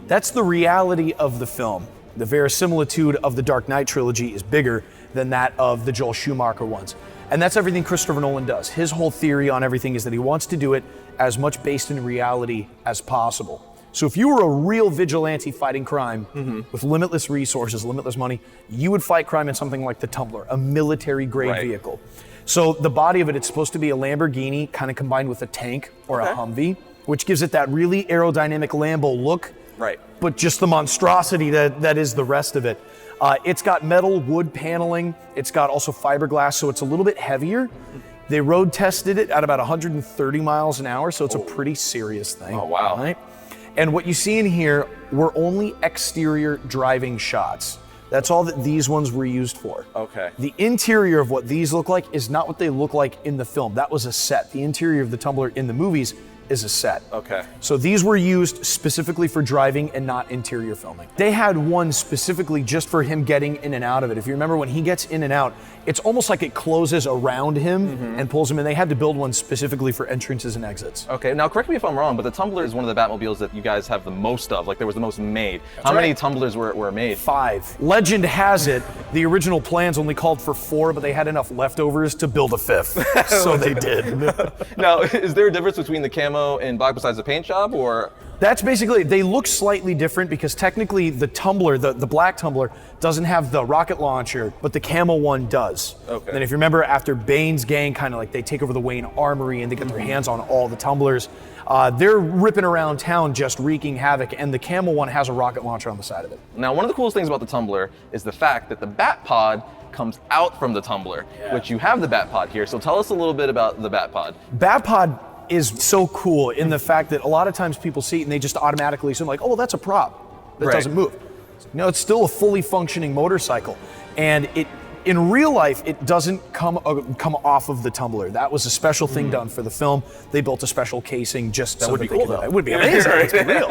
That's the reality of the film. The verisimilitude of the Dark Knight trilogy is bigger than that of the Joel Schumacher ones. And that's everything Christopher Nolan does. His whole theory on everything is that he wants to do it as much based in reality as possible. So if you were a real vigilante fighting crime with limitless resources, limitless money, you would fight crime in something like the Tumbler, a military-grade vehicle. So the body of it, it's supposed to be a Lamborghini kind of combined with a tank or a Humvee, which gives it that really aerodynamic Lambo look. Right. But just the monstrosity that is the rest of it. It's got metal, wood paneling. It's got also fiberglass, so it's a little bit heavier. They road tested it at about 130 miles an hour, so it's a pretty serious thing. Oh, wow. Right? And what you see in here were only exterior driving shots. That's all that these ones were used for. Okay. The interior of what these look like is not what they look like in the film. That was a set. The interior of the Tumbler in the movies is a set. Okay. So these were used specifically for driving and not interior filming. They had one specifically just for him getting in and out of it. If you remember when he gets in and out, it's almost like it closes around him and pulls him in. They had to build one specifically for entrances and exits. Okay, now correct me if I'm wrong, but the Tumbler is one of the Batmobiles that you guys have the most of, like there was the most made. How many Tumblers were made? 5. Legend has it, the original plans only called for 4, but they had enough leftovers to build a 5th. So they did. Now, is there a difference between the camo and black besides the paint job, or? That's basically, they look slightly different because technically the Tumbler, the black Tumbler, doesn't have the rocket launcher, but the camo one does. Okay. And if you remember, after Bane's gang kind of like, they take over the Wayne Armory and they get their hands on all the Tumblers, they're ripping around town just wreaking havoc, and the camo one has a rocket launcher on the side of it. Now, one of the coolest things about the Tumbler is the fact that the Batpod comes out from the Tumbler, which you have the Batpod here. So tell us a little bit about the Batpod. Batpod is so cool in the fact that a lot of times people see it and they just automatically assume like, oh, well, that's a prop that doesn't move. No, it's still a fully functioning motorcycle. And in real life, it doesn't come off of the Tumbler. That was a special thing done for the film. They built a special casing just so that they could. It would be amazing. It's real.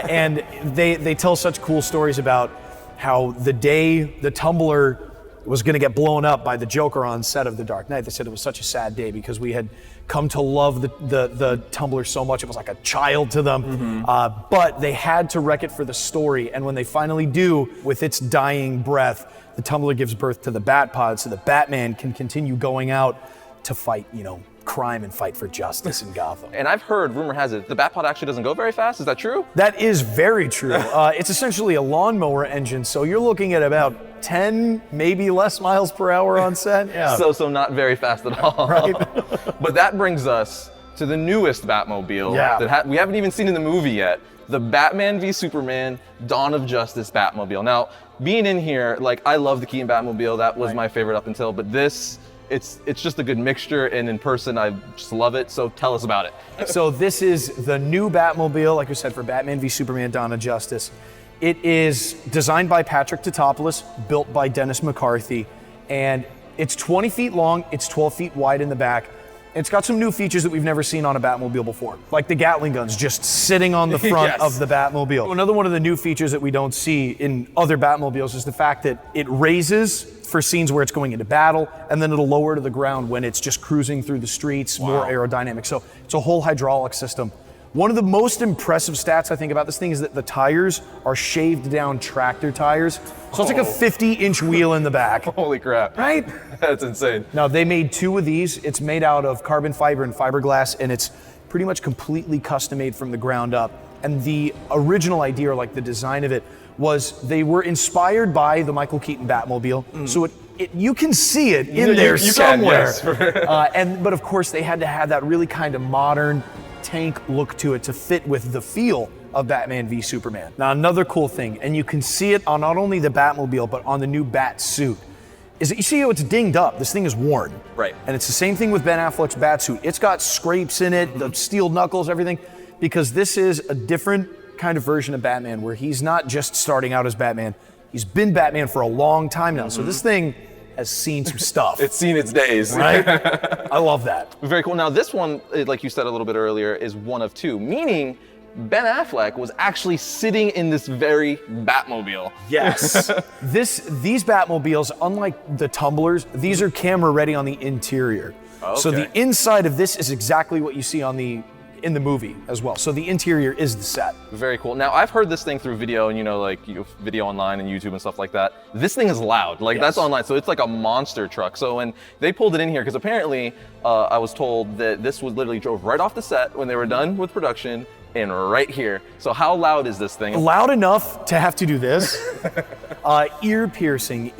And they tell such cool stories about how the day the Tumbler was going to get blown up by the Joker on set of The Dark Knight, they said it was such a sad day because we had come to love the Tumbler so much. It was like a child to them. But they had to wreck it for the story. And when they finally do, with its dying breath, the Tumbler gives birth to the Batpod so the Batman can continue going out to fight, crime and fight for justice in Gotham. And I've heard, rumor has it, the Batpod actually doesn't go very fast. Is that true? That is very true. It's essentially a lawnmower engine, so you're looking at about 10, maybe less miles per hour on set. Yeah. So not very fast at all. Right. But that brings us to the newest Batmobile that we haven't even seen in the movie yet. The Batman v Superman Dawn of Justice Batmobile. Now, being in here, like, I love the Keaton Batmobile. That was my favorite up until, but this, it's just a good mixture, and in person, I just love it. So tell us about it. So this is the new Batmobile, like I said, for Batman v Superman Dawn of Justice. It is designed by Patrick Tatopoulos, built by Dennis McCarthy, and it's 20 feet long, it's 12 feet wide in the back. It's got some new features that we've never seen on a Batmobile before, like the Gatling guns just sitting on the front of the Batmobile. Another one of the new features that we don't see in other Batmobiles is the fact that it raises for scenes where it's going into battle, and then it'll lower to the ground when it's just cruising through the streets, more aerodynamic. So it's a whole hydraulic system. One of the most impressive stats I think about this thing is that the tires are shaved down tractor tires. So it's like a 50-inch wheel in the back. Holy crap. Right? That's insane. Now, they made 2 of these. It's made out of carbon fiber and fiberglass, and it's pretty much completely custom made from the ground up. And the original idea, or like the design of it, was they were inspired by the Michael Keaton Batmobile. So you can see it in there you somewhere. can, yes. But of course, they had to have that really kind of modern tank look to it to fit with the feel of Batman v Superman. Now, another cool thing, and you can see it on not only the Batmobile, but on the new Batsuit, is that you see how it's dinged up. This thing is worn. Right. And it's the same thing with Ben Affleck's Batsuit. It's got scrapes in it, the steel knuckles, everything, because this is a different kind of version of Batman where he's not just starting out as Batman. He's been Batman for a long time now. So this thing has seen some stuff. It's seen its days. Right? I love that. Very cool. Now this one, like you said a little bit earlier, is one of two, meaning Ben Affleck was actually sitting in this very Batmobile. Yes. These Batmobiles, unlike the tumblers, these are camera ready on the interior. Okay. So the inside of this is exactly what you see in the movie as well. So the interior is the set. Very cool. Now I've heard this thing through video and video online and YouTube and stuff like that. This thing is loud, Yes. That's online. So it's like a monster truck. So when they pulled it in here, because apparently I was told that this was literally drove right off the set when they were done with production and right here. So how loud is this thing? Loud enough to have to do this. Ear piercing.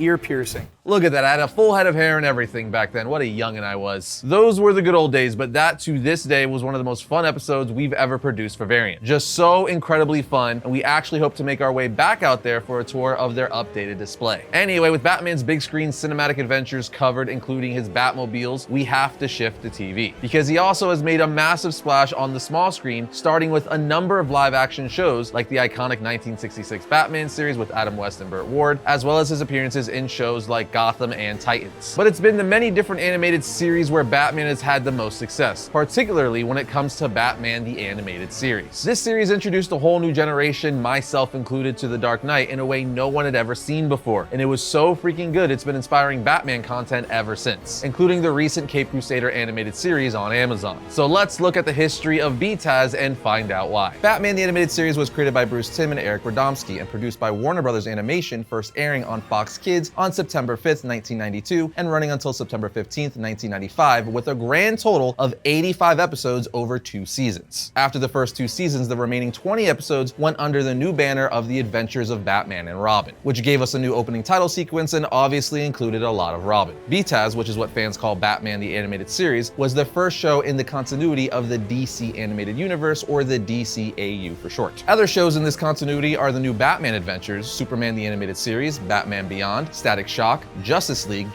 Look at that, I had a full head of hair and everything back then. What a youngin' I was. Those were the good old days, but that to this day was one of the most fun episodes we've ever produced for Variant. Just so incredibly fun, and we actually hope to make our way back out there for a tour of their updated display. Anyway, with Batman's big screen cinematic adventures covered, including his Batmobiles, we have to shift to TV. Because he also has made a massive splash on the small screen, starting with a number of live action shows like the iconic 1966 Batman series with Adam West and Burt Ward, as well as his appearances in shows like Gotham and Titans. But it's been the many different animated series where Batman has had the most success, particularly when it comes to Batman the Animated Series. This series introduced a whole new generation, myself included, to the Dark Knight in a way no one had ever seen before, and it was so freaking good it's been inspiring Batman content ever since, including the recent Cape Crusader animated series on Amazon. So let's look at the history of BTAS and find out why. Batman the Animated Series was created by Bruce Timm and Eric Radomski and produced by Warner Brothers Animation, first airing on Fox Kids on September 5th, 1992, and running until September 15th, 1995, with a grand total of 85 episodes over 2 seasons. After the first 2 seasons, the remaining 20 episodes went under the new banner of The Adventures of Batman and Robin, which gave us a new opening title sequence and obviously included a lot of Robin. BTAS, which is what fans call Batman the Animated Series, was the first show in the continuity of the DC Animated Universe, or the DCAU for short. Other shows in this continuity are the new Batman Adventures, Superman the Animated Series, Batman Beyond, Static Shock, Justice League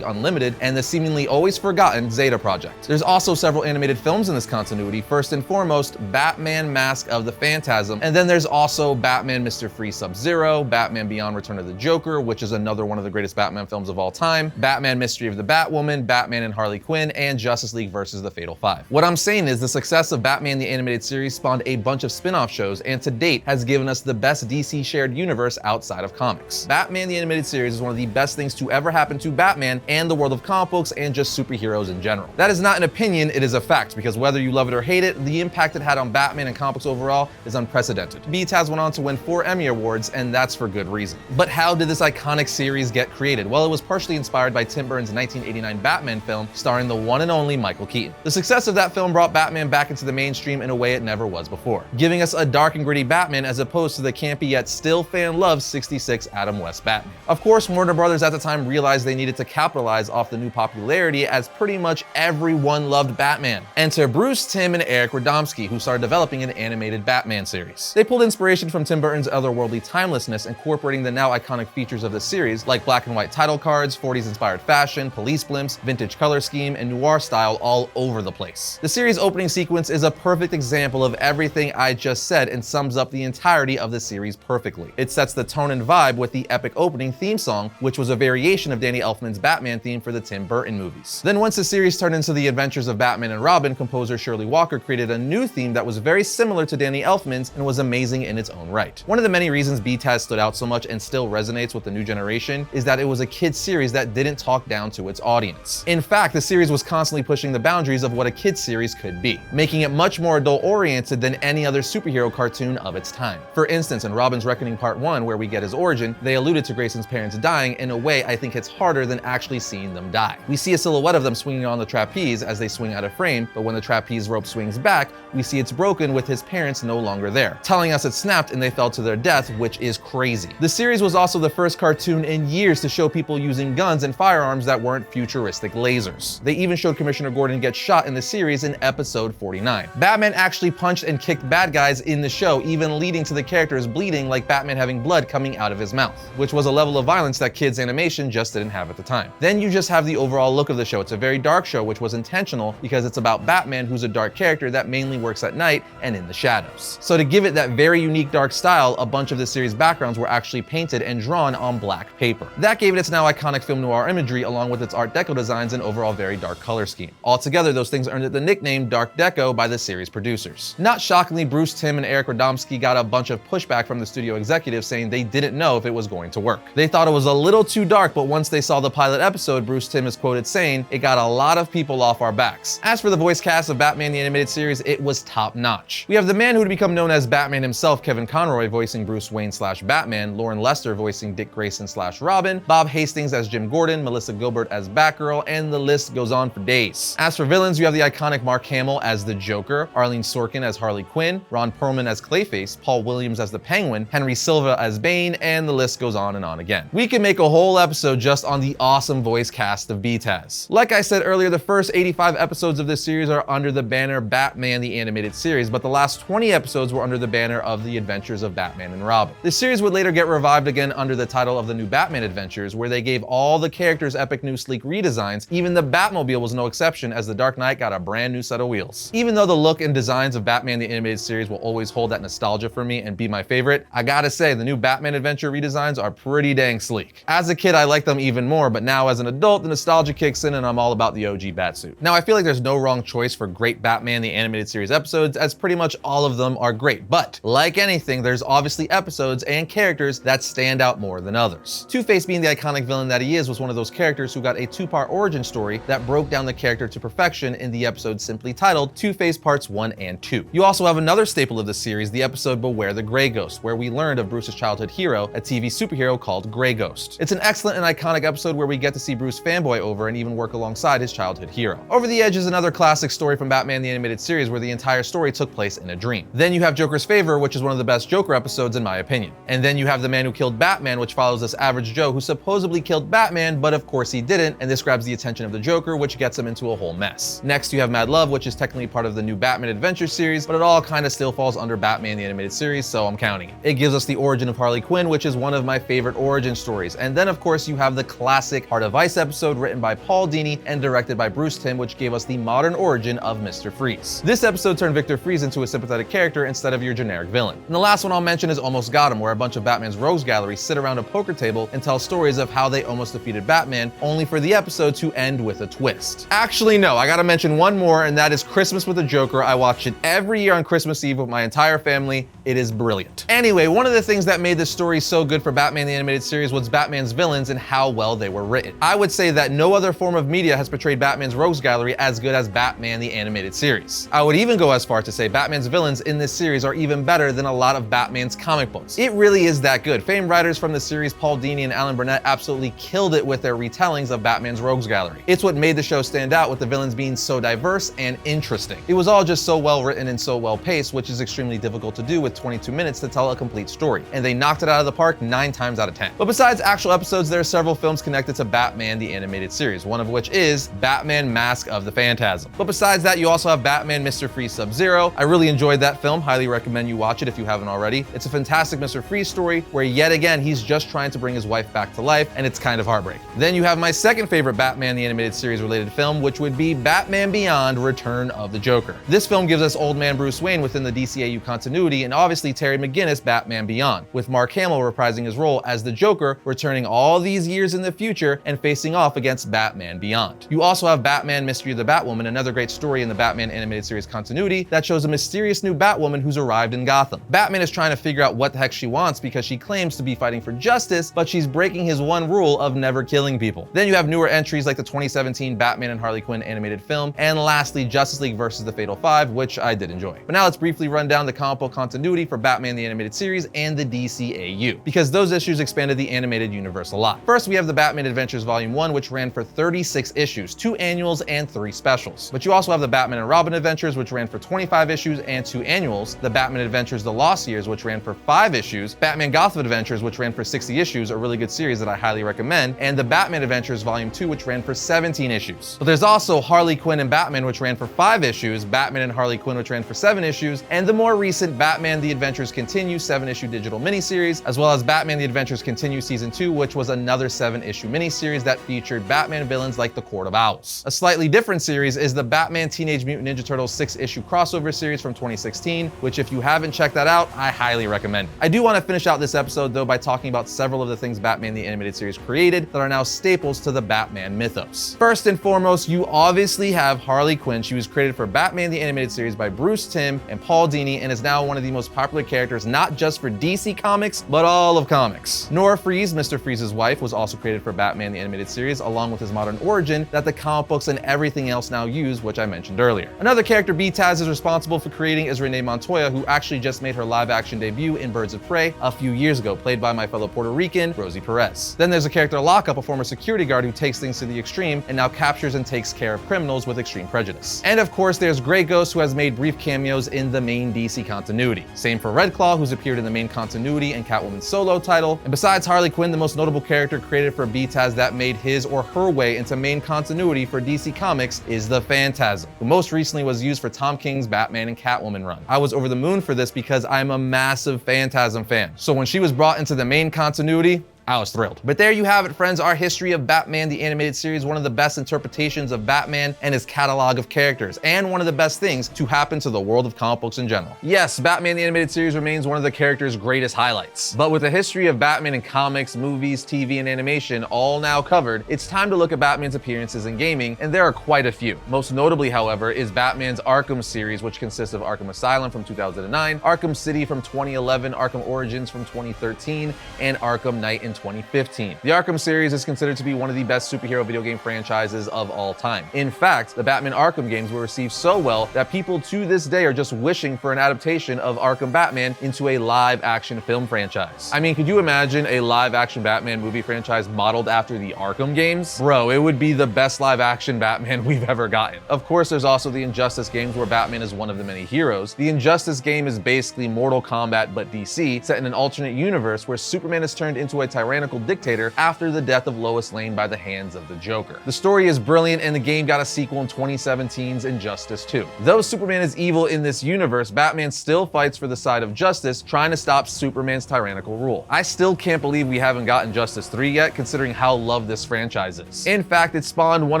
Unlimited, and the seemingly always forgotten Zeta Project. There's also several animated films in this continuity, first and foremost, Batman Mask of the Phantasm, and then there's also Batman Mr. Freeze Sub-Zero, Batman Beyond Return of the Joker, which is another one of the greatest Batman films of all time, Batman Mystery of the Batwoman, Batman and Harley Quinn, and Justice League versus the Fatal Five. What I'm saying is the success of Batman the Animated Series spawned a bunch of spin-off shows, and to date has given us the best DC shared universe outside of comics. Batman the Animated Series is one of the best things to ever happen to Batman and the world of comic books and just superheroes in general. That is not an opinion, it is a fact, because whether you love it or hate it, the impact it had on Batman and comic books overall is unprecedented. BTAS went on to win 4 Emmy Awards, and that's for good reason. But how did this iconic series get created? Well, it was partially inspired by Tim Burton's 1989 Batman film starring the one and only Michael Keaton. The success of that film brought Batman back into the mainstream in a way it never was before, giving us a dark and gritty Batman as opposed to the campy yet still fan-loved 66 Adam West Batman. Of course, Warner Brothers at the time realized they needed to capitalize off the new popularity as pretty much everyone loved Batman. Enter Bruce Timm and Eric Radomski, who started developing an animated Batman series. They pulled inspiration from Tim Burton's otherworldly timelessness, incorporating the now iconic features of the series like black and white title cards, 40s inspired fashion, police blimps, vintage color scheme, and noir style all over the place. The series opening sequence is a perfect example of everything I just said and sums up the entirety of the series perfectly. It sets the tone and vibe with the epic opening theme song, which was a variation of Danny Elfman's Batman theme for the Tim Burton movies. Then once the series turned into The Adventures of Batman and Robin, composer Shirley Walker created a new theme that was very similar to Danny Elfman's and was amazing in its own right. One of the many reasons BTAS stood out so much and still resonates with the new generation is that it was a kids series that didn't talk down to its audience. In fact, the series was constantly pushing the boundaries of what a kids series could be, making it much more adult-oriented than any other superhero cartoon of its time. For instance, in Robin's Reckoning Part 1, where we get his origin, they alluded to Grayson's parents dying in a way I think hits harder than actually seeing them die. We see a silhouette of them swinging on the trapeze as they swing out of frame, but when the trapeze rope swings back, we see it's broken with his parents no longer there, telling us it snapped and they fell to their death, which is crazy. The series was also the first cartoon in years to show people using guns and firearms that weren't futuristic lasers. They even showed Commissioner Gordon get shot in the series in episode 49. Batman actually punched and kicked bad guys in the show, even leading to the characters bleeding, like Batman having blood coming out of his mouth, which was a level of violence that kids' animation just didn't have at the time. Then you just have the overall look of the show. It's a very dark show, which was intentional because it's about Batman, who's a dark character that mainly works at night and in the shadows. So to give it that very unique dark style, a bunch of the series' backgrounds were actually painted and drawn on black paper. That gave it its now iconic film noir imagery, along with its Art Deco designs and overall very dark color scheme. Altogether, those things earned it the nickname Dark Deco by the series producers. Not shockingly, Bruce Timm and Eric Radomski got a bunch of pushback from the studio executives saying they didn't know if it was going to work. They thought it was a little too dark, but once they saw the pilot episode, Bruce Timm is quoted saying, "It got a lot of people off our backs." As for the voice cast of Batman the Animated Series, it was top notch. We have the man who would become known as Batman himself, Kevin Conroy, voicing Bruce Wayne/Batman, Lauren Lester voicing Dick Grayson/Robin, Bob Hastings as Jim Gordon, Melissa Gilbert as Batgirl, and the list goes on for days. As for villains, you have the iconic Mark Hamill as the Joker, Arlene Sorkin as Harley Quinn, Ron Perlman as Clayface, Paul Williams as the Penguin, Henry Silva as Bane, and the list goes on and on again. We can make a whole episode just on the awesome voice cast of BTAS. Like I said earlier, the first 85 episodes of this series are under the banner Batman the Animated Series, but the last 20 episodes were under the banner of The Adventures of Batman and Robin. The series would later get revived again under the title of The New Batman Adventures, where they gave all the characters epic new sleek redesigns. Even the Batmobile was no exception, as the Dark Knight got a brand new set of wheels. Even though the look and designs of Batman the Animated Series will always hold that nostalgia for me and be my favorite, I gotta say the new Batman Adventure redesigns are pretty dang sleek. As a kid, I liked them even more, but now as an adult, the nostalgia kicks in and I'm all about the OG Batsuit. Now, I feel like there's no wrong choice for great Batman the Animated Series episodes, as pretty much all of them are great, but like anything, there's obviously episodes and characters that stand out more than others. Two-Face, being the iconic villain that he is, was one of those characters who got a two-part origin story that broke down the character to perfection in the episode simply titled Two-Face Parts 1 and 2. You also have another staple of the series, the episode Beware the Grey Ghost, where we learned of Bruce's childhood hero, a TV superhero called Grey Ghost. It's an excellent and iconic episode where we get to see Bruce fanboy over and even work alongside his childhood hero. Over the Edge is another classic story from Batman the Animated Series where the entire story took place in a dream. Then you have Joker's Favor, which is one of the best Joker episodes in my opinion. And then you have The Man Who Killed Batman, which follows this average Joe who supposedly killed Batman, but of course he didn't, and this grabs the attention of the Joker, which gets him into a whole mess. Next you have Mad Love, which is technically part of the new Batman Adventure series, but it all kind of still falls under Batman the Animated Series, so I'm counting it. It gives us the origin of Harley Quinn, which is one of my favorite origin stories. And then of course you have the classic Heart of Ice episode written by Paul Dini and directed by Bruce Timm, which gave us the modern origin of Mr. Freeze. This episode turned Victor Freeze into a sympathetic character instead of your generic villain. And the last one I'll mention is Almost Got Him, where a bunch of Batman's rogues gallery sit around a poker table and tell stories of how they almost defeated Batman, only for the episode to end with a twist. Actually, no, I gotta mention one more, and that is Christmas with the Joker. I watch it every year on Christmas Eve with my entire family. It is brilliant. Anyway, one of the things that made this story so good for Batman the Animated Series was Batman's villains and how well they were written. I would say that no other form of media has portrayed Batman's rogues gallery as good as Batman the Animated Series. I would even go as far to say Batman's villains in this series are even better than a lot of Batman's comic books. It really is that good. Famed writers from the series Paul Dini and Alan Burnett absolutely killed it with their retellings of Batman's rogues gallery. It's what made the show stand out, with the villains being so diverse and interesting. It was all just so well written and so well paced, which is extremely difficult to do with 22 minutes to tell a complete story. And they knocked it out of the park 9 times out of 10. But besides actual episodes, there are several films connected to Batman the Animated Series, one of which is Batman Mask of the Phantasm. But besides that, you also have Batman Mr. Freeze Sub-Zero. I really enjoyed that film. Highly recommend you watch it if you haven't already. It's a fantastic Mr. Freeze story where yet again he's just trying to bring his wife back to life, and it's kind of heartbreaking. Then you have my second favorite Batman the Animated Series related film, which would be Batman Beyond: Return of the Joker. This film gives us old man Bruce Wayne within the DCAU continuity, and obviously Terry McGinnis Batman Beyond, with Mark Hamill reprising his role as the Joker, returning all these years in the future and facing off against Batman Beyond. You also have Batman Mystery of the Batwoman, another great story in the Batman Animated Series continuity that shows a mysterious new Batwoman who's arrived in Gotham. Batman is trying to figure out what the heck she wants because she claims to be fighting for justice, but she's breaking his one rule of never killing people. Then you have newer entries like the 2017 Batman and Harley Quinn animated film, and lastly Justice League vs. the Fatal Five, which I did enjoy. But now let's briefly run down the comic book continuity continuity for Batman the Animated Series and the DCAU, because those issues expanded the animated universe a lot. First, we have the Batman Adventures Volume 1, which ran for 36 issues, 2 annuals and 3 specials. But you also have the Batman and Robin Adventures, which ran for 25 issues and 2 annuals, the Batman Adventures The Lost Years, which ran for 5 issues, Batman Gotham Adventures, which ran for 60 issues, a really good series that I highly recommend, and the Batman Adventures Volume 2, which ran for 17 issues. But there's also Harley Quinn and Batman, which ran for 5 issues, Batman and Harley Quinn, which ran for 7 issues, and the more recent Batman The Adventures Continue 7-issue digital miniseries, as well as Batman The Adventures Continue Season 2, which was another 7-issue miniseries that featured Batman villains like the Court of Owls. A slightly different series is the Batman Teenage Mutant Ninja Turtles 6-issue crossover series from 2016, which if you haven't checked that out, I highly recommend. I do want to finish out this episode though by talking about several of the things Batman the Animated Series created that are now staples to the Batman mythos. First and foremost, you obviously have Harley Quinn. She was created for Batman the Animated Series by Bruce Timm and Paul Dini and is now one of the most popular characters not just for DC Comics, but all of comics. Nora Freeze, Mr. Freeze's wife, was also created for Batman the Animated Series along with his modern origin that the comic books and everything else now use, which I mentioned earlier. Another character B-Taz is responsible for creating is Renee Montoya, who actually just made her live-action debut in Birds of Prey a few years ago, played by my fellow Puerto Rican, Rosie Perez. Then there's a character Lockup, a former security guard who takes things to the extreme and now captures and takes care of criminals with extreme prejudice. And of course, there's Grey Ghost, who has made brief cameos in the main DC continuity. Same for Red Claw, who's appeared in the main continuity and Catwoman's solo title. And besides Harley Quinn, the most notable character created for B-Taz that made his or her way into main continuity for DC Comics is the Phantasm, who most recently was used for Tom King's Batman and Catwoman run. I was over the moon for this because I'm a massive Phantasm fan. So when she was brought into the main continuity, I was thrilled. But there you have it, friends, our history of Batman the Animated Series, one of the best interpretations of Batman and his catalog of characters, and one of the best things to happen to the world of comic books in general. Yes, Batman the Animated Series remains one of the character's greatest highlights. But with the history of Batman in comics, movies, TV, and animation all now covered, it's time to look at Batman's appearances in gaming, and there are quite a few. Most notably, however, is Batman's Arkham series, which consists of Arkham Asylum from 2009, Arkham City from 2011, Arkham Origins from 2013, and Arkham Knight in 2015. The Arkham series is considered to be one of the best superhero video game franchises of all time. In fact, the Batman Arkham games were received so well that people to this day are just wishing for an adaptation of Arkham Batman into a live-action film franchise. I mean, could you imagine a live-action Batman movie franchise modeled after the Arkham games? Bro, it would be the best live-action Batman we've ever gotten. Of course, there's also the Injustice games where Batman is one of the many heroes. The Injustice game is basically Mortal Kombat but DC, set in an alternate universe where Superman is turned into a tyrannical dictator after the death of Lois Lane by the hands of the Joker. The story is brilliant and the game got a sequel in 2017's Injustice 2. Though Superman is evil in this universe, Batman still fights for the side of justice, trying to stop Superman's tyrannical rule. I still can't believe we haven't got Injustice 3 yet, considering how loved this franchise is. In fact, it spawned one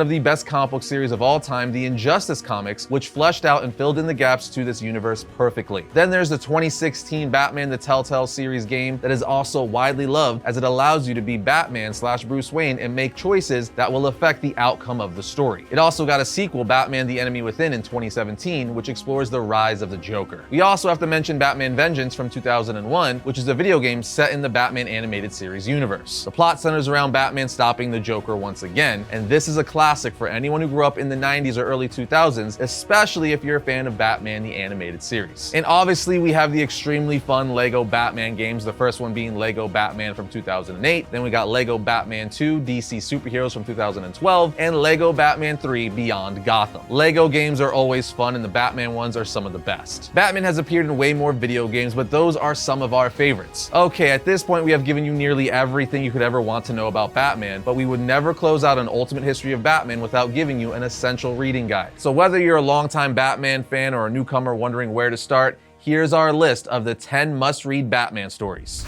of the best comic book series of all time, the Injustice comics, which fleshed out and filled in the gaps to this universe perfectly. Then there's the 2016 Batman the Telltale series game that is also widely loved as it allows you to be Batman/Bruce Wayne and make choices that will affect the outcome of the story. It also got a sequel, Batman the Enemy Within, in 2017, which explores the rise of the Joker. We also have to mention Batman Vengeance from 2001, which is a video game set in the Batman animated series universe. The plot centers around Batman stopping the Joker once again, and this is a classic for anyone who grew up in the 90s or early 2000s, especially if you're a fan of Batman the animated series. And obviously we have the extremely fun Lego Batman games, the first one being Lego Batman from 2008, then we got Lego Batman 2 DC Superheroes from 2012, and Lego Batman 3 Beyond Gotham. Lego games are always fun and the Batman ones are some of the best. Batman has appeared in way more video games, but those are some of our favorites. Okay, at this point we have given you nearly everything you could ever want to know about Batman, but we would never close out an ultimate history of Batman without giving you an essential reading guide. So whether you're a longtime Batman fan or a newcomer wondering where to start, here's our list of the 10 must-read Batman stories.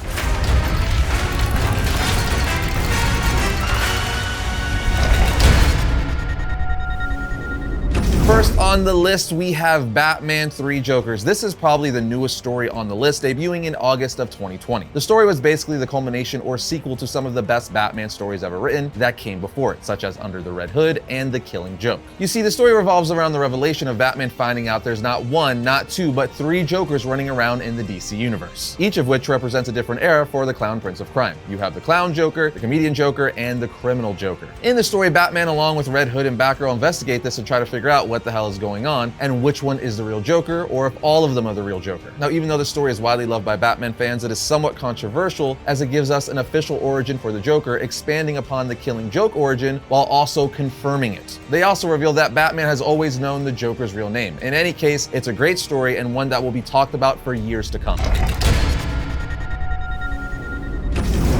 First on the list, we have Batman 3 Jokers. This is probably the newest story on the list, debuting in August of 2020. The story was basically the culmination or sequel to some of the best Batman stories ever written that came before it, such as Under the Red Hood and The Killing Joke. You see, the story revolves around the revelation of Batman finding out there's not one, not two, but 3 Jokers running around in the DC universe, each of which represents a different era for the Clown Prince of Crime. You have the Clown Joker, the Comedian Joker, and the Criminal Joker. In the story, Batman along with Red Hood and Batgirl investigate this and try to figure out what the hell is going on and which one is the real Joker, or if all of them are the real Joker. Now, even though the story is widely loved by Batman fans, it is somewhat controversial as it gives us an official origin for the Joker, expanding upon the Killing Joke origin while also confirming it. They also reveal that Batman has always known the Joker's real name. In any case, it's a great story and one that will be talked about for years to come.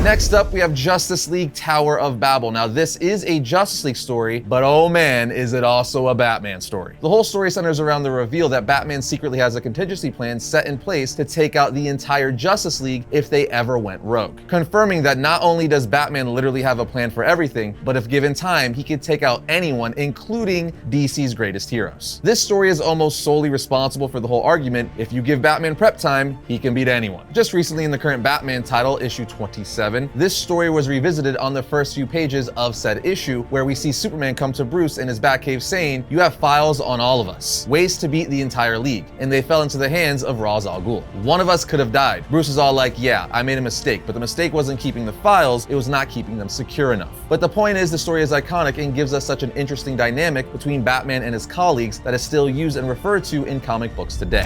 Next up, we have Justice League Tower of Babel. Now, this is a Justice League story, but oh man, is it also a Batman story. The whole story centers around the reveal that Batman secretly has a contingency plan set in place to take out the entire Justice League if they ever went rogue, confirming that not only does Batman literally have a plan for everything, but if given time, he could take out anyone, including DC's greatest heroes. This story is almost solely responsible for the whole argument. If you give Batman prep time, he can beat anyone. Just recently in the current Batman title, issue 27, this story was revisited on the first few pages of said issue, where we see Superman come to Bruce in his Batcave saying, "You have files on all of us, ways to beat the entire league, and they fell into the hands of Ra's al Ghul. One of us could have died." Bruce is all like, "Yeah, I made a mistake, but the mistake wasn't keeping the files, it was not keeping them secure enough." But the point is, the story is iconic and gives us such an interesting dynamic between Batman and his colleagues that is still used and referred to in comic books today.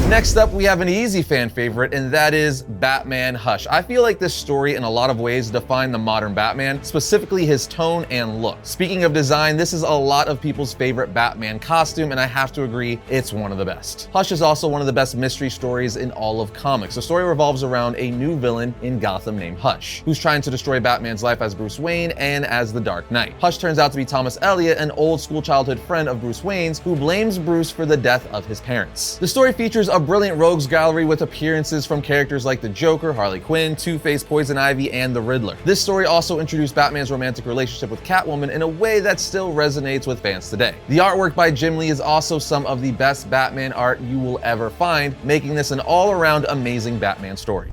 Next up, we have an easy fan favorite, and that is Batman Hush. I feel like this story in a lot of ways defined the modern Batman, specifically his tone and look. Speaking of design, this is a lot of people's favorite Batman costume, and I have to agree, it's one of the best. Hush is also one of the best mystery stories in all of comics. The story revolves around a new villain in Gotham named Hush, who's trying to destroy Batman's life as Bruce Wayne and as the Dark Knight. Hush turns out to be Thomas Elliot, an old school childhood friend of Bruce Wayne's, who blames Bruce for the death of his parents. The story features a brilliant rogues gallery with appearances from characters like the Joker, Harley Quinn, Two-Face, Poison Ivy, and the Riddler. This story also introduced Batman's romantic relationship with Catwoman in a way that still resonates with fans today. The artwork by Jim Lee is also some of the best Batman art you will ever find, making this an all-around amazing Batman story.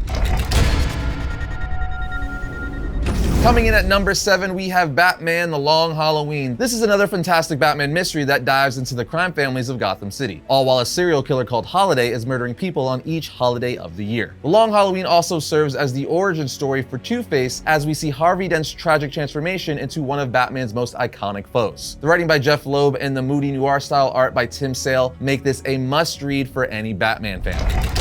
Coming in at number 7, we have Batman: The Long Halloween. This is another fantastic Batman mystery that dives into the crime families of Gotham City, all while a serial killer called Holiday is murdering people on each holiday of the year. The Long Halloween also serves as the origin story for Two-Face, as we see Harvey Dent's tragic transformation into one of Batman's most iconic foes. The writing by Jeff Loeb and the moody noir-style art by Tim Sale make this a must-read for any Batman fan.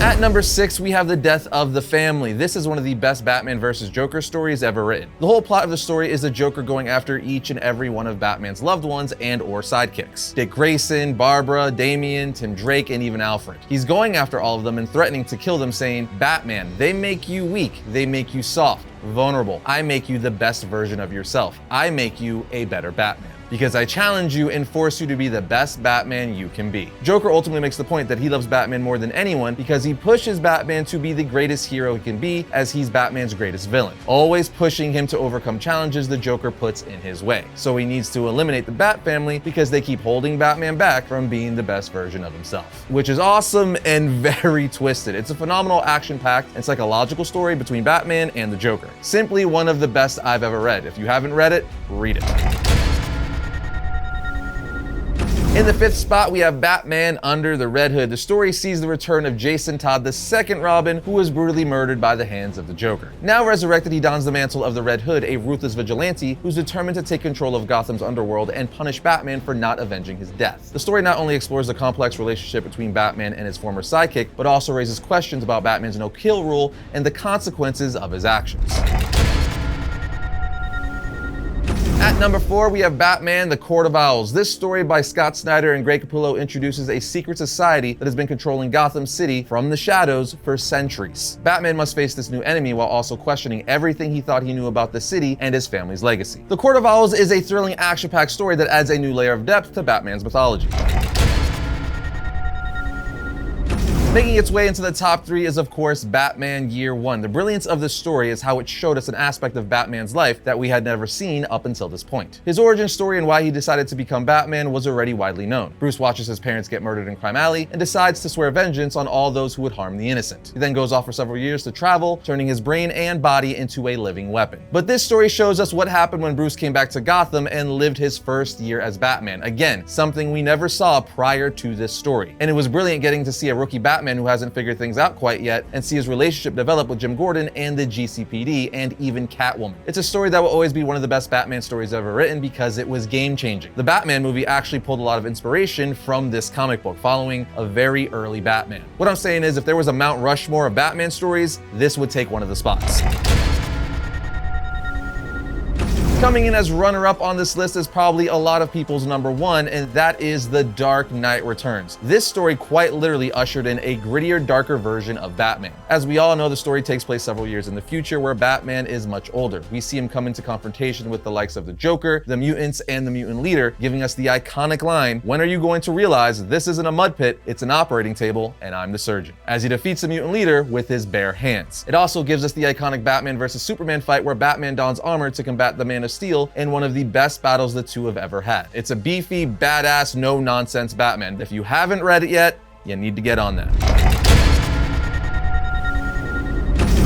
At number 6, we have The Death of the Family. This is one of the best Batman vs. Joker stories ever written. The whole plot of the story is the Joker going after each and every one of Batman's loved ones and or sidekicks. Dick Grayson, Barbara, Damian, Tim Drake, and even Alfred. He's going after all of them and threatening to kill them, saying, "Batman, they make you weak, they make you soft, vulnerable. I make you the best version of yourself. I make you a better Batman. Because I challenge you and force you to be the best Batman you can be." Joker ultimately makes the point that he loves Batman more than anyone because he pushes Batman to be the greatest hero he can be, as he's Batman's greatest villain, always pushing him to overcome challenges the Joker puts in his way. So he needs to eliminate the Bat family because they keep holding Batman back from being the best version of himself, which is awesome and very twisted. It's a phenomenal action-packed and psychological story between Batman and the Joker. Simply one of the best I've ever read. If you haven't read it, read it. In the 5th spot, we have Batman Under the Red Hood. The story sees the return of Jason Todd, the second Robin, who was brutally murdered by the hands of the Joker. Now resurrected, he dons the mantle of the Red Hood, a ruthless vigilante who's determined to take control of Gotham's underworld and punish Batman for not avenging his death. The story not only explores the complex relationship between Batman and his former sidekick, but also raises questions about Batman's no-kill rule and the consequences of his actions. At number 4, we have Batman: The Court of Owls. This story by Scott Snyder and Greg Capullo introduces a secret society that has been controlling Gotham City from the shadows for centuries. Batman must face this new enemy while also questioning everything he thought he knew about the city and his family's legacy. The Court of Owls is a thrilling action-packed story that adds a new layer of depth to Batman's mythology. Making its way into the top 3 is, of course, Batman Year One. The brilliance of this story is how it showed us an aspect of Batman's life that we had never seen up until this point. His origin story and why he decided to become Batman was already widely known. Bruce watches his parents get murdered in Crime Alley and decides to swear vengeance on all those who would harm the innocent. He then goes off for several years to travel, turning his brain and body into a living weapon. But this story shows us what happened when Bruce came back to Gotham and lived his first year as Batman. Again, something we never saw prior to this story. And it was brilliant getting to see a rookie Batman Batman who hasn't figured things out quite yet, and see his relationship develop with Jim Gordon and the GCPD and even Catwoman. It's a story that will always be one of the best Batman stories ever written because it was game-changing. The Batman movie actually pulled a lot of inspiration from this comic book, following a very early Batman. What I'm saying is, if there was a Mount Rushmore of Batman stories, this would take one of the spots. Coming in as runner-up on this list is probably a lot of people's number one, and that is The Dark Knight Returns. This story quite literally ushered in a grittier, darker version of Batman. As we all know, the story takes place several years in the future where Batman is much older. We see him come into confrontation with the likes of the Joker, the mutants, and the mutant leader, giving us the iconic line, "When are you going to realize this isn't a mud pit, it's an operating table, and I'm the surgeon?" as he defeats the mutant leader with his bare hands. It also gives us the iconic Batman versus Superman fight where Batman dons armor to combat the Man of Steel in one of the best battles the two have ever had. It's a beefy, badass, no-nonsense Batman. If you haven't read it yet, you need to get on that.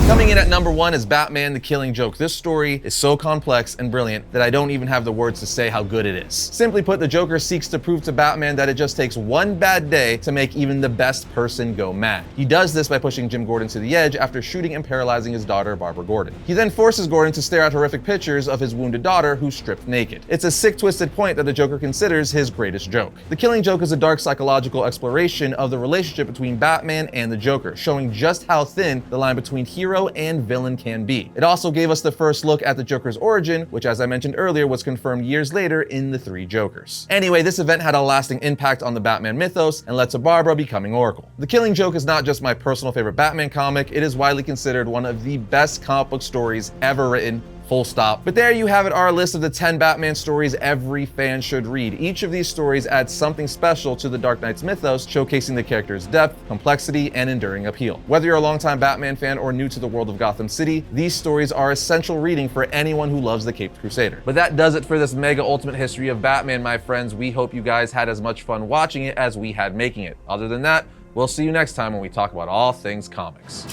Coming in at number one is Batman: The Killing Joke. This story is so complex and brilliant that I don't even have the words to say how good it is. Simply put, the Joker seeks to prove to Batman that it just takes one bad day to make even the best person go mad. He does this by pushing Jim Gordon to the edge after shooting and paralyzing his daughter, Barbara Gordon. He then forces Gordon to stare at horrific pictures of his wounded daughter, who's stripped naked. It's a sick, twisted point that the Joker considers his greatest joke. The Killing Joke is a dark psychological exploration of the relationship between Batman and the Joker, showing just how thin the line between hero and villain can be. It also gave us the first look at the Joker's origin, which, as I mentioned earlier, was confirmed years later in The Three Jokers. Anyway, this event had a lasting impact on the Batman mythos and led to Barbara becoming Oracle. The Killing Joke is not just my personal favorite Batman comic, it is widely considered one of the best comic book stories ever written. Full stop. But there you have it, our list of the 10 Batman stories every fan should read. Each of these stories adds something special to the Dark Knight's mythos, showcasing the character's depth, complexity, and enduring appeal. Whether you're a longtime Batman fan or new to the world of Gotham City, these stories are essential reading for anyone who loves the Caped Crusader. But that does it for this mega ultimate history of Batman, my friends. We hope you guys had as much fun watching it as we had making it. Other than that, we'll see you next time when we talk about all things comics.